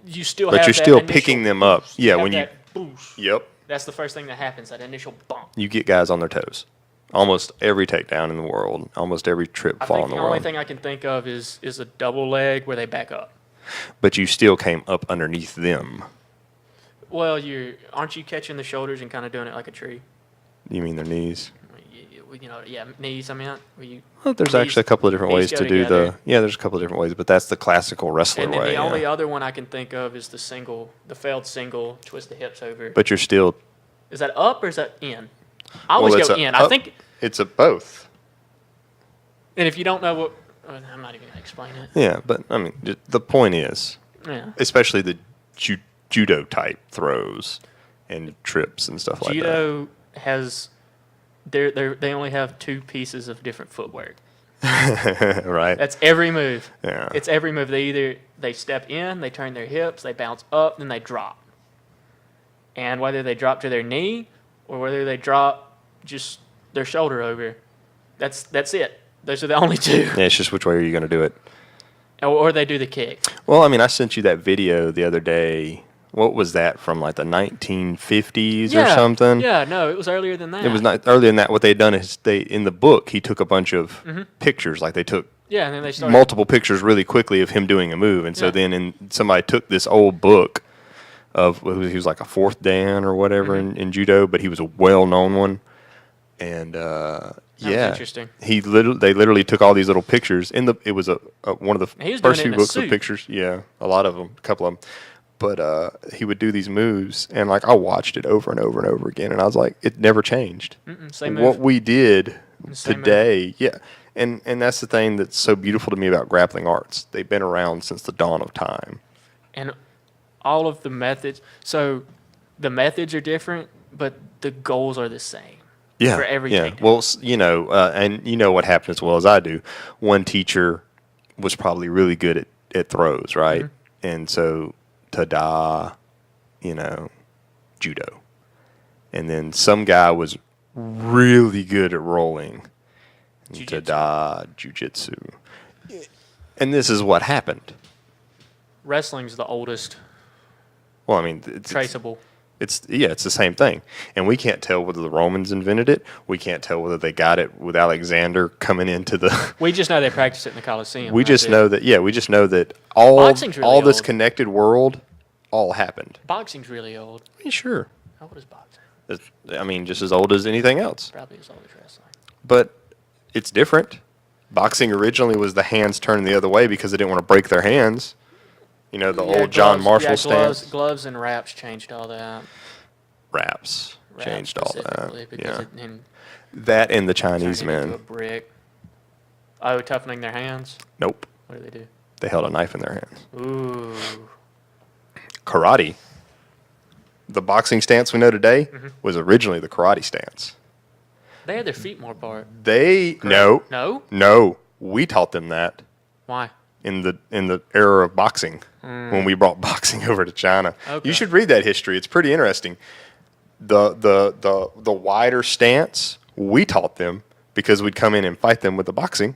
You still but have you're that still initial picking them up. boost. Yeah, when you boost. Yep. That's the first thing that happens, that initial bump. You get guys on their toes. Almost every takedown in the world, almost every trip fall in the world. The only thing I can think of is a double leg where they back up. But you still came up underneath them. Well, aren't you catching the shoulders and kind of doing it like a tree? You mean their knees? Knees. I meant. Well, there's actually a couple of different ways to do together. there's a couple of different ways, but that's the classical wrestler And then way. the only other one I can think of is the failed single, twist the hips over. But you're still. Is that up or is that in? I always go in. I think it's a both. And if you don't know what, I'm not even gonna explain it. Yeah, but I mean, the point is, especially the judo type throws and trips and stuff like that. Judo has. They only have two pieces of different footwork. Right. That's every move. Yeah. It's every move. They step in, they turn their hips, they bounce up, then they drop. And whether they drop to their knee or whether they drop just their shoulder over, that's it. Those are the only two. Yeah, it's just which way are you going to do it. Or they do the kick. Well, I mean, I sent you that video the other day. What was that, from like the 1950s or something? Yeah, no, it was earlier than that. It was not earlier than that. What they'd done is in the book, he took a bunch of pictures. Like they took and then they started multiple pictures really quickly of him doing a move. And so then somebody took this old book of, he was like a fourth dan or whatever in judo, but he was a well-known one. And That was interesting. they literally took all these little pictures. It was one of the first few books with pictures. Yeah, a lot of them, a couple of them. But he would do these moves, and like I watched it over and over and over again, and I was like, it never changed. Same move. What we did today, move. and that's the thing that's so beautiful to me about grappling arts. They've been around since the dawn of time. And all of the methods. So the methods are different, but the goals are the same. Yeah, for every takedown. Well, and you know what happened as well as I do. One teacher was probably really good at throws, right? And so Tada, judo. And then some guy was really good at rolling. Tada, jiu-jitsu. And this is what happened. Wrestling's the oldest. Well, I mean, traceable. It's the same thing. And we can't tell whether the Romans invented it. We can't tell whether they got it with Alexander coming into the... We just know they practiced it in the Coliseum. We just know that all this connected world all happened. Boxing's really old. Yeah, sure. How old is boxing? Just as old as anything else. Probably as old as wrestling. But it's different. Boxing originally was the hands turning the other way because they didn't want to break their hands. The old John Marshall stance. Gloves and wraps changed all that. Wraps changed all that. Because that and the Chinese men. Into a brick. Oh, toughening their hands? Nope. What do they do? They held a knife in their hands. Ooh. Karate. The boxing stance we know today was originally the karate stance. They had their feet more apart. No. We taught them that. Why? In the era of boxing, when we brought boxing over to China. Okay. You should read that history. It's pretty interesting. The wider stance, we taught them because we'd come in and fight them with the boxing.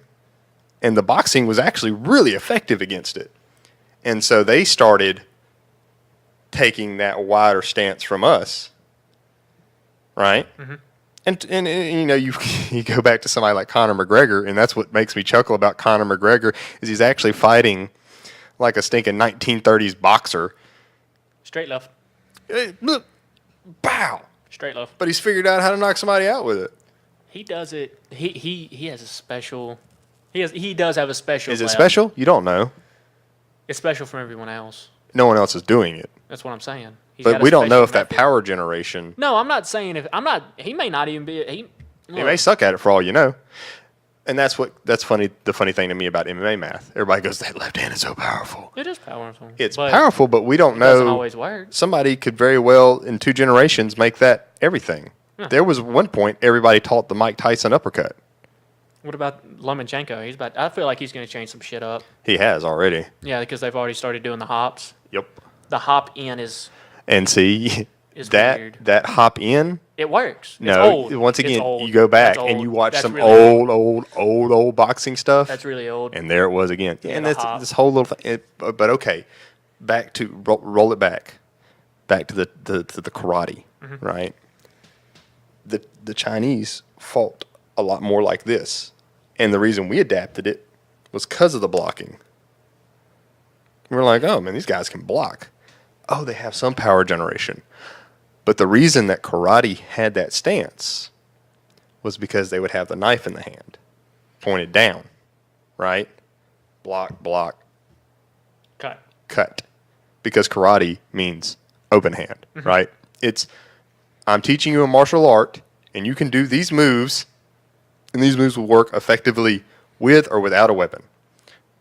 And the boxing was actually really effective against it. And so they started taking that wider stance from us, right? Mm-hmm. And you know, you go back to somebody like Conor McGregor, and that's what makes me chuckle about Conor McGregor is he's actually fighting like a stinking 1930s boxer. Straight left. Look, bow. Straight left. But he's figured out how to knock somebody out with it. He does it. He has a special. He does have a special. Is it left. special? You don't know. It's special from everyone else. No one else is doing it. That's what I'm saying. He's But got a we don't know special if that method. power generation. No, I'm not saying if I'm not. He may not even be. He May suck at it for all you know. And that's funny. The funny thing to me about MMA math, everybody goes, "That left hand is so powerful." It is powerful. It's but powerful, but we don't It doesn't know. always work. Somebody could very well, in 2 generations, make that everything. Yeah. There was one point everybody taught the Mike Tyson uppercut. What about Lomachenko? I feel like he's going to change some shit up. He has already. Yeah, because they've already started doing the hops. Yep. The hop in is And see It's that weird. that hop in. it works. It's No, old. once It's again, old. you go back That's and old. you watch That's some really old boxing stuff. That's really old. And there it was again. Yeah, and the that's hop. this whole little thing. But okay, back to roll it back to the karate, Mm-hmm. right? The Chinese fought a lot more like this, and the reason we adapted it was because of the blocking. We were like, oh man, these guys can block. Oh, they have some power generation. But the reason that karate had that stance was because they would have the knife in the hand, pointed down, right? Block, cut. Because karate means open hand, right? It's, I'm teaching you a martial art, and you can do these moves, and these moves will work effectively with or without a weapon.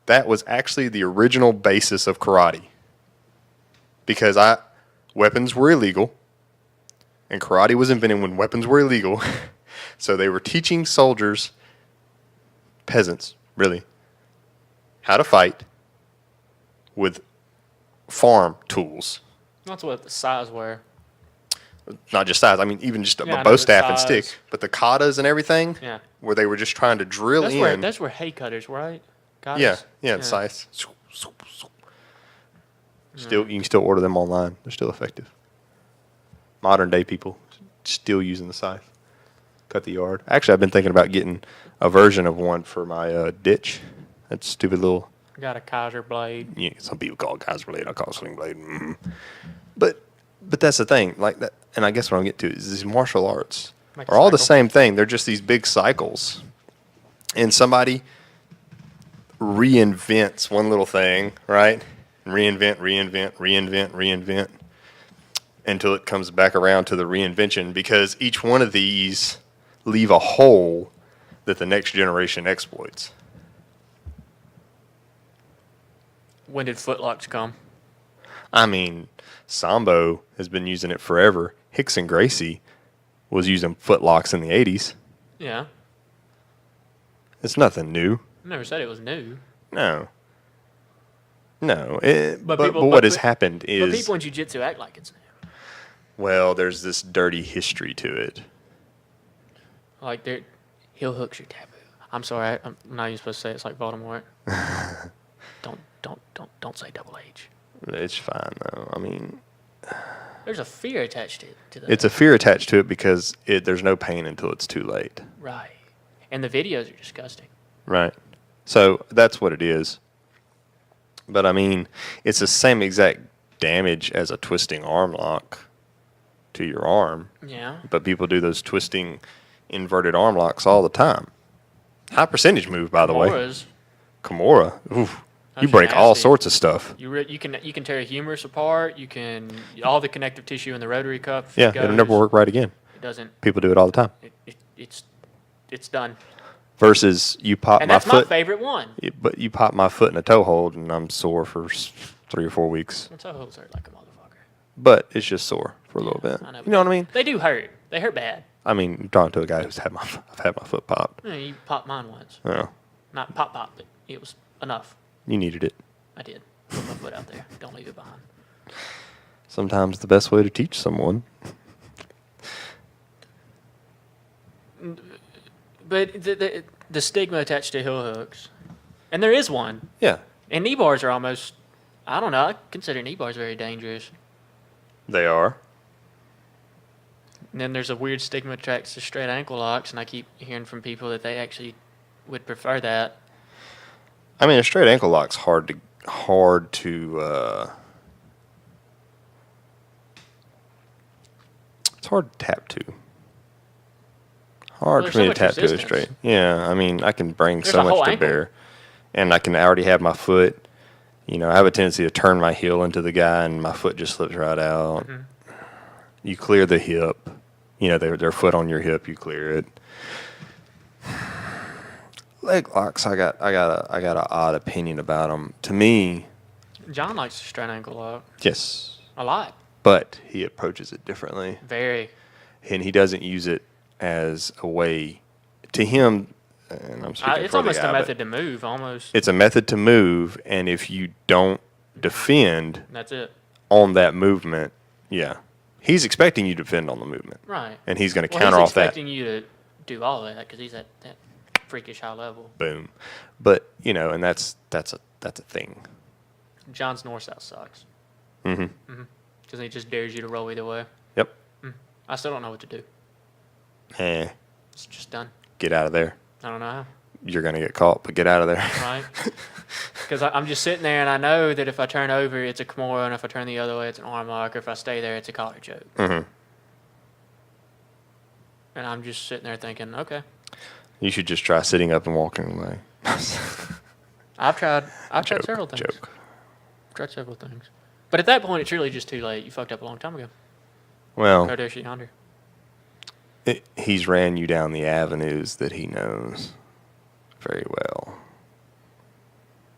That was actually the original basis of karate. Because weapons were illegal, and karate was invented when weapons were illegal. So they were teaching soldiers, peasants, really, how to fight with farm tools. That's what the size were. Not just size. I mean, even just Yeah, I a know bow the staff and size. stick. But the katas and everything, Yeah. where they were just trying to drill in. That's where hay cutters, right? Got Yeah, us? the scythe. Still, you can still order them online. They're still effective. Modern day people still using the scythe. Cut the yard. Actually, I've been thinking about getting a version of one for my ditch. That stupid little. Got a Kaiser blade. Yeah, some people call it Kaiser blade. I call it sling blade. But that's the thing. Like that, and I guess what I'm getting to is these martial arts Like a are all the cycle. same thing. They're just these big cycles, and somebody reinvents one little thing, right? Reinvent until it comes back around to the reinvention, because each one of these leave a hole that the next generation exploits. When did footlocks come? I mean, Sambo has been using it forever. Hickson Gracie was using footlocks in the 80s. Yeah. It's nothing new. I never said it was new. No. But people- what has happened But is, people in jiu-jitsu act like it's new. well, there's this dirty history to it. Like heel hooks are taboo. I'm sorry, I'm not even supposed to say it. It's like Voldemort. Don't say double H. It's fine, though. I mean, There's a fear attached to that. it's a fear attached to it because there's no pain until it's too late. Right. And the videos are disgusting. Right. So that's what it is. But I mean, it's the same exact damage as a twisting arm lock to your arm. Yeah. But people do those twisting inverted arm locks all the time. High percentage move, by the way. Kimura's, Kimura. Oof. You Those are break all nasty. sorts of stuff. you can tear a humerus apart. You can all the connective tissue in the rotary cuff. Yeah, goes. it'll never work right again. It doesn't. People do it all the time. It's done. Versus you pop And my that's foot. my favorite one. But you pop my foot in a toe hold and I'm sore for 3 or 4 weeks. My toe holds hurt like a motherfucker. But it's just sore for a little bit. I know. You know what I mean? They do hurt. They hurt bad. I mean, I'm talking to a guy I've had my foot popped. Yeah, you popped mine once. Oh, Not pop, but it was enough. you needed it. I did. Put my foot out there. Don't leave it behind. Sometimes the best way to teach someone. But the stigma attached to heel hooks, and there is one. Yeah. And knee bars are almost, I don't know, I consider knee bars very dangerous. They are. And then there's a weird stigma attached to straight ankle locks, and I keep hearing from people that they actually would prefer that. I mean, a straight ankle lock's hard to it's hard to tap to. Hard Well, for me to there's so tap much to a resistance. straight. Yeah, I mean, I can bring There's so a whole much to ankle. bear, and I can already have my foot. You know, I have a tendency to turn my heel into the guy, and my foot just slips right out. Mhm. You clear the hip. You know, their foot on your hip. You clear it. Leg locks, I got an odd opinion about them. To me, John likes the straight ankle lock yes, a lot. but he approaches it differently, Very. and he doesn't use it as a way. To him, and I'm speaking It's for almost the guy, a but method to move, almost. it's a method to move, and if you don't defend That's it. on that movement, yeah, he's expecting you to defend on the movement, Right. and he's going to Well, counter he's off that. expecting you to do all of that because he's at that freakish high level. Boom, but you know, and that's a thing. John's north-south sucks Mm-hmm. because he just dares you to roll either way. Yep. I still don't know what to do. Eh, It's just done. get out of there. I don't know how. You're going to get caught, but get out of there. Right? Because I'm just sitting there and I know that if I turn over, it's a Kimura, and if I turn the other way, it's an arm lock, or if I stay there, it's a collar choke. Mm-hmm. And I'm just sitting there thinking, okay, You should just try sitting up and walking away. I've tried several things. Joke. I've tried several things. But at that point, it's really just too late. You fucked up a long time ago. Well, Kodoshi yonder. he's ran you down the avenues that he knows very well.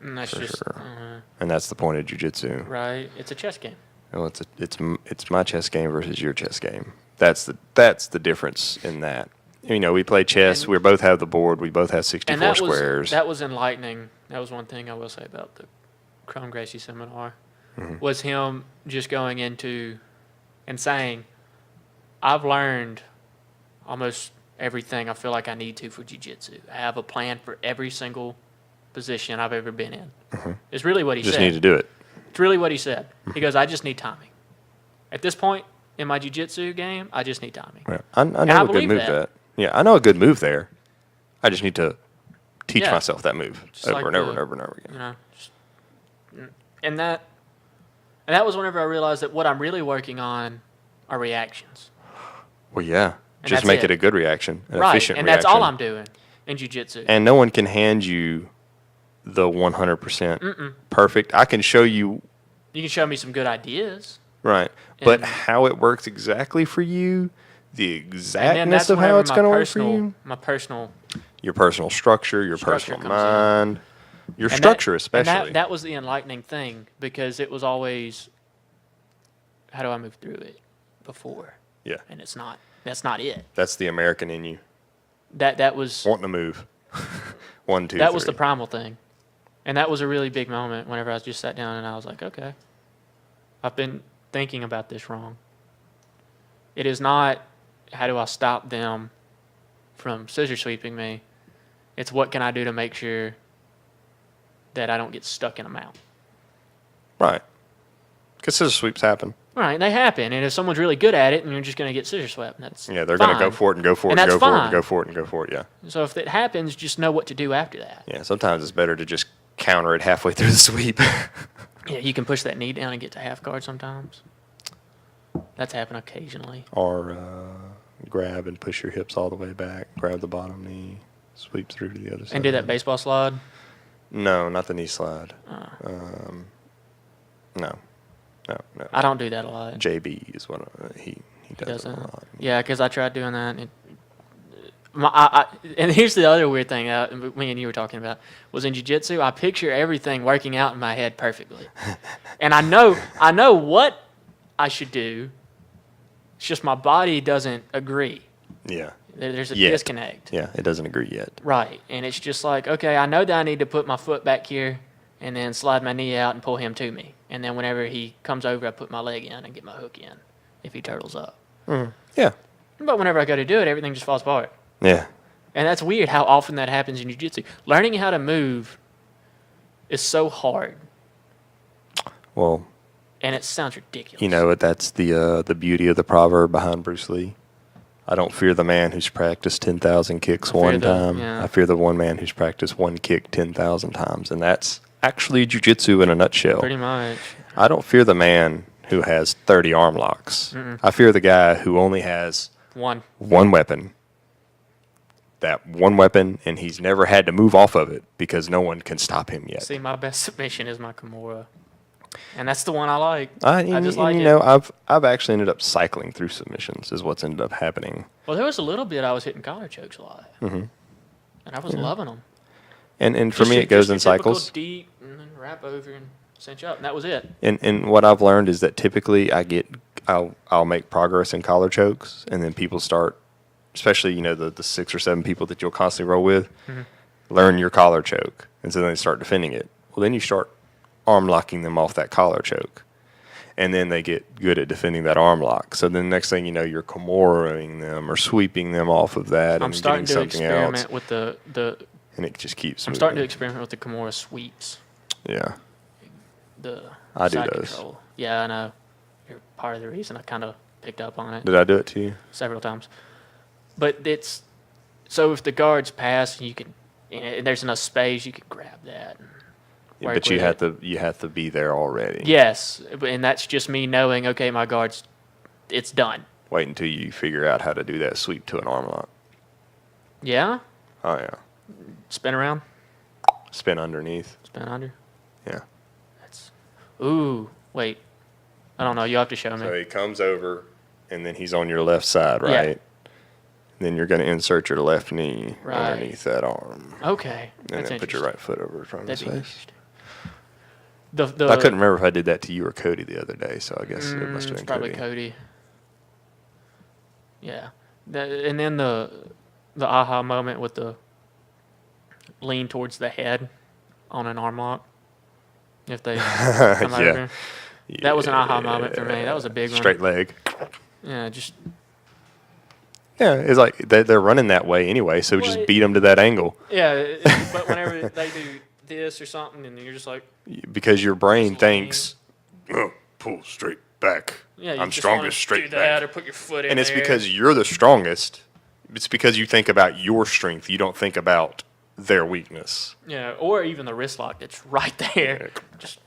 And that's For just sure. And that's the point of jiu-jitsu. right. It's a chess game. Well, it's my chess game versus your chess game. That's the difference in that. You know, we play chess. And- We both have the board. We both have And 64 that squares. was enlightening. That was one thing I will say about the Chrome Gracie seminar Mm-hmm. was him just going into and saying, I've learned almost everything I feel like I need to for jiu-jitsu. I have a plan for every single position I've ever been in. It's really what he Just said. need to do it. It's really what he said. He goes, I just need timing. At this point in my jiu-jitsu game, I just need timing. Yeah. I know I a good believe move that. that. Yeah, I know a good move there. I just need to teach Yeah. myself that move Just over like and over the- and over and over again. You know, and that was whenever I realized that what I'm really working on are reactions. Well, yeah. And Just that's make it. it a good reaction, an Right, efficient and reaction. that's all I'm doing in jiu-jitsu. And no one can hand you the 100% perfect. I can show you, You can show me some good ideas. right, but And- how it works exactly for you, the And then exactness that's of how whenever it's going to work for you, my personal your personal structure, your Structure personal comes in. mind, your and structure that, especially. And that was the enlightening thing because it was always, how do I move through it before? Yeah. And it's not. That's not it. That's the American in you, That was wanting to move. 1, 2, that was the 3. primal thing, and that was a really big moment whenever I just sat down and I was like, okay, I've been thinking about this wrong. It is not how do I stop them from scissor sweeping me. It's what can I do to make sure that I don't get stuck in a mount. Right. Because scissor sweeps happen. Right, they happen, and if someone's really good at it, and you're just going to get scissor swept, that's Yeah, they're going to go fine. for it and go for it And and that's go for it and fine. go for it and go for it, yeah. So if it happens, just know what to do after that. Yeah, sometimes it's better to just counter it halfway through the sweep. Yeah, you can push that knee down and get to half guard sometimes. That's happened occasionally. Or grab and push your hips all the way back, grab the bottom knee, sweep through to the other side. And do that baseball slide. No, not the knee slide. No. I don't do that a lot. JB is what he does it Doesn't. a lot. Yeah, because I tried doing that. And and here's the other weird thing me and you were talking about was in jiu-jitsu, I picture everything working out in my head perfectly. And I know what I should do. It's just my body doesn't agree. Yeah. There's a Yet. disconnect. Yeah, it doesn't agree yet. Right. And it's just like, okay, I know that I need to put my foot back here and then slide my knee out and pull him to me. And then whenever he comes over, I put my leg in and get my hook in if he turtles up. Yeah. But whenever I go to do it, everything just falls apart. Yeah. And that's weird how often that happens in jiu-jitsu. Learning how to move is so hard. Well, And it sounds ridiculous. You know, that's the beauty of the proverb behind Bruce Lee. I don't fear the man who's practiced 10,000 kicks one time. Yeah. I fear the one man who's practiced one kick 10,000 times. And that's actually jiu-jitsu in a nutshell. Pretty much. I don't fear the man who has 30 arm locks. I fear the guy who only has one weapon. That one weapon, and he's never had to move off of it because no one can stop him yet. See, my best submission is my Kimura. And that's the one I like. I just like it. know, I've actually ended up cycling through submissions is what's ended up happening. Well, there was a little bit I was hitting collar chokes a lot. Mm-hmm. And I was loving them. And for me, it goes in cycles. Deep, and then wrap over and cinch up, and that was it. And what I've learned is that typically I'll make progress in collar chokes, and then people start, especially, you know, the 6 or 7 people that you'll constantly roll with, learn your collar choke. And so then they start defending it. Well, then you start arm locking them off that collar choke. And then they get good at defending that arm lock. So then next thing you know, you're Kimura-ing them or sweeping them off of that and getting something else. I'm starting to experiment with the and it just keeps I'm moving. starting to experiment with the Kimura sweeps. Yeah. The I do side those. control. Yeah, I know. You're part of the reason I kind of picked up on it Did I do it to you? several times. But it's so if the guards pass, you can, and there's enough space, you can grab that. And work But you with have to be there already. Yes, and that's just me knowing, okay, my guard's, it's done. Wait until you figure out how to do that sweep to an arm lock. Yeah? Oh, yeah. Spin around? Spin underneath. Spin under? Yeah. That's, ooh, wait. I don't know. You'll have to show me. So he comes over, and then he's on your left side, Yeah. right? Then you're going to insert your left knee Right. underneath that arm. Okay. And That's then put your interesting. right foot over in front of his That'd be face. interesting. I couldn't remember if I did that to you or Cody the other day, so I guess it must have It's been probably Cody. Cody. Yeah. And then the aha moment with the lean towards the head on an arm lock. If they come Yeah. over. That was an aha moment for me. That was a big one. Straight leg. Yeah, just Yeah, it's like they're running that way anyway, so just beat them to that angle. yeah. But whenever they do this or something, and you're just like, Because your brain Just lean. thinks, oh, pull straight back. yeah, you I'm just strongest wanna straight do that back. or put your foot in And it's there. because you're the strongest. It's because you think about your strength. You don't think about their weakness. Yeah, or even the wrist lock that's right there. Just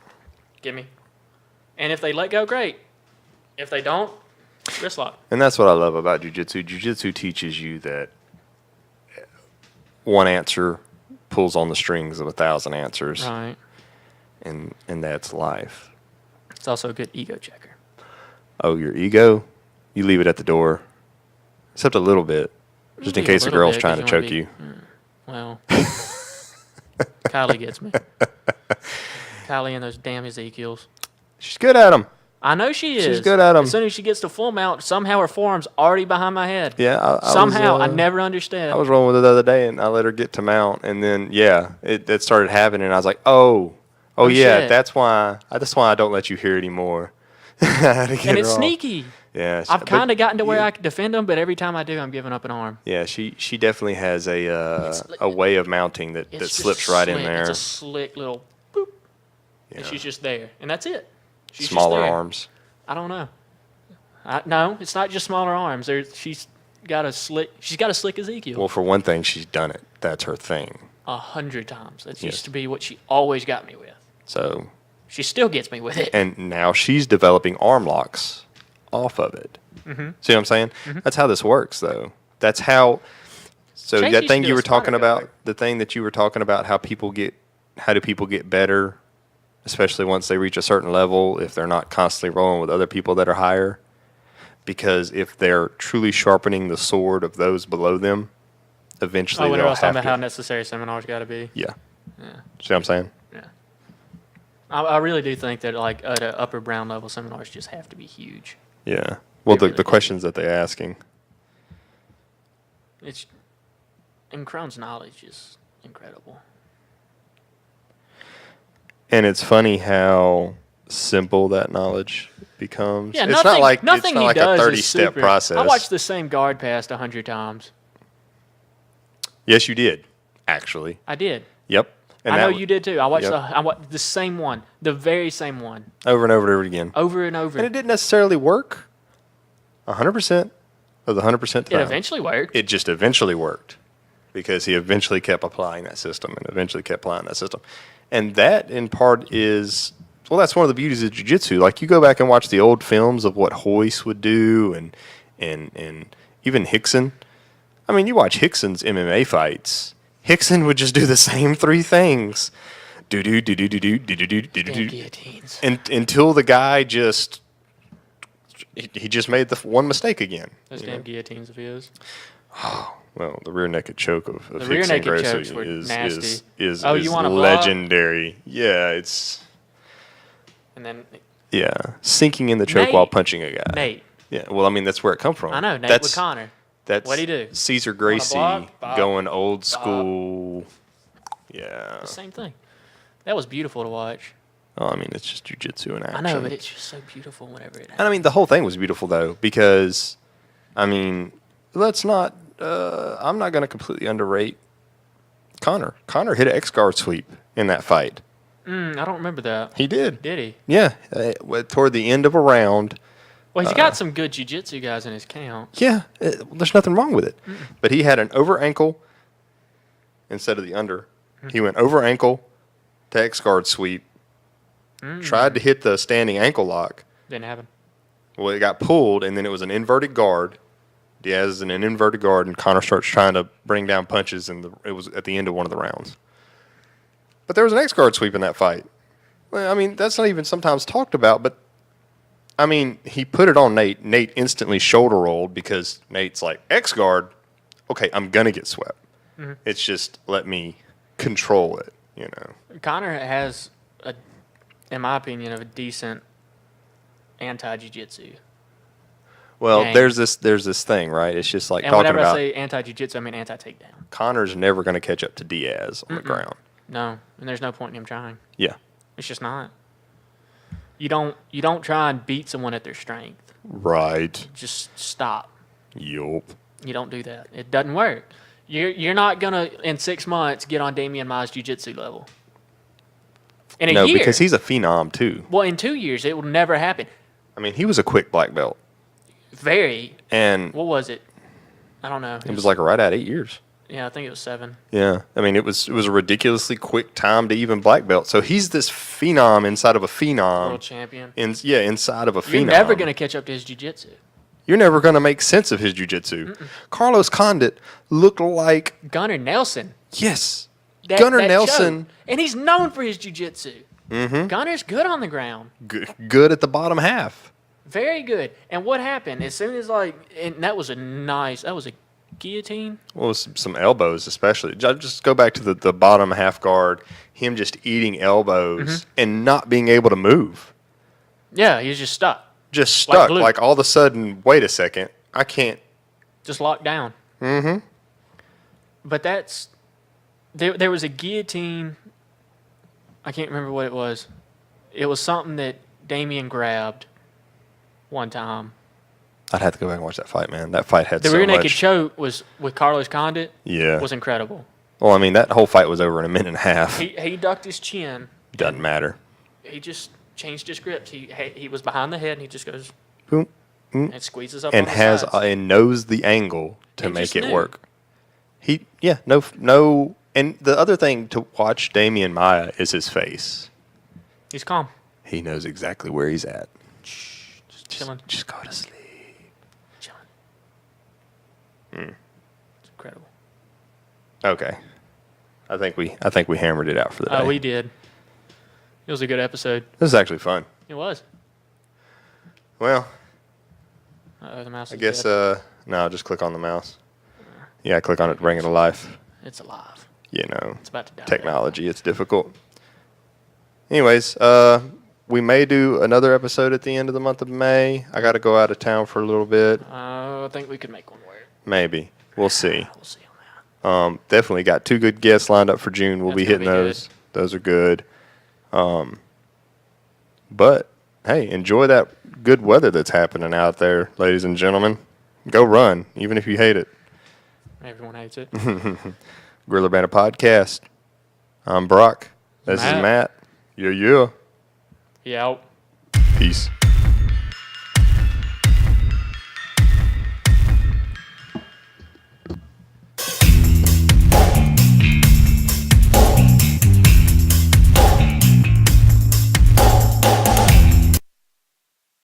give me. And if they let go, great. If they don't, wrist lock. And that's what I love about jiu-jitsu. Jiu-jitsu teaches you that one answer pulls on the strings of 1,000 answers, Right. and that's life. It's also a good ego checker. Oh, your ego? You leave it at the door, except a little bit, just in Leave a case a little girl's bit, trying to 'cause wanna choke be- you. Well, Kylie gets me. Kylie and those damn Ezekiels. She's good at them. I know she is. She's good at 'em. As soon as she gets to full mount, somehow her forearm's already behind my head. Yeah, Somehow, I was, never understand. I was rolling with her the other day, and I let her get to mount, and then it started happening. And I was like, oh yeah, shit. that's why I don't let you hear anymore. I had to get and her it's off. sneaky. Yeah, I've but kind of gotten to where you- I can defend them, but every time I do, I'm giving up an arm. Yeah, she definitely has It's- a way of mounting that It's just slips right in slick. there. It's a slick little boop, and Yeah. she's just there, and that's it. She's Smaller just there. arms. I don't know. No, it's not just smaller arms. She's got a slick Ezekiel. Well, for one thing, she's done it. That's her thing. 100 times. That Yes. used to be what she always got me with. So, She still gets me with it. and now she's developing arm locks off of it. Mm-hmm. See what I'm saying? That's how this works, though. That's how. So Chase that used thing to you do a were talking spotter about, guard. the thing that you were talking about, how do people get better, especially once they reach a certain level, if they're not constantly rolling with other people that are higher. Because if they're truly sharpening the sword of those below them, eventually whenever I they'll was talking have about how to. necessary seminars got to be. Yeah. Yeah. See what I'm saying? Yeah. I really do think that, like, at an upper brown level, seminars just have to be huge. Yeah. Well, They really the do. questions that they're asking. And Crohn's knowledge is incredible. And it's funny how simple that knowledge becomes. Yeah, it's nothing, not like nothing it's not he like does a is 30-step super. process. I watched the same guard past 100 times. Yes, you did. Actually. I did. Yep. And I know that- you did too. I watched Yep. the same one, the very same one, over and over and over again. over and over. And it didn't necessarily work 100% of the 100% It time. eventually worked. It just eventually worked because he eventually kept applying that system and eventually kept applying that system. And that, in part, is, well, that's one of the beauties of jiu-jitsu. Like, you go back and watch the old films of what Hoist would do and even Hickson. I mean, you watch Hickson's MMA fights. Hickson would just do the same three things. Do-do, do-do-do-do, do-do-do, Damn do-do-do. guillotines. Until the guy just... He just made the one mistake again. Those you damn know? guillotines of his. Well, the rear naked choke of The rear Hickson naked Gracie chokes were nasty. is Oh, is you want a block? legendary. Yeah, it's And then sinking in the choke Nate. while punching a guy. Nate. Yeah, well, I mean that's where it come from. I know, Nate that's, with Connor. That's What'd he do? Caesar Want a Gracie block? Bob. going old school. Yeah. The same thing. That was beautiful to watch. Oh, I mean it's just jiu-jitsu in action. I know, but it's just so beautiful whenever it happens. And I mean the whole thing was beautiful though because, I mean, let's not. I'm not going to completely underrate Connor. Connor hit an X-guard sweep in that fight. I don't remember that. He did. Did he? Yeah, toward the end of a round. Well, he's got some good jiu-jitsu guys in his camp. Yeah, there's nothing wrong with it. But he had an over ankle instead of the under. He went over ankle to X-guard sweep. Tried to hit the standing ankle lock. Didn't happen. Well, it got pulled, and then it was an inverted guard. Diaz is in an inverted guard, and Connor starts trying to bring down punches, and it was at the end of one of the rounds. But there was an X-guard sweep in that fight. Well, I mean, that's not even sometimes talked about, but, I mean, he put it on Nate. Nate instantly shoulder rolled because Nate's like, X-guard, okay, I'm going to get swept. It's just let me control it, you know. Connor has, in my opinion, a decent anti-jiu-jitsu. Well, Dang. there's this thing, right? It's just like And talking whenever about I say anti-jiu-jitsu, I mean anti-takedown. Connor's never going to catch up to Diaz on the ground. No, and there's no point in him trying. Yeah. It's just not. You don't try and beat someone at their strength. Right. Just stop. Yup. You don't do that. It doesn't work. You're not gonna in 6 months get on Damian Mai's jiu-jitsu level. In a No, year, because he's a phenom too. well, in 2 years it will never happen. I mean, he was a quick black belt, Very. and What was it? I don't know. it was like right at 8 years. Yeah, I think it was 7. Yeah, I mean, it was a ridiculously quick time to even black belt. So he's this phenom inside of a phenom. World champion. Inside of a phenom. You're never gonna catch up to his jiu-jitsu. You're never gonna make sense of his jiu-jitsu. Carlos Condit looked like Gunnar Nelson. yes, That- Gunnar that Nelson, choke. And he's known for his jiu-jitsu. Gunnar's good on the ground. good at the bottom half. Very good. And what happened? As soon as and that was a guillotine. Well, some elbows, especially. Just go back to the bottom half guard. Him just eating elbows and not being able to move. Yeah, he was just stuck. Just Like stuck. glue. Like all of a sudden, wait a second, I can't. Just locked down. Mm-hmm. But there was a guillotine. I can't remember what it was. It was something that Damien grabbed one time. I'd have to go back and watch that fight, man. That fight had The so rear naked much. choke was with Carlos Condit. Yeah. Was incredible. Well, I mean, that whole fight was over in a minute and a half. He ducked his chin. Doesn't matter. He just changed his grip. He was behind the head and he just goes Boom. and squeezes up And on the has sides. and knows the angle to He make just it knew. work. No. And the other thing to watch Damian Maya is his face. He's calm. He knows exactly where he's at. Just chilling. Just go to sleep. Chilling. It's incredible. Okay. I think we hammered it out for the day. We did. It was a good episode. This is actually fun. It was. Well, The mouse I is guess dead. no, just click on the mouse. Yeah, click on it to bring it to life. It's alive. You know, It's about to die. technology, it's difficult. Anyways, we may do another episode at the end of the month of May. I got to go out of town for a little bit. I think we could make one work. Maybe. We'll see. We'll see on that. Definitely got 2 good guests lined up for June. We'll That's be gonna hitting be those. Those are good. But hey, enjoy that good weather that's happening out there, ladies and gentlemen. Go run, even if you hate it. Everyone hates it. Griller Banter Podcast. I'm Brock. This is Matt. Matt. Yeah. Yeah. Peace.